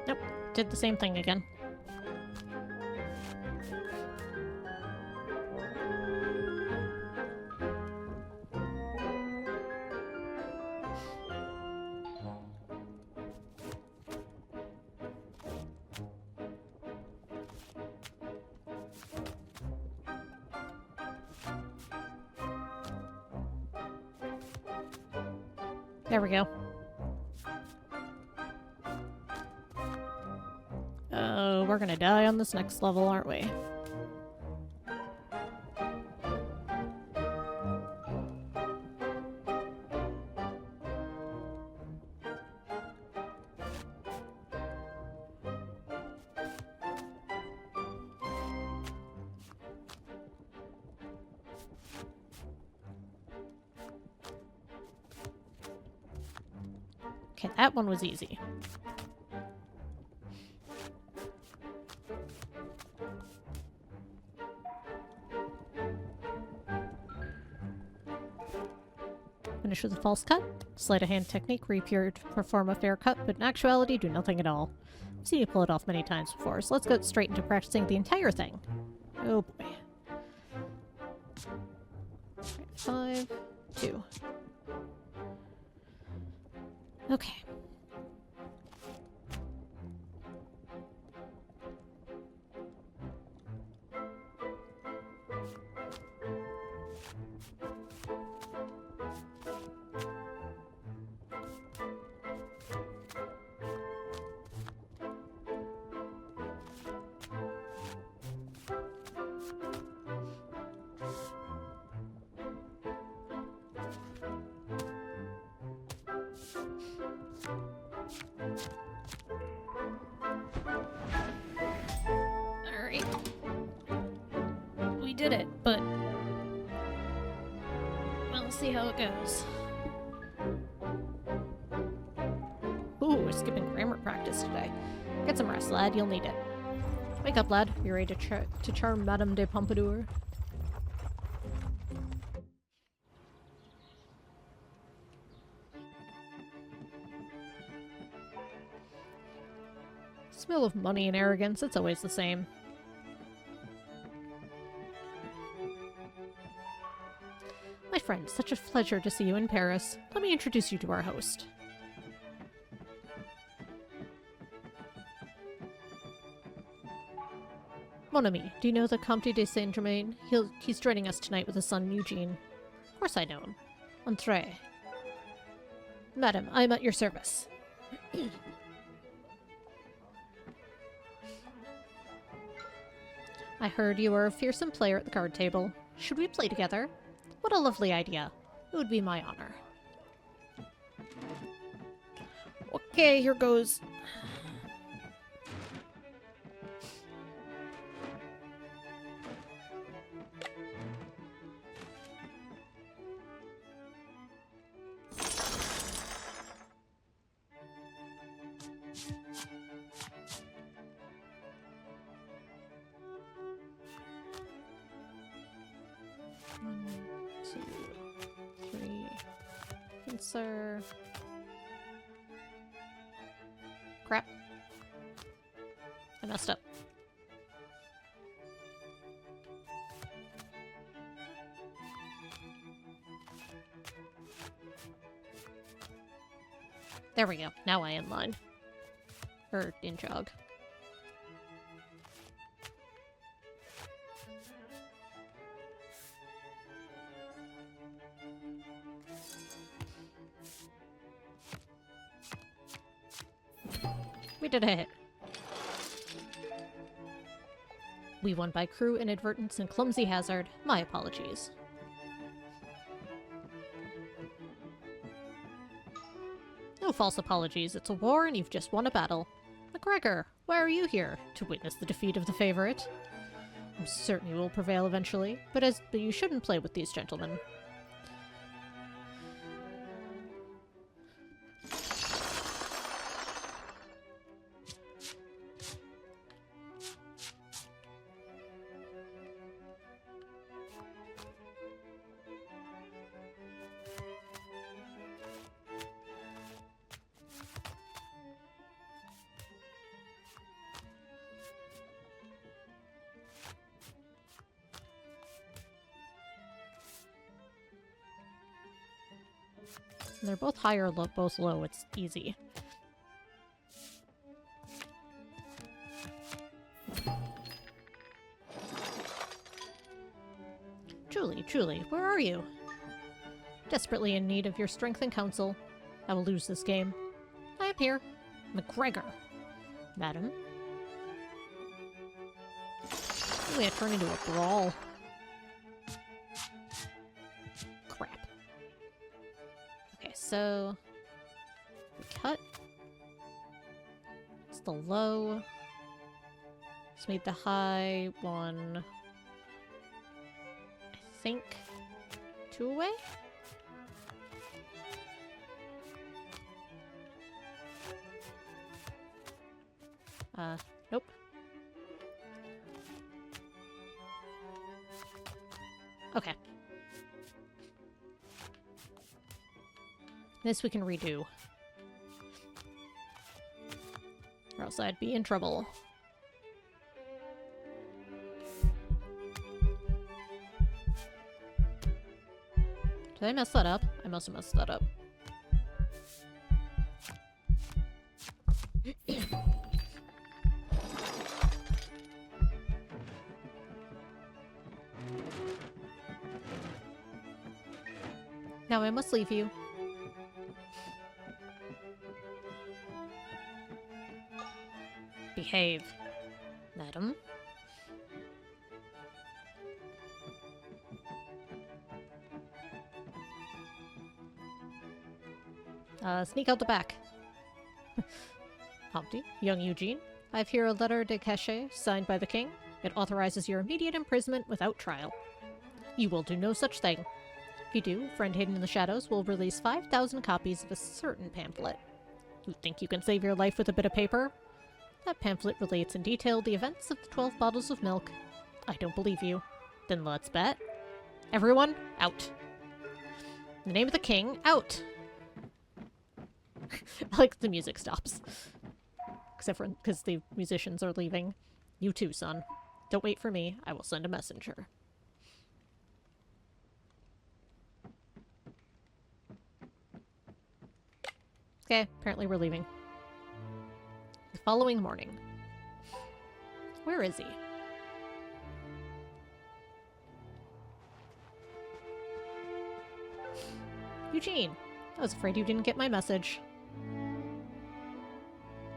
Nope, did the same thing again. There we go. Oh, we're gonna die on this next level, aren't we? Okay, that one was easy. Finish with a false cut. Sleight of hand technique where you appear to perform a fair cut, but in actuality do nothing at all. I've seen you pull it off many times before, so let's go straight into practicing the entire thing. Oh boy. 5, 2. Okay. Alright. We did it, but we'll see how it goes. Ooh, we're skipping grammar practice today. Get some rest, lad. You'll need it. Wake up, lad. You ready to charm Madame de Pompadour? Smell of money and arrogance, it's always the same. My friend, such a pleasure to see you in Paris. Let me introduce you to our host. Mon ami, do you know the Comte de Saint-Germain? He's joining us tonight with his son Eugene. Of course I know him. Entrez. Madam, I am at your service. I heard you were a fearsome player at the card table. Should we play together? What a lovely idea. It would be my honor. Okay, here goes. One, two, three. Pincer. Crap. I messed up. There we go. Now I am line. Or in jog. We did a hit. We won by crew inadvertence and clumsy hazard. My apologies. No false apologies. It's a war and you've just won a battle. McGregor, why are you here? To witness the defeat of the favorite. I'm certain you will prevail eventually, but you shouldn't play with these gentlemen. They're both high or low, both low. It's easy. Julie, where are you? Desperately in need of your strength and counsel. I will lose this game. I am here. McGregor. Madam? I'm gonna turn into a brawl. Crap. Okay, so... we cut. It's the low. Let's make the high one... I think 2 away? Nope. Okay. This we can redo. Or else I'd be in trouble. Did I mess that up? I must have messed that up. Now I must leave you. Behave, madam. Sneak out the back. Humpty, young Eugene, I have here a letter de cachet signed by the king. It authorizes your immediate imprisonment without trial. You will do no such thing. If you do, friend hidden in the shadows will release 5,000 copies of a certain pamphlet. You think you can save your life with a bit of paper? That pamphlet relates in detail the events of the 12 bottles of milk. I don't believe you. Then let's bet. Everyone, out. In the name of the king, out! Like the music stops. Except for because the musicians are leaving. You too, son. Don't wait for me. I will send a messenger. Okay, apparently we're leaving. The following morning. Where is he? Eugene! I was afraid you didn't get my message.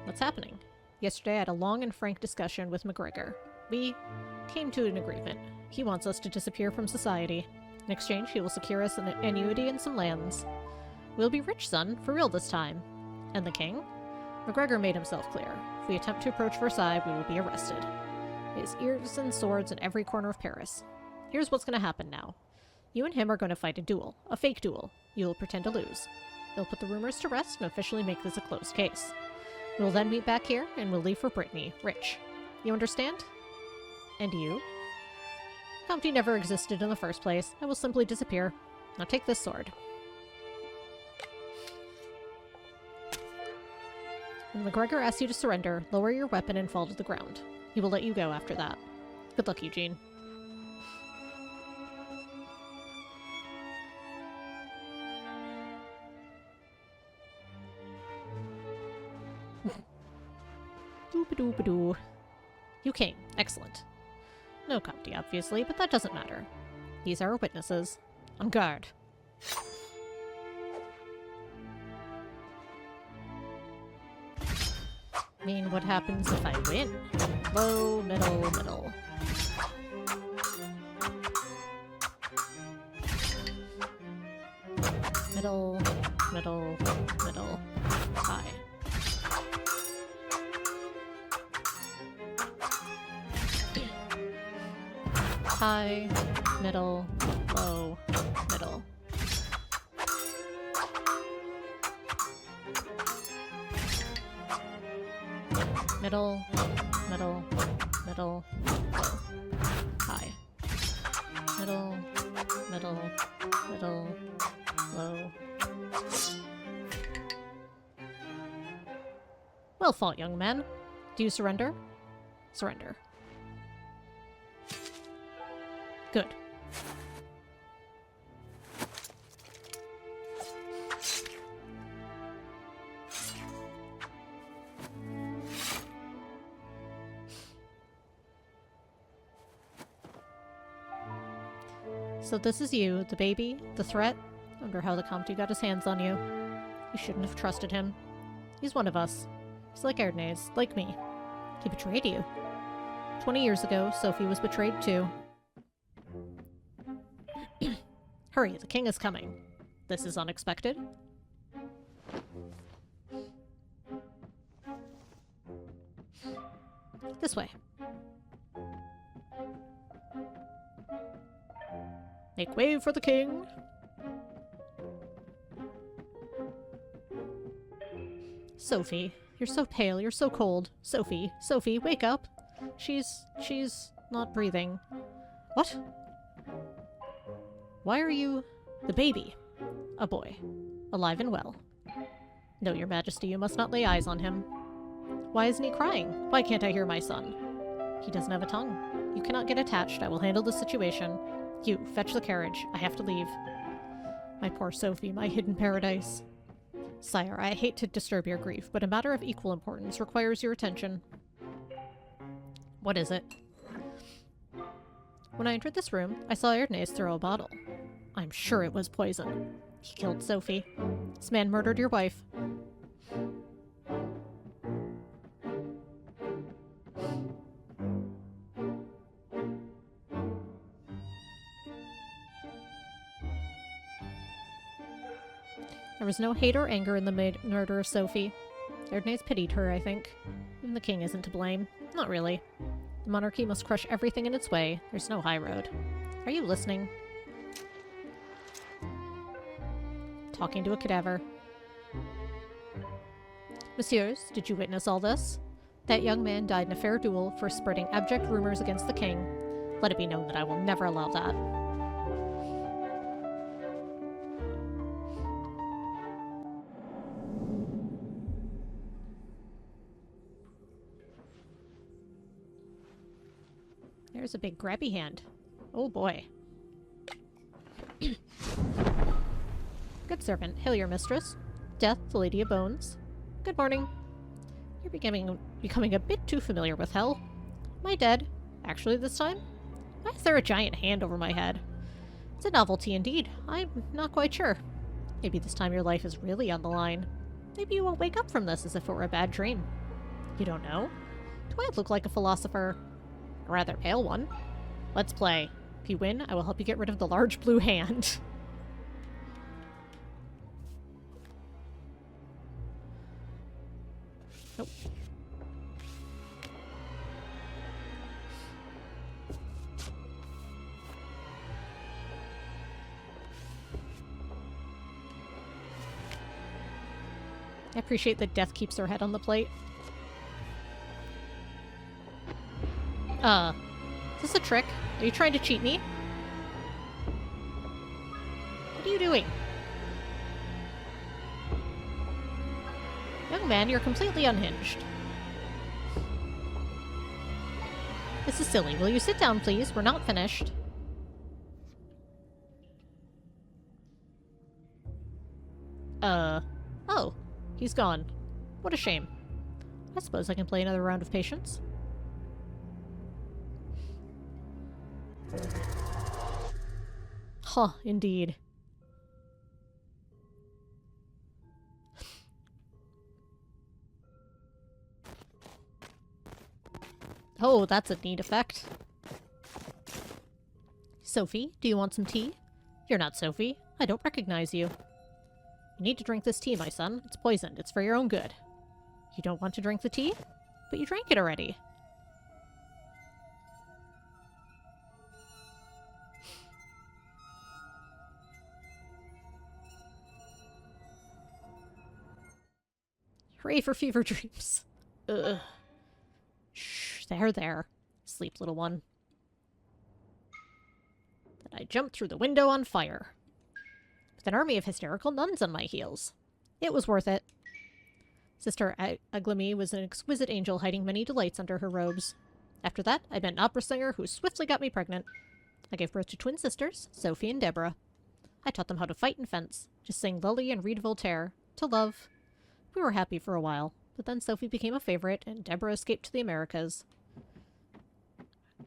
What's happening? Yesterday I had a long and frank discussion with McGregor. We came to an agreement. He wants us to disappear from society. In exchange, he will secure us an annuity and some lands. We'll be rich, son, for real this time. And the king? MacGregor made himself clear. If we attempt to approach Versailles, we will be arrested. He has ears and swords in every corner of Paris. Here's what's going to happen now. You and him are going to fight a duel. A fake duel. You will pretend to lose. They'll put the rumors to rest and officially make this a closed case. We'll then meet back here, and we'll leave for Brittany, rich. You understand? And you? Comte never existed in the first place. I will simply disappear. Now take this sword. When MacGregor asks you to surrender, lower your weapon and fall to the ground. He will let you go after that. Good luck, Eugene. Doop-a-doop-a-doo. You came. Excellent. No Comte, obviously, but that doesn't matter. These are our witnesses. On guard. I mean, what happens if I win? Low, middle, middle. Middle, middle, middle, high. High, middle, low, middle. Middle, middle, middle, low. High. Middle, middle, middle, low. Well fought, young man. Do you surrender? Surrender. Good. So this is you, the baby, the threat. Wonder how the Comte got his hands on you. You shouldn't have trusted him. He's one of us. He's like Erdnase, like me. He betrayed you. 20 years ago, Sophie was betrayed too. Hurry, the king is coming. This is unexpected. This way. Make way for the king. Sophie, you're so pale, you're so cold. Sophie, Sophie, wake up. She's not breathing. What? Why are you the baby? A boy. Alive and well. No, your majesty, you must not lay eyes on him. Why isn't he crying? Why can't I hear my son? He doesn't have a tongue. You cannot get attached. I will handle the situation. You, fetch the carriage. I have to leave. My poor Sophie, my hidden paradise. Sire, I hate to disturb your grief, but a matter of equal importance requires your attention. What is it? When I entered this room, I saw Erdnase throw a bottle. I'm sure it was poison. He killed Sophie. This man murdered your wife. There was no hate or anger in the murder of Sophie. Erdnase pitied her, I think. Even the king isn't to blame. Not really. The monarchy must crush everything in its way. There's no high road. Are you listening? Talking to a cadaver. Messieurs, did you witness all this? That young man died in a fair duel for spreading abject rumors against the king. Let it be known that I will never allow that. There's a big grabby hand. Oh boy. Good servant, hail your mistress. Death, the Lady of Bones. Good morning. You're becoming a bit too familiar with hell. Am I dead? Actually this time? Why is there a giant hand over my head? It's a novelty indeed. I'm not quite sure. Maybe this time your life is really on the line. Maybe you won't wake up from this as if it were a bad dream. You don't know? Do I look like a philosopher? A rather pale one. Let's play. If you win, I will help you get rid of the large blue hand. Nope. I appreciate that Death keeps her head on the plate. Is this a trick? Are you trying to cheat me? What are you doing? Young man, you're completely unhinged. This is silly. Will you sit down, please? We're not finished. Oh. He's gone. What a shame. I suppose I can play another round of patience. Huh, indeed. Oh, that's a neat effect. Sophie, do you want some tea? You're not Sophie. I don't recognize you. You need to drink this tea, my son. It's poisoned. It's for your own good. You don't want to drink the tea? But you drank it already. Hooray for fever dreams. Ugh. Shh, there. Sleep, little one. Then I jumped through the window on fire. With an army of hysterical nuns on my heels. It was worth it. Sister Aglami was an exquisite angel hiding many delights under her robes. After that, I met an opera singer who swiftly got me pregnant. I gave birth to twin sisters, Sophie and Deborah. I taught them how to fight and fence, to sing Lully and read Voltaire, to love. We were happy for a while, but then Sophie became a favorite and Deborah escaped to the Americas.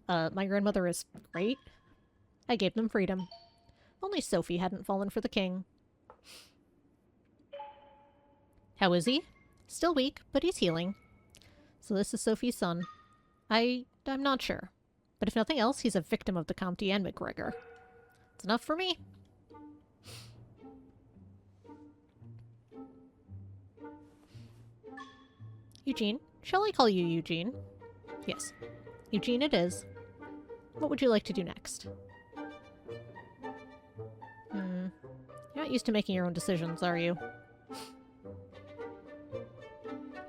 My grandmother is great. I gave them freedom. Only Sophie hadn't fallen for the king. How is he? Still weak, but he's healing. So this is Sophie's son. I'm not sure. But if nothing else, he's a victim of the Comte and McGregor. It's enough for me. Eugene? Shall I call you Eugene? Yes. Eugene it is. What would you like to do next? You're not used to making your own decisions, are you?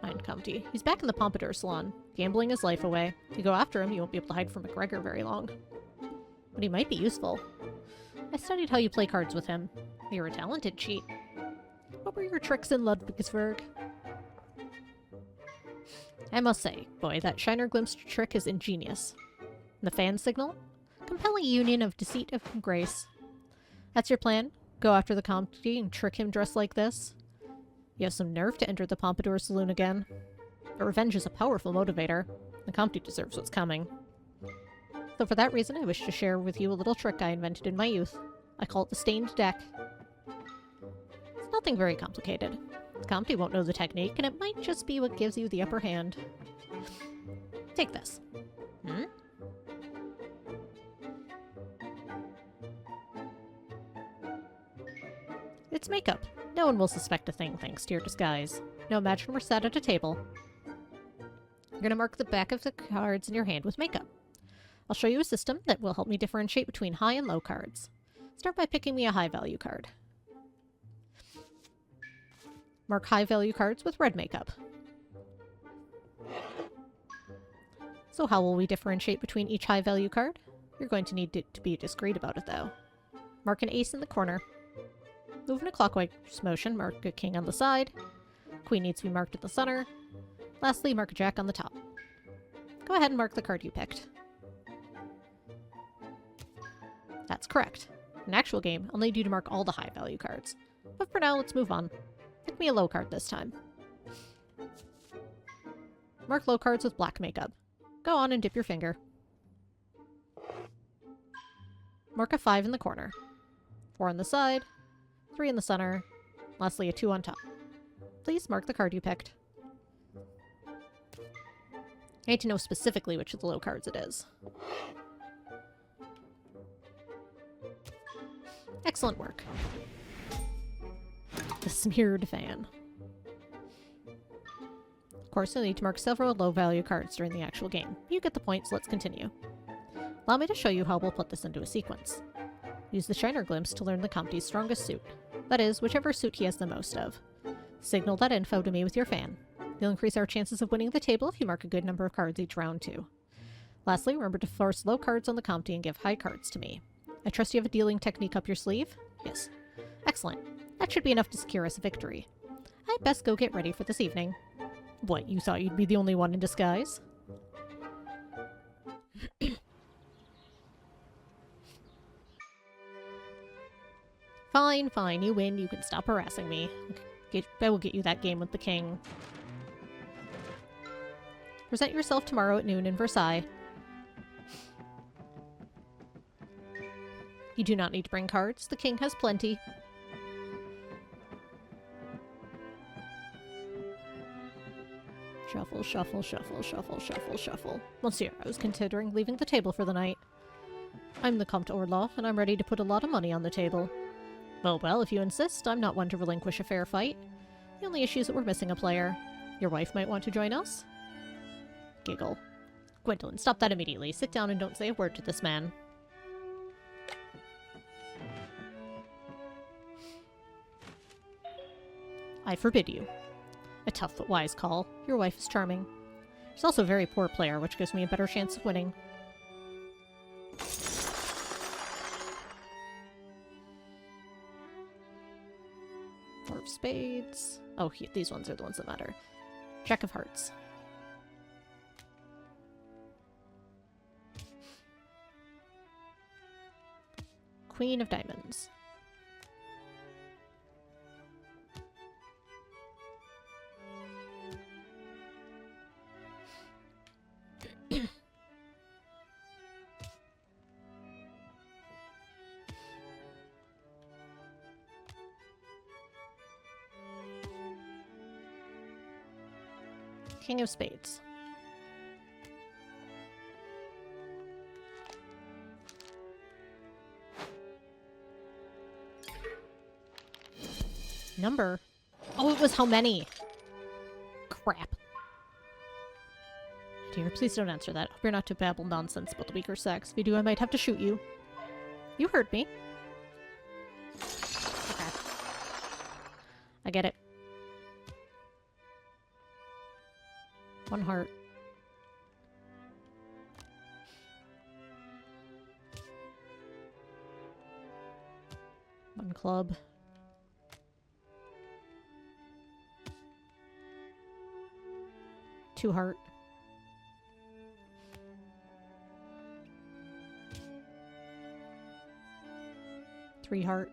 Mind Comte. He's back in the Pompadour salon, gambling his life away. If you go after him, you won't be able to hide from McGregor very long. But he might be useful. I studied how you play cards with him. You're a talented cheat. What were your tricks in Ludwigsburg? I must say, boy, that Shiner Glimpse trick is ingenious. And the fan signal? Compelling union of deceit and grace. That's your plan? Go after the Comte and trick him dressed like this? You have some nerve to enter the Pompadour Saloon again. But revenge is a powerful motivator. The Comte deserves what's coming. So for that reason, I wish to share with you a little trick I invented in my youth. I call it the stained deck. It's nothing very complicated. The Comte won't know the technique, and it might just be what gives you the upper hand. Take this. It's makeup. No one will suspect a thing thanks to your disguise. Now imagine we're sat at a table. You're going to mark the back of the cards in your hand with makeup. I'll show you a system that will help me differentiate between high and low cards. Start by picking me a high value card. Mark high value cards with red makeup. So how will we differentiate between each high value card? You're going to need to be discreet about it though. Mark an ace in the corner. Move in a clockwise motion, mark a king on the side. Queen needs to be marked at the center. Lastly, mark a jack on the top. Go ahead and mark the card you picked. That's correct. In actual game, I'll need you to mark all the high value cards. But for now, let's move on. Pick me a low card this time. Mark low cards with black makeup. Go on and dip your finger. Mark a 5 in the corner. 4 on the side. 3 in the center. Lastly, a 2 on top. Please mark the card you picked. I need to know specifically which of the low cards it is. Excellent work. The smeared fan. Of course, you'll need to mark several low-value cards during the actual game. You get the point, so let's continue. Allow me to show you how we'll put this into a sequence. Use the Shiner Glimpse to learn the Comte's strongest suit. That is, whichever suit he has the most of. Signal that info to me with your fan. You'll increase our chances of winning the table if you mark a good number of cards each round, too. Lastly, remember to force low cards on the Comte and give high cards to me. I trust you have a dealing technique up your sleeve? Yes. Excellent. That should be enough to secure us a victory. I'd best go get ready for this evening. What, you thought you'd be the only one in disguise? Fine, fine, you win. You can stop harassing me. I will get you that game with the king. Present yourself tomorrow at noon in Versailles. You do not need to bring cards. The king has plenty. Shuffle, shuffle, shuffle, shuffle, shuffle, shuffle. Monsieur, I was considering leaving the table for the night. I'm the Comte Orloff, and I'm ready to put a lot of money on the table. Well, if you insist, I'm not one to relinquish a fair fight. The only issue is that we're missing a player. Your wife might want to join us? Giggle. Gwendolyn, stop that immediately. Sit down and don't say a word to this man. I forbid you. A tough but wise call. Your wife is charming. She's also a very poor player, which gives me a better chance of winning. Four of spades. Oh, these ones are the ones that matter. Jack of hearts. Queen of diamonds. King of spades. Number? Oh, it was how many? Crap. Dear, please don't answer that. Hope you're not to babble nonsense about the weaker sex. If you do, I might have to shoot you. You heard me. Okay. I get it. One heart. One club. Two heart. Three heart.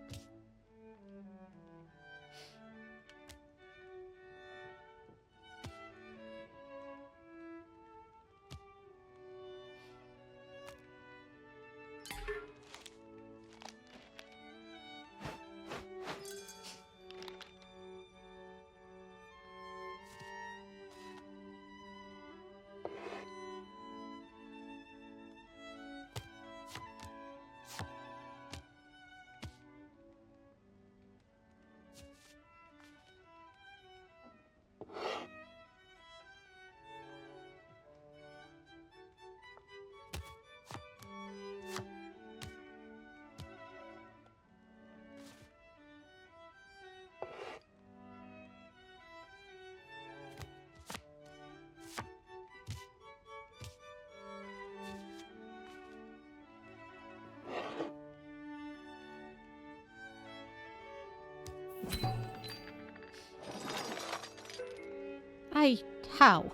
How?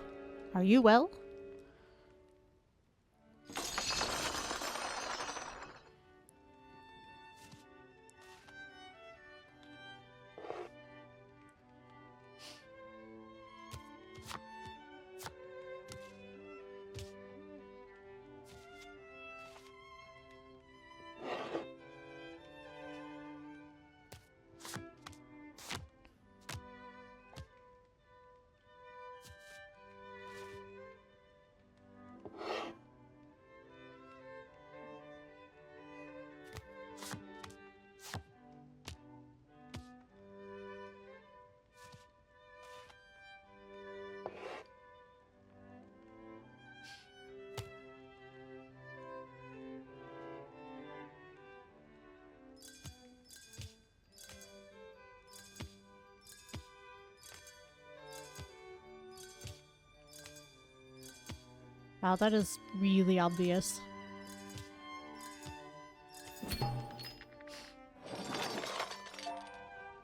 Are you well? Wow, that is really obvious.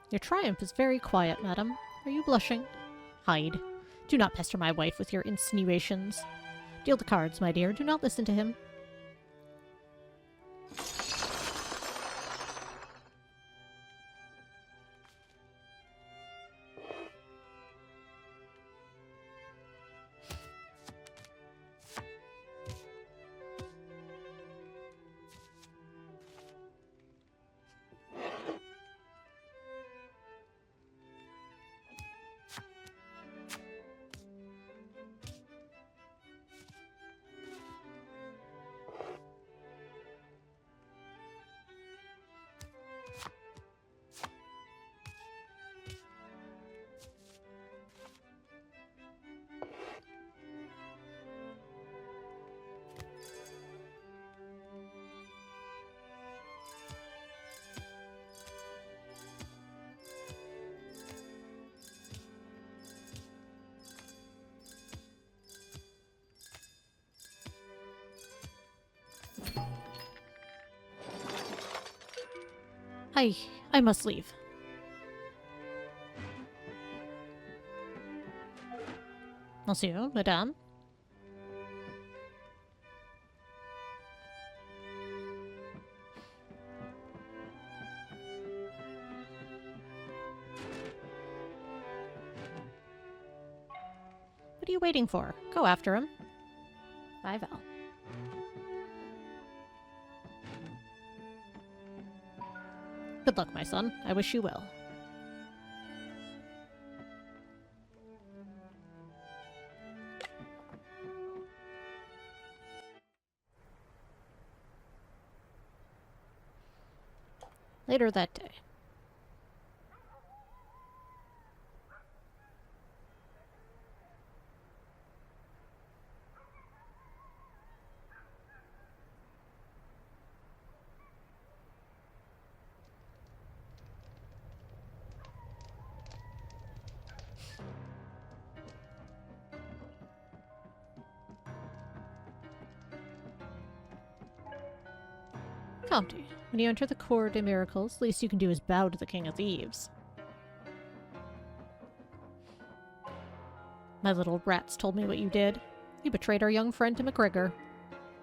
Your triumph is very quiet, madam. Are you blushing? Hide. Do not pester my wife with your insinuations. Deal the cards, my dear. Do not listen to him. I must leave. Monsieur, madame. What are you waiting for? Go after him. Bye, Val. Good luck, my son. I wish you well. Later that day. Comte, when you enter the Cour des Miracles, least you can do is bow to the King of Thieves. My little rats told me what you did. You betrayed our young friend to McGregor.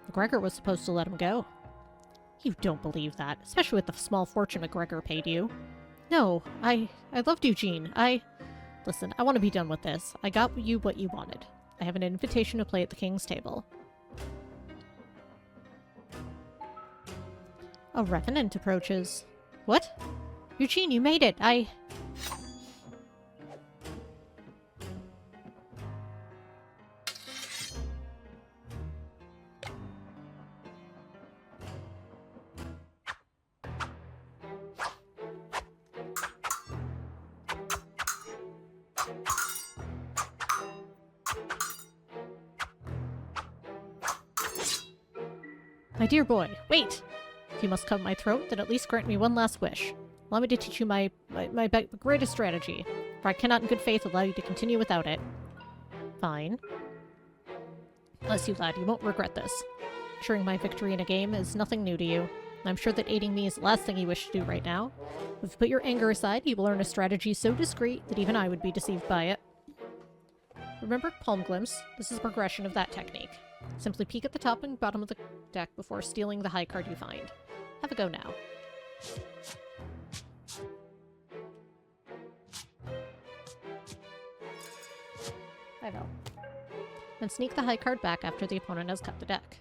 McGregor was supposed to let him go. You don't believe that, especially with the small fortune McGregor paid you. No, I loved Eugene. Listen, I want to be done with this. I got you what you wanted. I have an invitation to play at the King's table. A revenant approaches. What? Eugene, you made it! My dear boy, wait! If you must cut my throat, then at least grant me one last wish. Allow me to teach you my greatest strategy, for I cannot in good faith allow you to continue without it. Fine. Bless you, lad, you won't regret this. Ensuring my victory in a game is nothing new to you. I'm sure that aiding me is the last thing you wish to do right now. If you put your anger aside, you will learn a strategy so discreet that even I would be deceived by it. Remember Palm Glimpse? This is a progression of that technique. Simply peek at the top and bottom of the deck before stealing the high card you find. Have a go now. I know. Then sneak the high card back after the opponent has cut the deck.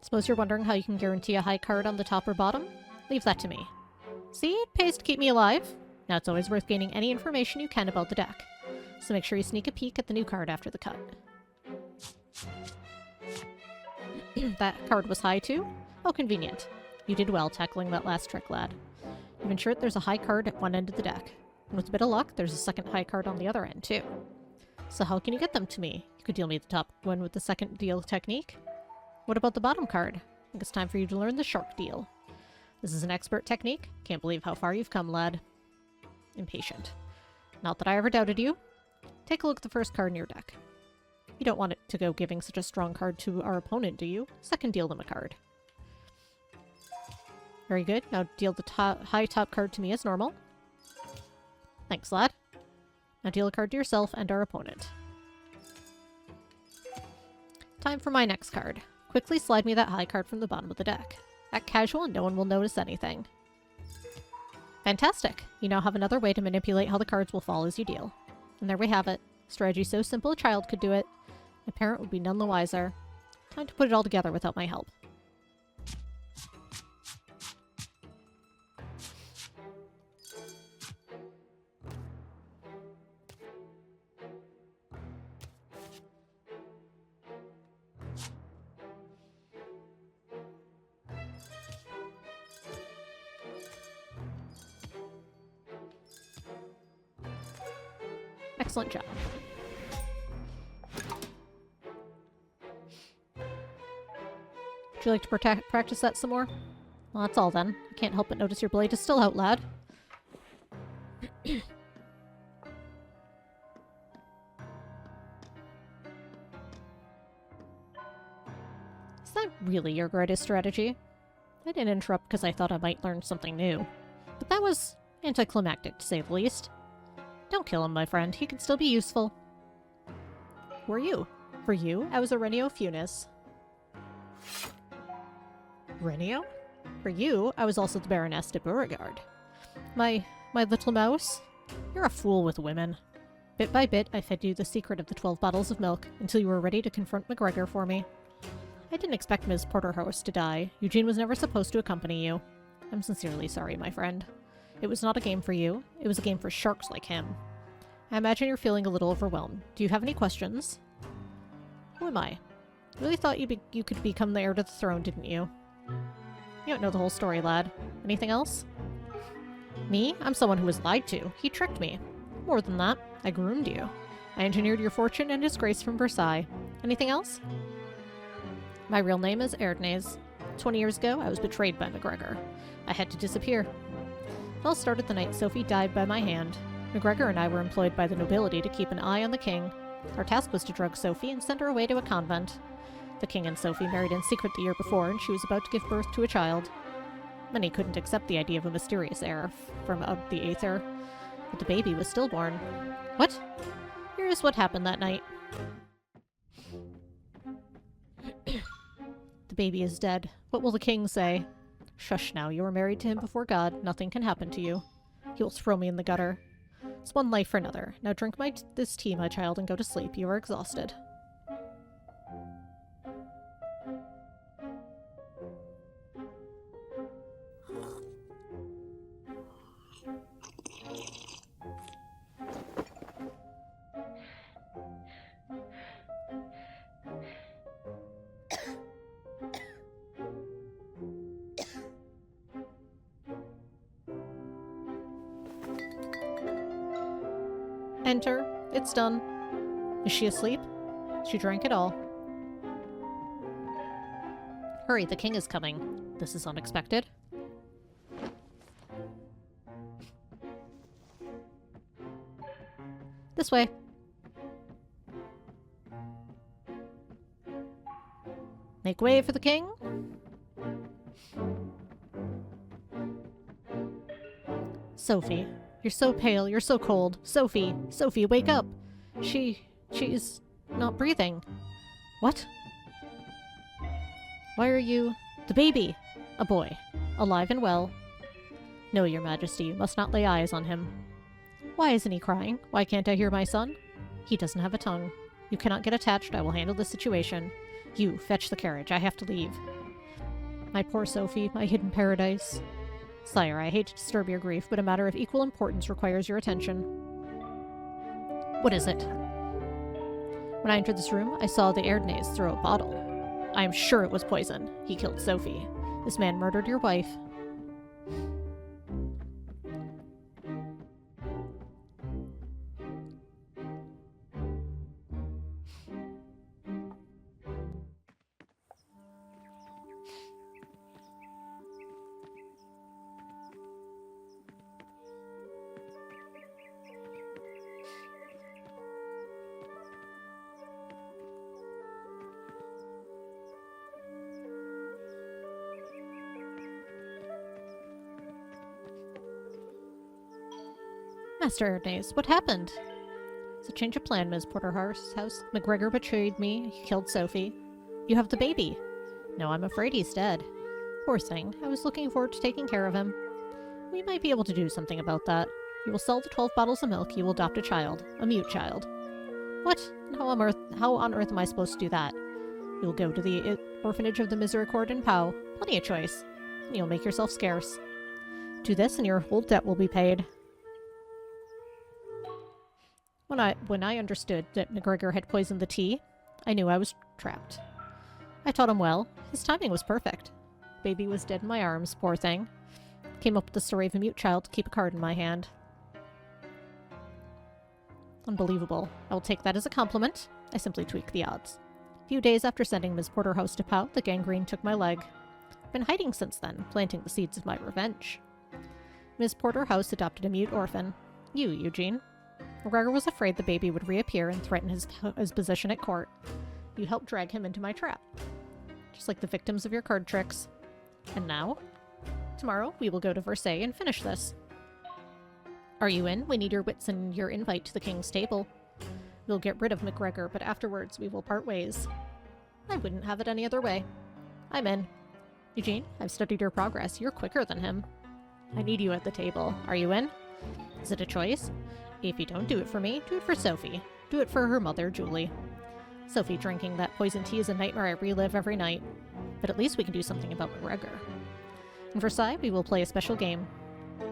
Suppose you're wondering how you can guarantee a high card on the top or bottom? Leave that to me. See? It pays to keep me alive. Now it's always worth gaining any information you can about the deck. So make sure you sneak a peek at the new card after the cut. That card was high too? Oh, convenient. You did well tackling that last trick, lad. You've ensured there's a high card at one end of the deck. And with a bit of luck, there's a second high card on the other end too. So how can you get them to me? You could deal me the top one with the second deal technique. What about the bottom card? I think it's time for you to learn the shark deal. This is an expert technique. Can't believe how far you've come, lad. Impatient. Not that I ever doubted you. Take a look at the first card in your deck. You don't want it to go giving such a strong card to our opponent, do you? Second, deal them a card. Very good. Now deal the high top card to me as normal. Thanks, lad. Now deal a card to yourself and our opponent. Time for my next card. Quickly slide me that high card from the bottom of the deck. Act casual and no one will notice anything. Fantastic! You now have another way to manipulate how the cards will fall as you deal. And there we have it. Strategy so simple a child could do it. My parent would be none the wiser. Time to put it all together without my help. Excellent job. Would you like to practice that some more? Well, that's all then. I can't help but notice your blade is still out, lad. Is that really your greatest strategy? I didn't interrupt because I thought I might learn something new. But that was anticlimactic, to say the least. Don't kill him, my friend. He can still be useful. Who are you? For you, I was Aurelio Funes. Renio? For you, I was also the Baroness de Beauregard. My little mouse? You're a fool with women. Bit by bit, I fed you the secret of the 12 bottles of milk, until you were ready to confront McGregor for me. I didn't expect Ms. Porterhouse to die. Eugene was never supposed to accompany you. I'm sincerely sorry, my friend. It was not a game for you. It was a game for sharks like him. I imagine you're feeling a little overwhelmed. Do you have any questions? Who am I? Really thought you could become the heir to the throne, didn't you? You don't know the whole story, lad. Anything else? Me? I'm someone who was lied to. He tricked me. More than that, I groomed you. I engineered your fortune and disgrace from Versailles. Anything else? My real name is Erdnase. 20 years ago, I was betrayed by McGregor. I had to disappear. It all started the night Sophie died by my hand. McGregor and I were employed by the nobility to keep an eye on the king. Our task was to drug Sophie and send her away to a convent. The king and Sophie married in secret the year before, and she was about to give birth to a child. Many couldn't accept the idea of a mysterious heir from the Aether, but the baby was stillborn. What? Here is what happened that night. The baby is dead. What will the king say? Shush now, you were married to him before God. Nothing can happen to you. He will throw me in the gutter. It's one life for another. Now drink this tea, my child, and go to sleep. You are exhausted. Enter. It's done. Is she asleep? She drank it all. Hurry, the king is coming. This is unexpected. This way. Make way for the king. Sophie. You're so pale, you're so cold. Sophie! Sophie, wake up! She's not breathing. What? Why are you... The baby! A boy. Alive and well. No, your majesty, you must not lay eyes on him. Why isn't he crying? Why can't I hear my son? He doesn't have a tongue. You cannot get attached, I will handle the situation. You, fetch the carriage, I have to leave. My poor Sophie, my hidden paradise. Sire, I hate to disturb your grief, but a matter of equal importance requires your attention. What is it? When I entered this room, I saw the Erdnase throw a bottle. I am sure it was poison. He killed Sophie. This man murdered your wife. Master Erdnase, what happened? It's a change of plan, Ms. Porterhouse. McGregor betrayed me. He killed Sophie. You have the baby. No, I'm afraid he's dead. Poor thing. I was looking forward to taking care of him. We might be able to do something about that. You will sell the 12 bottles of milk. You will adopt a child. A mute child. What? How on earth am I supposed to do that? You'll go to the orphanage of the Misericord in Pau. Plenty of choice. And you'll make yourself scarce. Do this and your whole debt will be paid. When I understood that McGregor had poisoned the tea, I knew I was trapped. I taught him well. His timing was perfect. Baby was dead in my arms, poor thing. Came up with the story of a mute child to keep a card in my hand. Unbelievable. I will take that as a compliment. I simply tweak the odds. A few days after sending Ms. Porterhouse to Pau, the gangrene took my leg. I've been hiding since then, planting the seeds of my revenge. Ms. Porterhouse adopted a mute orphan. You, Eugene. McGregor was afraid the baby would reappear and threaten his position at court. You helped drag him into my trap. Just like the victims of your card tricks. And now? Tomorrow, we will go to Versailles and finish this. Are you in? We need your wits and your invite to the king's table. We'll get rid of McGregor, but afterwards we will part ways. I wouldn't have it any other way. I'm in. Eugene, I've studied your progress. You're quicker than him. I need you at the table. Are you in? Is it a choice? If you don't do it for me, do it for Sophie. Do it for her mother, Julie. Sophie drinking that poison tea is a nightmare I relive every night. But at least we can do something about McGregor. In Versailles, we will play a special game.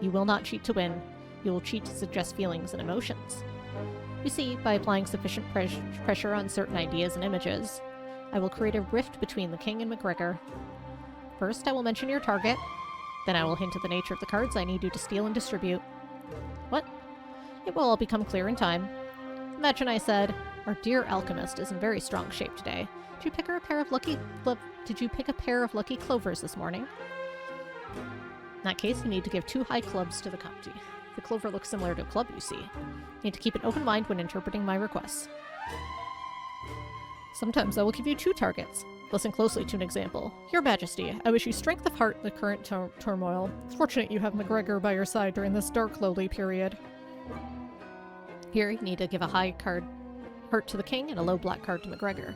You will not cheat to win. You will cheat to suggest feelings and emotions. You see, by applying sufficient pressure on certain ideas and images, I will create a rift between the king and McGregor. First, I will mention your target. Then I will hint at the nature of the cards I need you to steal and distribute. What? It will all become clear in time. Imagine I said, our dear alchemist is in very strong shape today. Did you pick a pair of lucky clovers this morning? In that case, you need to give 2 high clubs to the Comte. The clover looks similar to a club, you see. You need to keep an open mind when interpreting my requests. Sometimes I will give you 2 targets. Listen closely to an example. Your Majesty, I wish you strength of heart in the current turmoil. It's fortunate you have McGregor by your side during this dark, lowly period. Here, you need to give a high card heart to the king and a low black card to McGregor.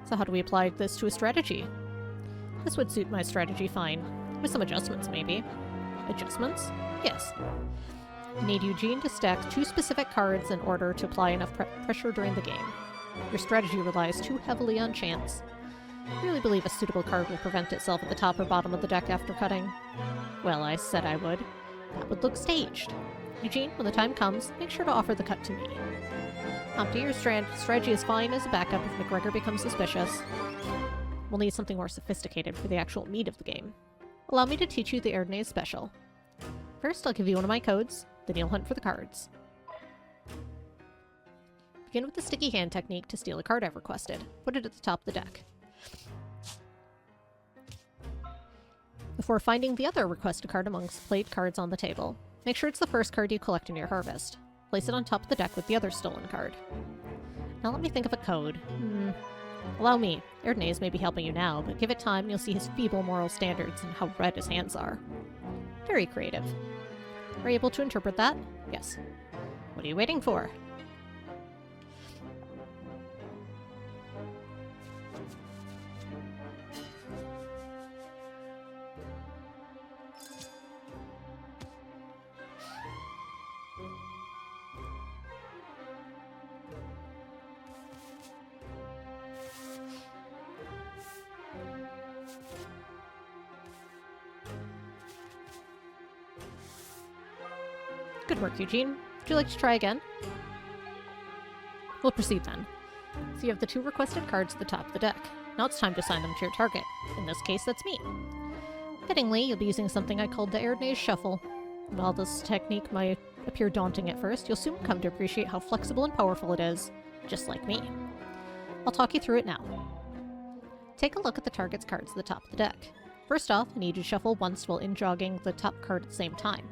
So how do we apply this to a strategy? This would suit my strategy fine. With some adjustments, maybe. Adjustments? Yes. I need Eugene to stack 2 specific cards in order to apply enough pressure during the game. Your strategy relies too heavily on chance. I really believe a suitable card will prevent itself at the top or bottom of the deck after cutting. Well, I said I would. That would look staged. Eugene, when the time comes, make sure to offer the cut to me. Humpty, your strategy is fine as a backup if McGregor becomes suspicious. We'll need something more sophisticated for the actual meat of the game. Allow me to teach you the Erdnase special. First, I'll give you one of my codes, then you'll hunt for the cards. Begin with the sticky hand technique to steal a card I've requested. Put it at the top of the deck. Before finding the other requested card amongst played cards on the table, make sure it's the first card you collect in your harvest. Place it on top of the deck with the other stolen card. Now let me think of a code. Allow me. Erdnase may be helping you now, but give it time and you'll see his feeble moral standards and how red his hands are. Very creative. Are you able to interpret that? Yes. What are you waiting for? Good work, Eugene. Would you like to try again? We'll proceed then. So you have the 2 requested cards at the top of the deck. Now it's time to assign them to your target. In this case, that's me. Fittingly, you'll be using something I called the Erdnase Shuffle. While this technique might appear daunting at first, you'll soon come to appreciate how flexible and powerful it is, just like me. I'll talk you through it now. Take a look at the target's cards at the top of the deck. First off, I need you to shuffle once while in-jogging the top card at the same time.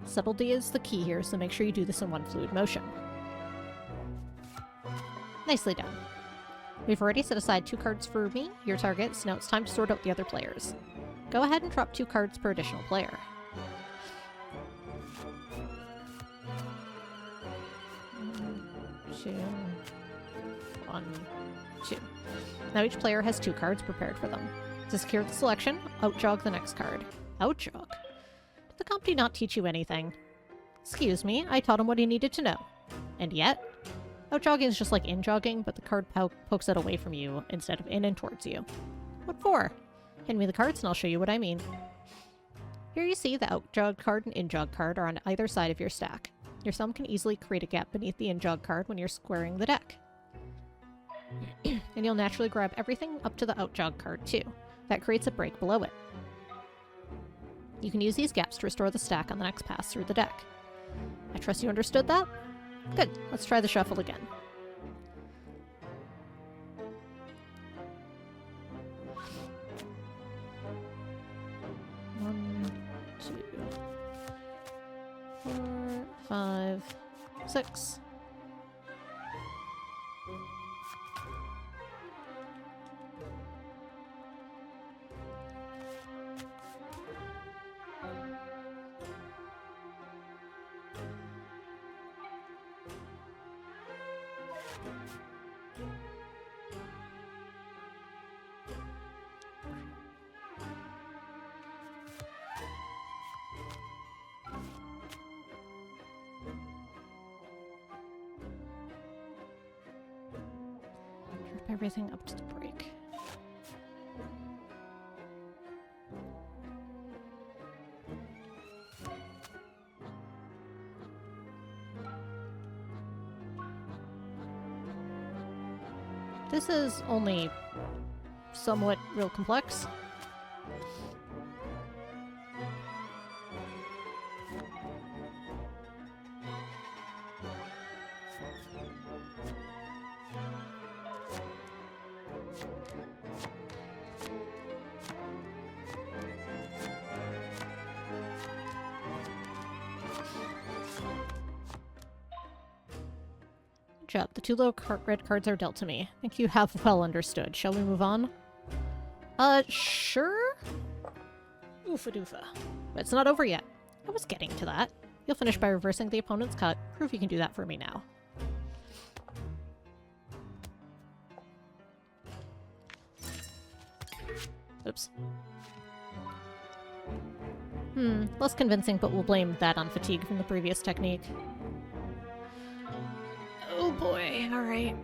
Subtlety is the key here, so make sure you do this in one fluid motion. Nicely done. We've already set aside 2 cards for me, your target, so now it's time to sort out the other players. Go ahead and drop 2 cards per additional player. 2, 1, 2. Now each player has 2 cards prepared for them. To secure the selection, outjog the next card. Outjog? Did the company not teach you anything? Excuse me, I taught him what he needed to know. And yet? Outjogging is just like in-jogging, but the card pokes it away from you instead of in and towards you. What for? Hand me the cards and I'll show you what I mean. Here you see the outjog card and in-jog card are on either side of your stack. Your thumb can easily create a gap beneath the in-jog card when you're squaring the deck. And you'll naturally grab everything up to the outjog card too. That creates a break below it. You can use these gaps to restore the stack on the next pass through the deck. I trust you understood that? Good, let's try the shuffle again. One, 2, 4, 5, 6. Everything up to the break. This is only somewhat real complex. Job. The 2 low red cards are dealt to me. I think you have well understood. Shall we move on? Sure? Oofa doofa. But it's not over yet. I was getting to that. You'll finish by reversing the opponent's cut. Prove you can do that for me now. Oops. Less convincing, but we'll blame that on fatigue from the previous technique. Oh boy, alright.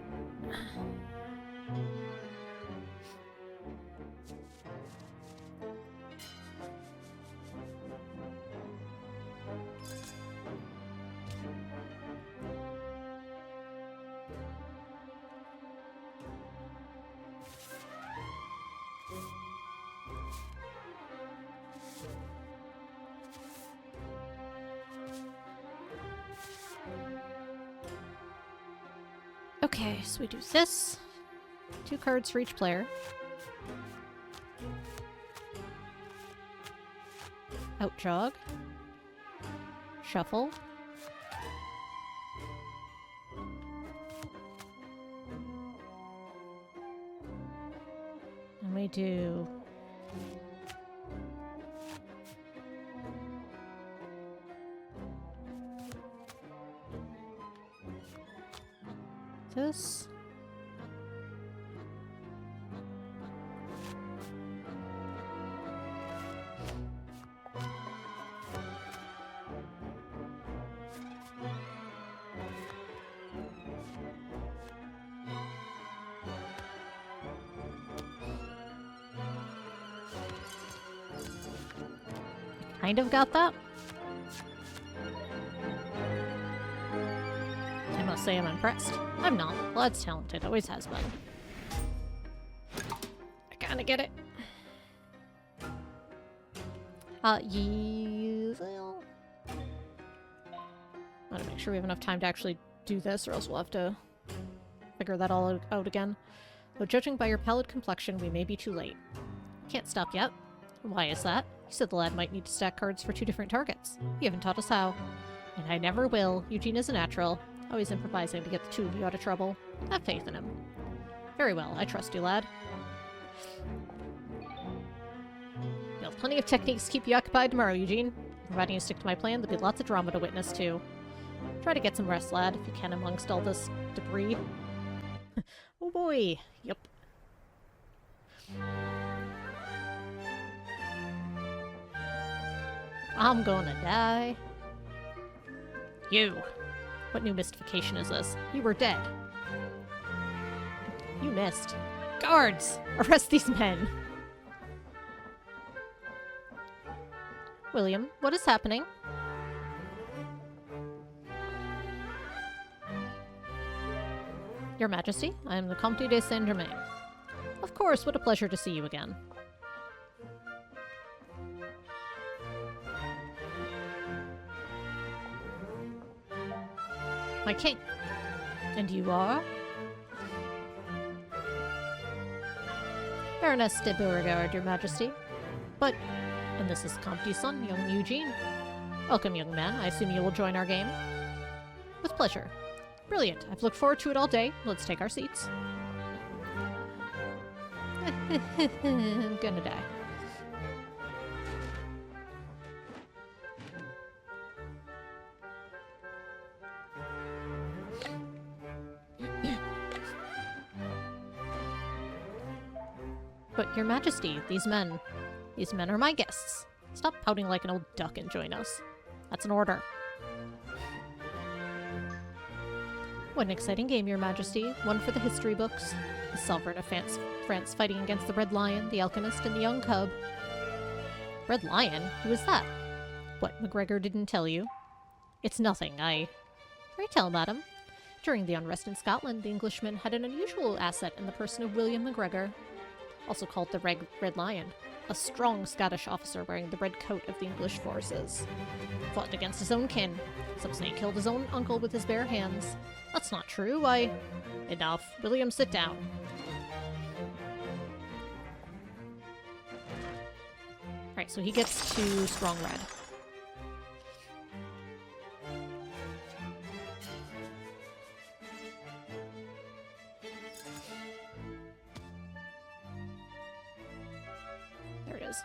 Okay, so we do this. 2 cards for each player. Outjog. Shuffle. And we do... this. Kind of got that. I must say I'm impressed. I'm not. Lad's talented, always has been. I kinda get it. Well, I want to make sure we have enough time to actually do this, or else we'll have to figure that all out again. Though judging by your pallid complexion, we may be too late. Can't stop yet. Why is that? You said the lad might need to stack cards for 2 different targets. You haven't taught us how. And I never will. Eugene is a natural. Always improvising to get the 2 of you out of trouble. Have faith in him. Very well, I trust you, lad. You'll have plenty of techniques to keep you occupied tomorrow, Eugene. Providing you stick to my plan, there'll be lots of drama to witness, too. Try to get some rest, lad, if you can amongst all this debris. Oh boy. Yep. I'm gonna die. You. What new mystification is this? You were dead. You missed. Guards! Arrest these men! William, what is happening? Your Majesty, I am the Comte de Saint-Germain. Of course, what a pleasure to see you again. My king. And you are? Baroness de Beauregard, Your Majesty. But, and this is Comte's son, young Eugene. Welcome, young man. I assume you will join our game? With pleasure. Brilliant. I've looked forward to it all day. Let's take our seats. I'm gonna die. But, Your Majesty, these men are my guests. Stop pouting like an old duck and join us. That's an order. What an exciting game, Your Majesty. One for the history books. The sovereign of France fighting against the Red Lion, the Alchemist, and the young cub. Red Lion? Who is that? What, MacGregor didn't tell you? It's nothing, Pray tell, madam. During the unrest in Scotland, the Englishman had an unusual asset in the person of William MacGregor, also called the Red Lion, a strong Scottish officer wearing the red coat of the English forces. Fought against his own kin. Some say he killed his own uncle with his bare hands. That's not true, Enough. William, sit down. Alright, so he gets to strong red. There it is.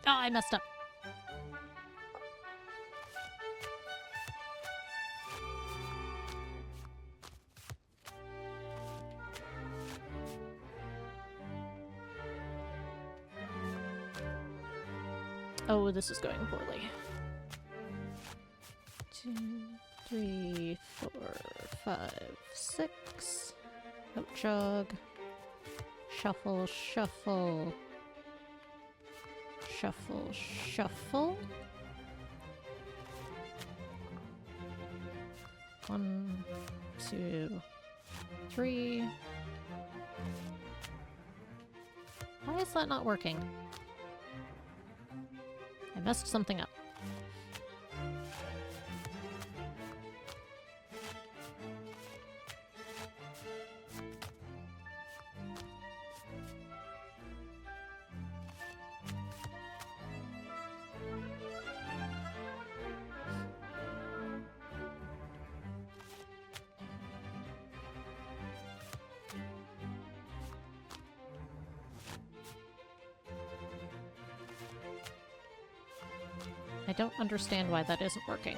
Oh, I messed up. Oh, this is going poorly. 2, 3, 4, 5, 6. Note jog. Shuffle, shuffle. Shuffle, shuffle. 1, 2, 3. Why is that not working? I messed something up. I don't understand why that isn't working.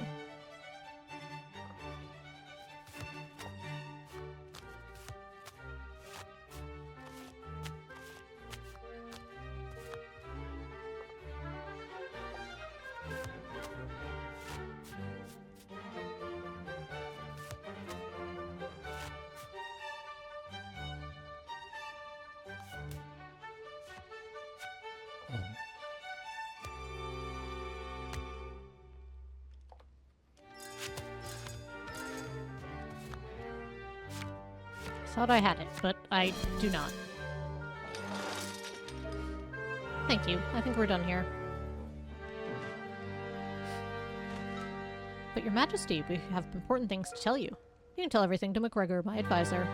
Thought I had it, but I do not. Thank you. I think we're done here. But Your Majesty, we have important things to tell you. You can tell everything to McGregor, my advisor.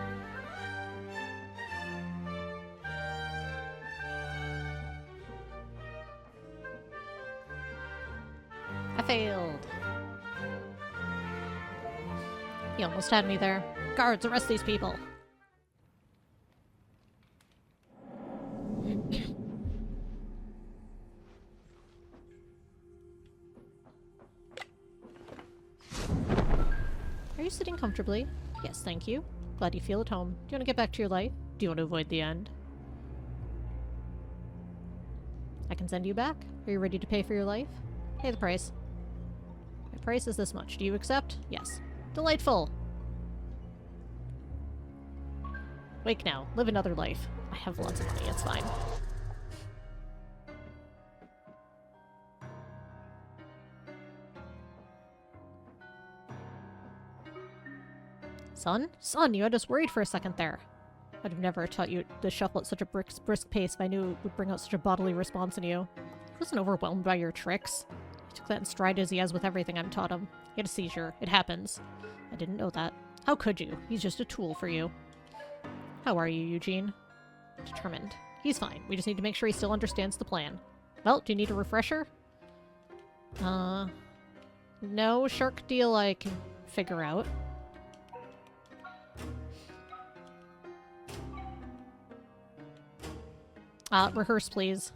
I failed. He almost had me there. Guards, arrest these people. Are you sitting comfortably? Yes, thank you. Glad you feel at home. Do you want to get back to your life? Do you want to avoid the end? I can send you back. Are you ready to pay for your life? Pay the price. My price is this much. Do you accept? Yes. Delightful! Wake now. Live another life. I have lots of money. It's fine. Son? Son, you had us worried for a second there. I'd have never taught you to shuffle at such a brisk pace if I knew it would bring out such a bodily response in you. He wasn't overwhelmed by your tricks. He took that in stride as he has with everything I've taught him. He had a seizure. It happens. I didn't know that. How could you? He's just a tool for you. How are you, Eugene? Determined. He's fine. We just need to make sure he still understands the plan. Well, do you need a refresher? No shark deal I can figure out. Rehearse, please.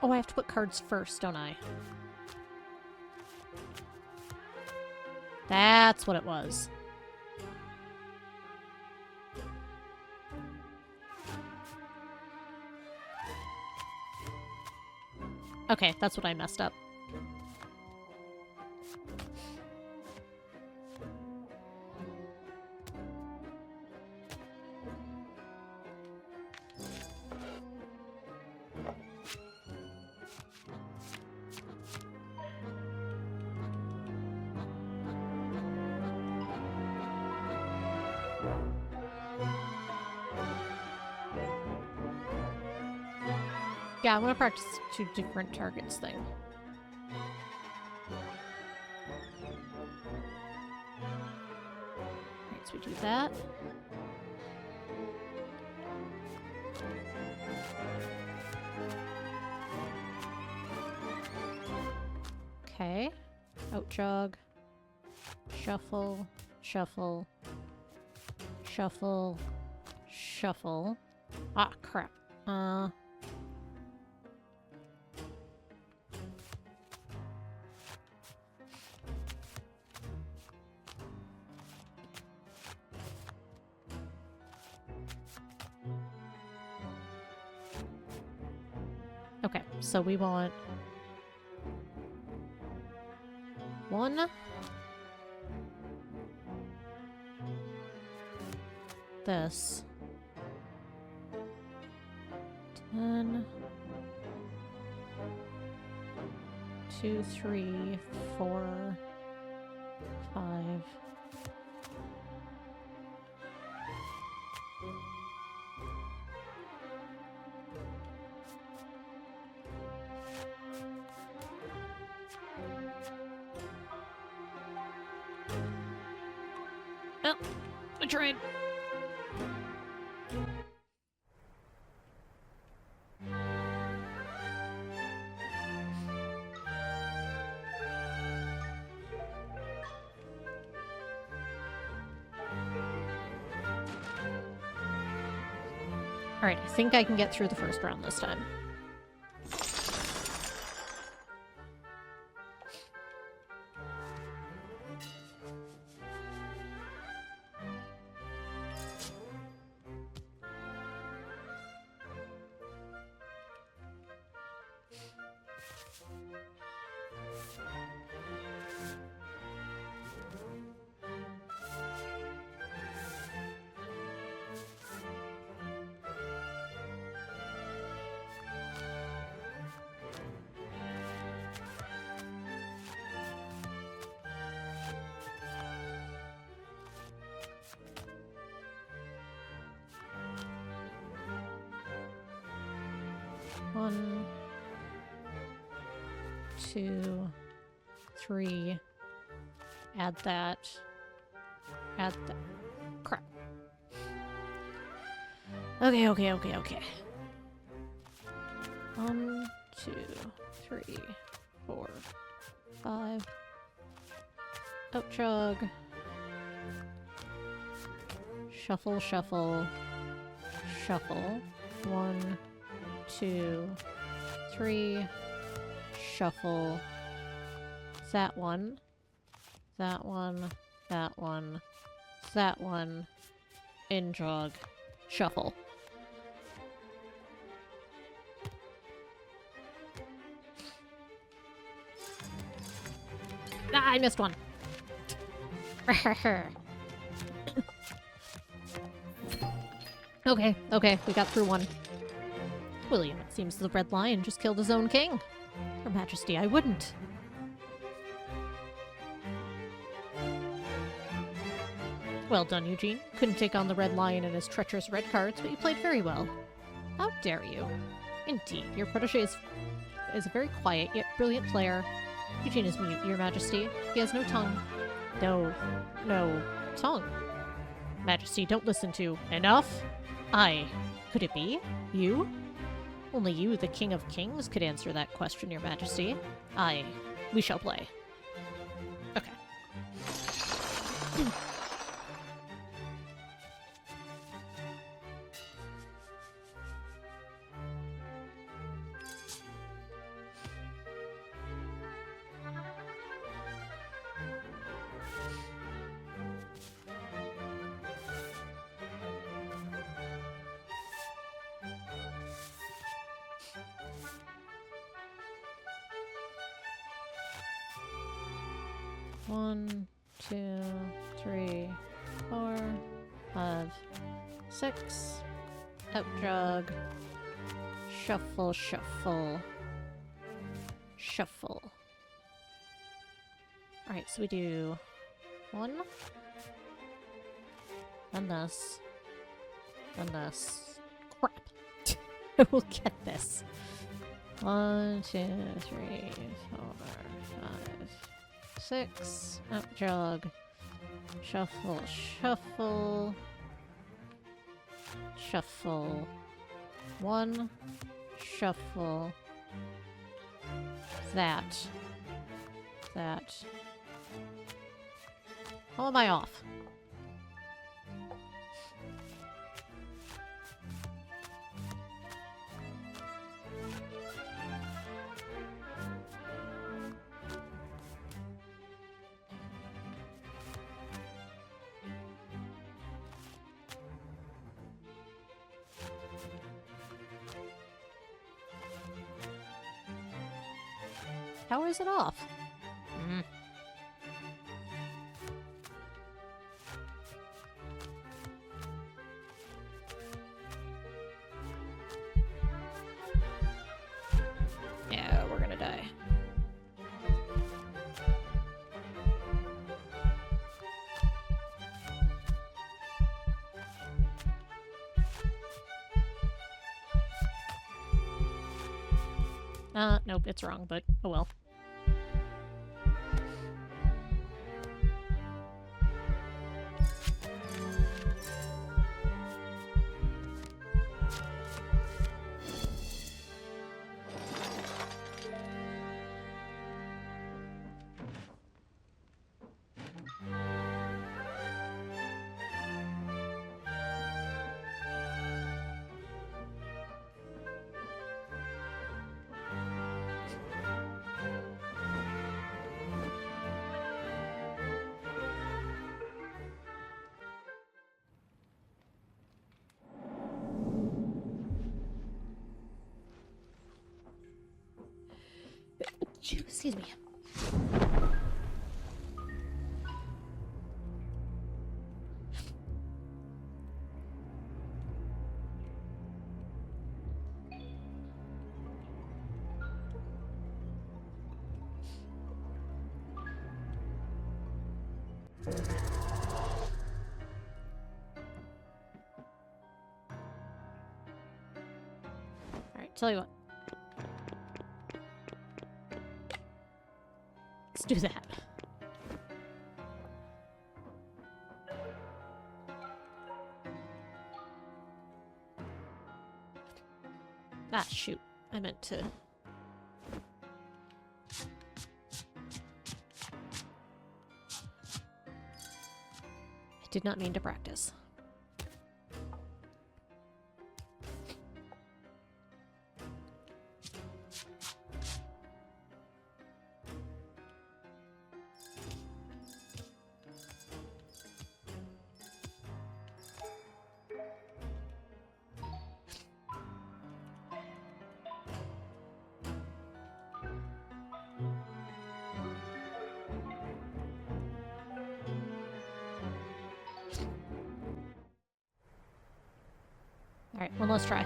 Oh, I have to put cards first, don't I? That's what it was. Okay, that's what I messed up. Yeah, I want to practice 2 different targets thing. Alright, so we do that. Okay. Out jog. Shuffle. Shuffle. Shuffle. Shuffle. Ah, crap. Okay, so we want 1. This. 10. 2, 3, 4, 5. Oh, I tried. Alright, I think I can get through the first round this time. One, two, three. Add that. Add that. Crap. Okay. 1, 2, 3, 4, 5. Out chug. Shuffle, shuffle. Shuffle. 1, 2, 3. Shuffle. That one. That one. That one. That one. In jog. Shuffle. Ah, I missed one. Okay, we got through one. William, it seems the Red Lion just killed his own king. Her Majesty, I wouldn't. Well done, Eugene. Couldn't take on the Red Lion and his treacherous red cards, but you played very well. How dare you? Indeed, your protege is a very quiet yet brilliant player. Eugene is mute, Your Majesty. He has no tongue. No tongue. Majesty, don't listen to. Enough? Could it be? You? Only you, the King of Kings, could answer that question, Your Majesty. We shall play. Okay. One, 2, 3, 4, 5, 6. Out jog. Shuffle, shuffle. Shuffle. Alright, so we do 1. Then this. Then this. Crap. I will get this. 1, 2, 3, 4, 5. 6. Up jog. Shuffle, shuffle. Shuffle. 1. Shuffle. That. How am I off? How is it off? Yeah, we're gonna die. Nope, it's wrong, but oh well. Excuse me. Alright, tell you what. Let's do that. Ah, shoot. I meant to... I did not mean to practice. Alright, one last try.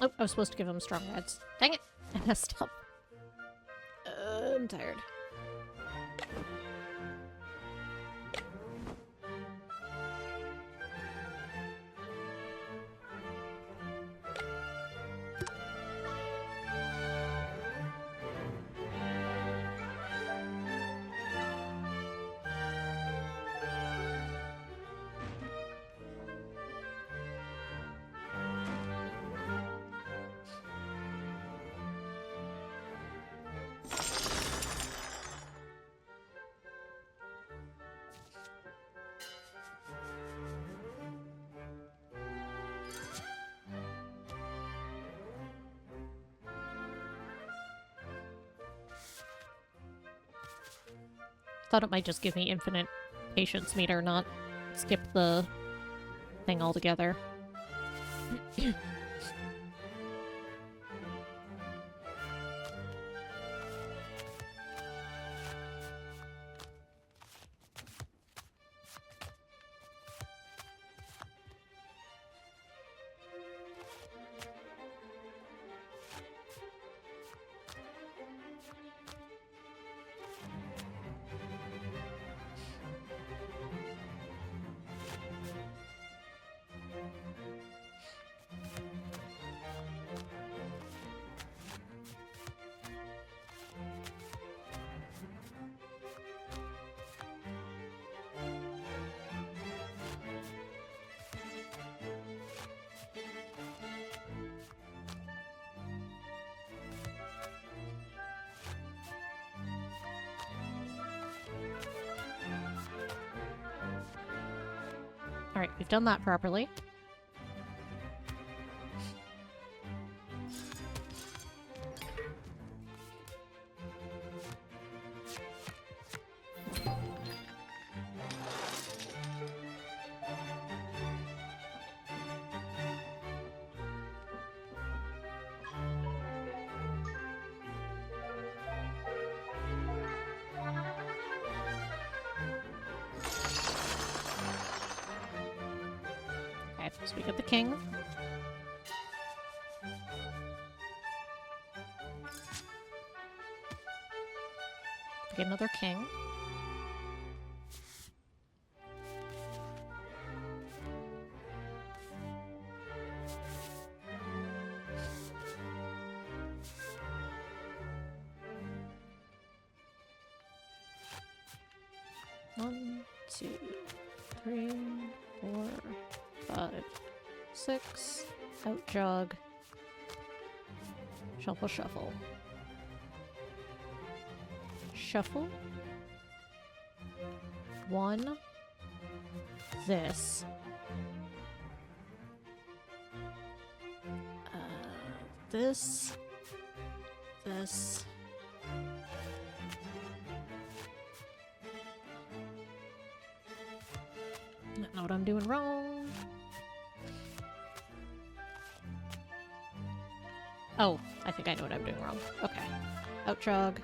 Oh, I was supposed to give him strong reds. Dang it! I messed up. I'm tired. Thought it might just give me infinite patience meter, not skip the thing altogether. Alright, we've done that properly. So we got the king. We get another king. One, two, three, 4, 5, 6. Out jog. Shuffle, shuffle. Shuffle. one, this, this, this. I don't know what I'm doing wrong. Oh, I think I know what I'm doing wrong. Okay. Outrog.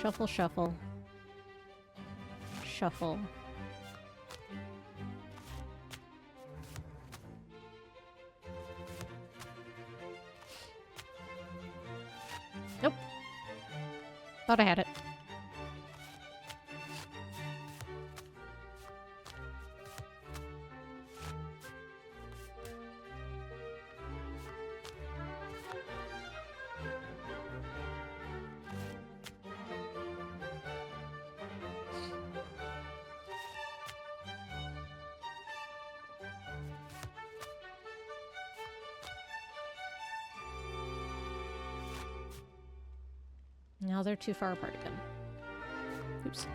Shuffle, shuffle. Shuffle. Nope. Thought I had it. Now they're too far apart again. Oops.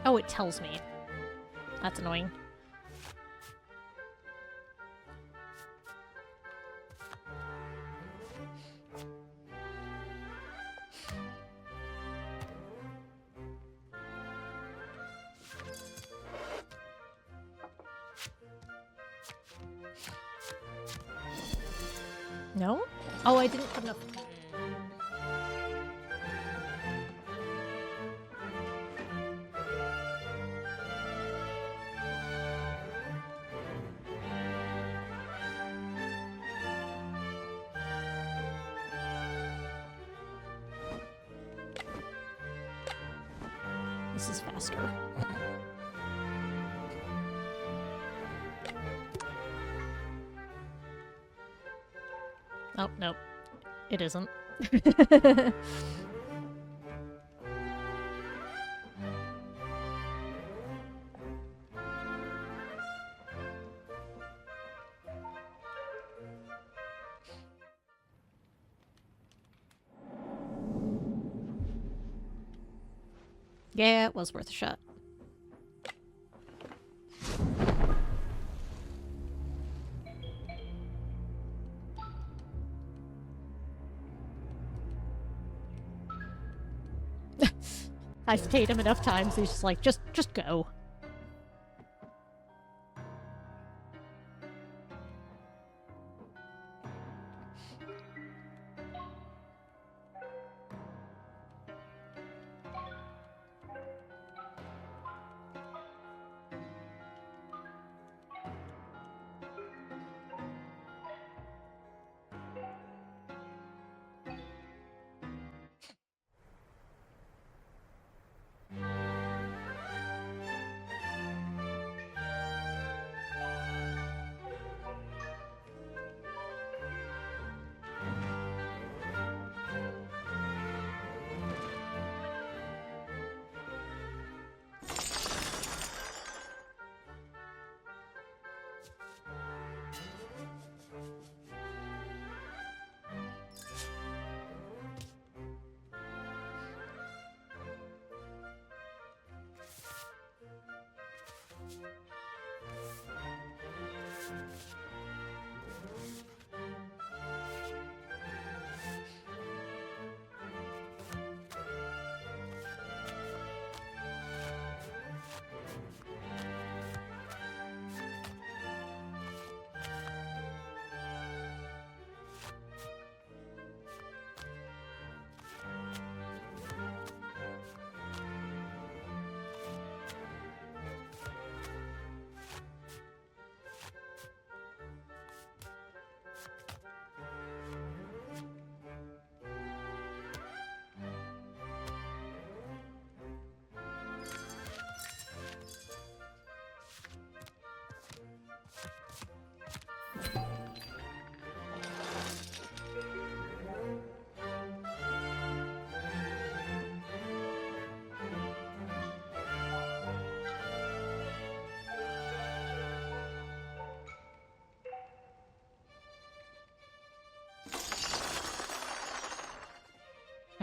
Oh, it tells me. That's annoying. No? Oh, I didn't put enough. This is faster. Oh, nope. It isn't. Yeah, it was worth a shot. I've paid him enough times, he's just like, just go.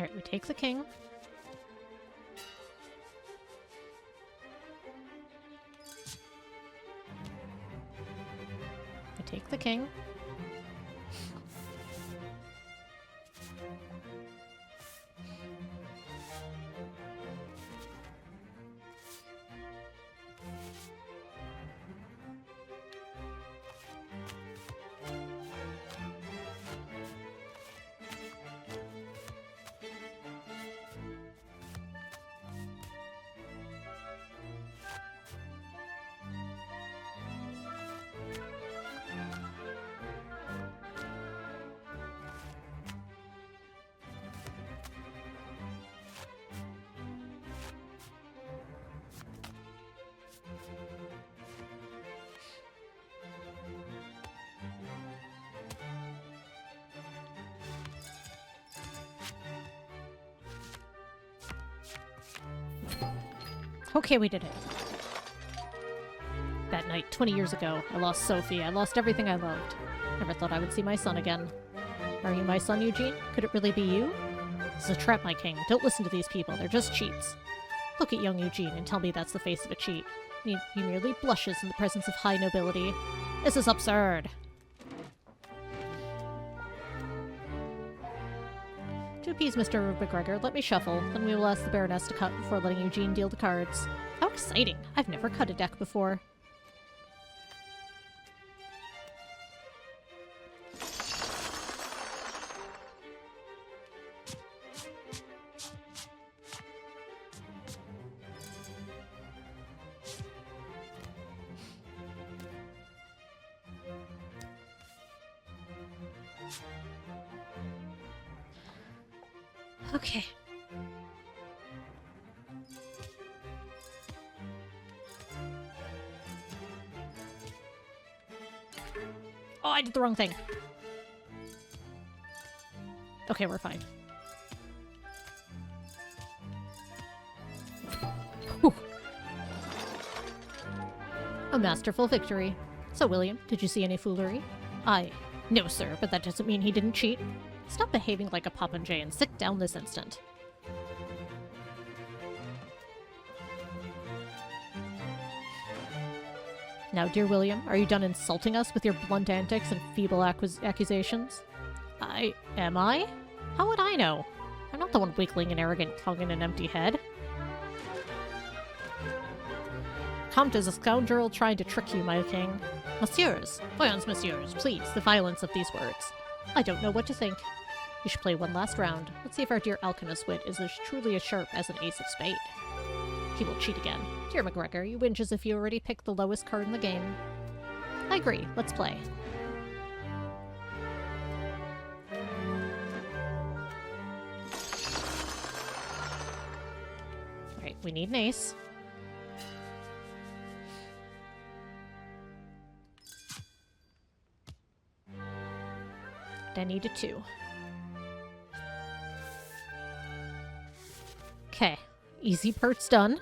Alright, we take the king. We take the king. Okay, we did it. That night, 20 years ago, I lost Sophie. I lost everything I loved. Never thought I would see my son again. Are you my son, Eugene? Could it really be you? This is a trap, my king. Don't listen to these people. They're just cheats. Look at young Eugene and tell me that's the face of a cheat. He merely blushes in the presence of high nobility. This is absurd. To appease Mr. McGregor, let me shuffle, then we will ask the Baroness to cut before letting Eugene deal the cards. How exciting! I've never cut a deck before. Okay. Oh, I did the wrong thing. Okay, we're fine. Whew. A masterful victory. So, William, did you see any foolery? No, sir, but that doesn't mean he didn't cheat. Stop behaving like a popinjay and sit down this instant. Now, dear William, are you done insulting us with your blunt antics and feeble accusations? Am I? How would I know? I'm not the one wiggling an arrogant tongue in an empty head. Comte is a scoundrel trying to trick you, my king. Messieurs, voyons, messieurs, please, the violence of these words. I don't know what to think. We should play one last round. Let's see if our dear alchemist wit is truly as sharp as an ace of spade. He will cheat again. Dear McGregor, you whinge as if you already picked the lowest card in the game. I agree. Let's play. Alright, we need an ace. I need a 2. Okay, easy part's done.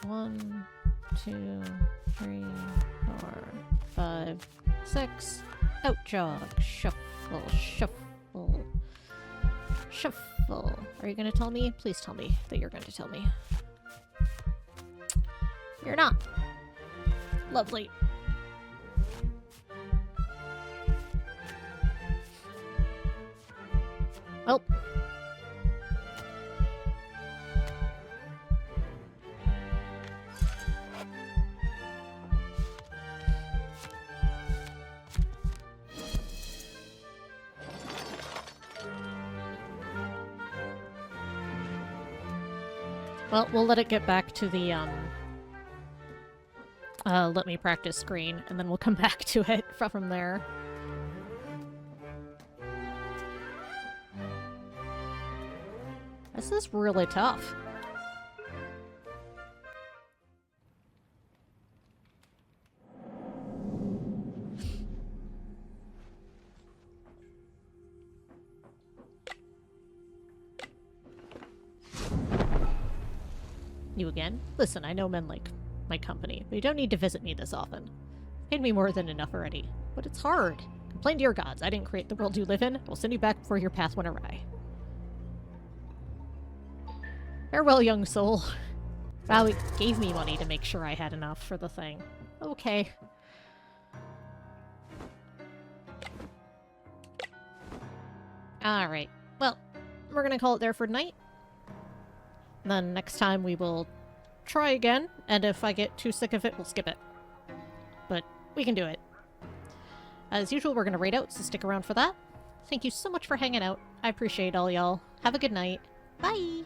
One, 2, 3, 4, 5, 6. Out jog. Shuffle, shuffle. Shuffle. Are you going to tell me? Please tell me that you're going to tell me. You're not. Lovely. Well. Well, we'll let it get back to the, let me practice screen, and then we'll come back to it from there. This is really tough. You again? Listen, I know men like my company, but you don't need to visit me this often. Paid me more than enough already. But it's hard. Complain to your gods. I didn't create the world you live in. I'll send you back before your path went awry. Farewell, young soul. Wow, it gave me money to make sure I had enough for the thing. Okay. Alright. Well, we're gonna call it there for tonight. Then next time we will try again, and if I get too sick of it, we'll skip it. But we can do it. As usual, we're gonna raid out, so stick around for that. Thank you so much for hanging out. I appreciate all y'all. Have a good night. Bye!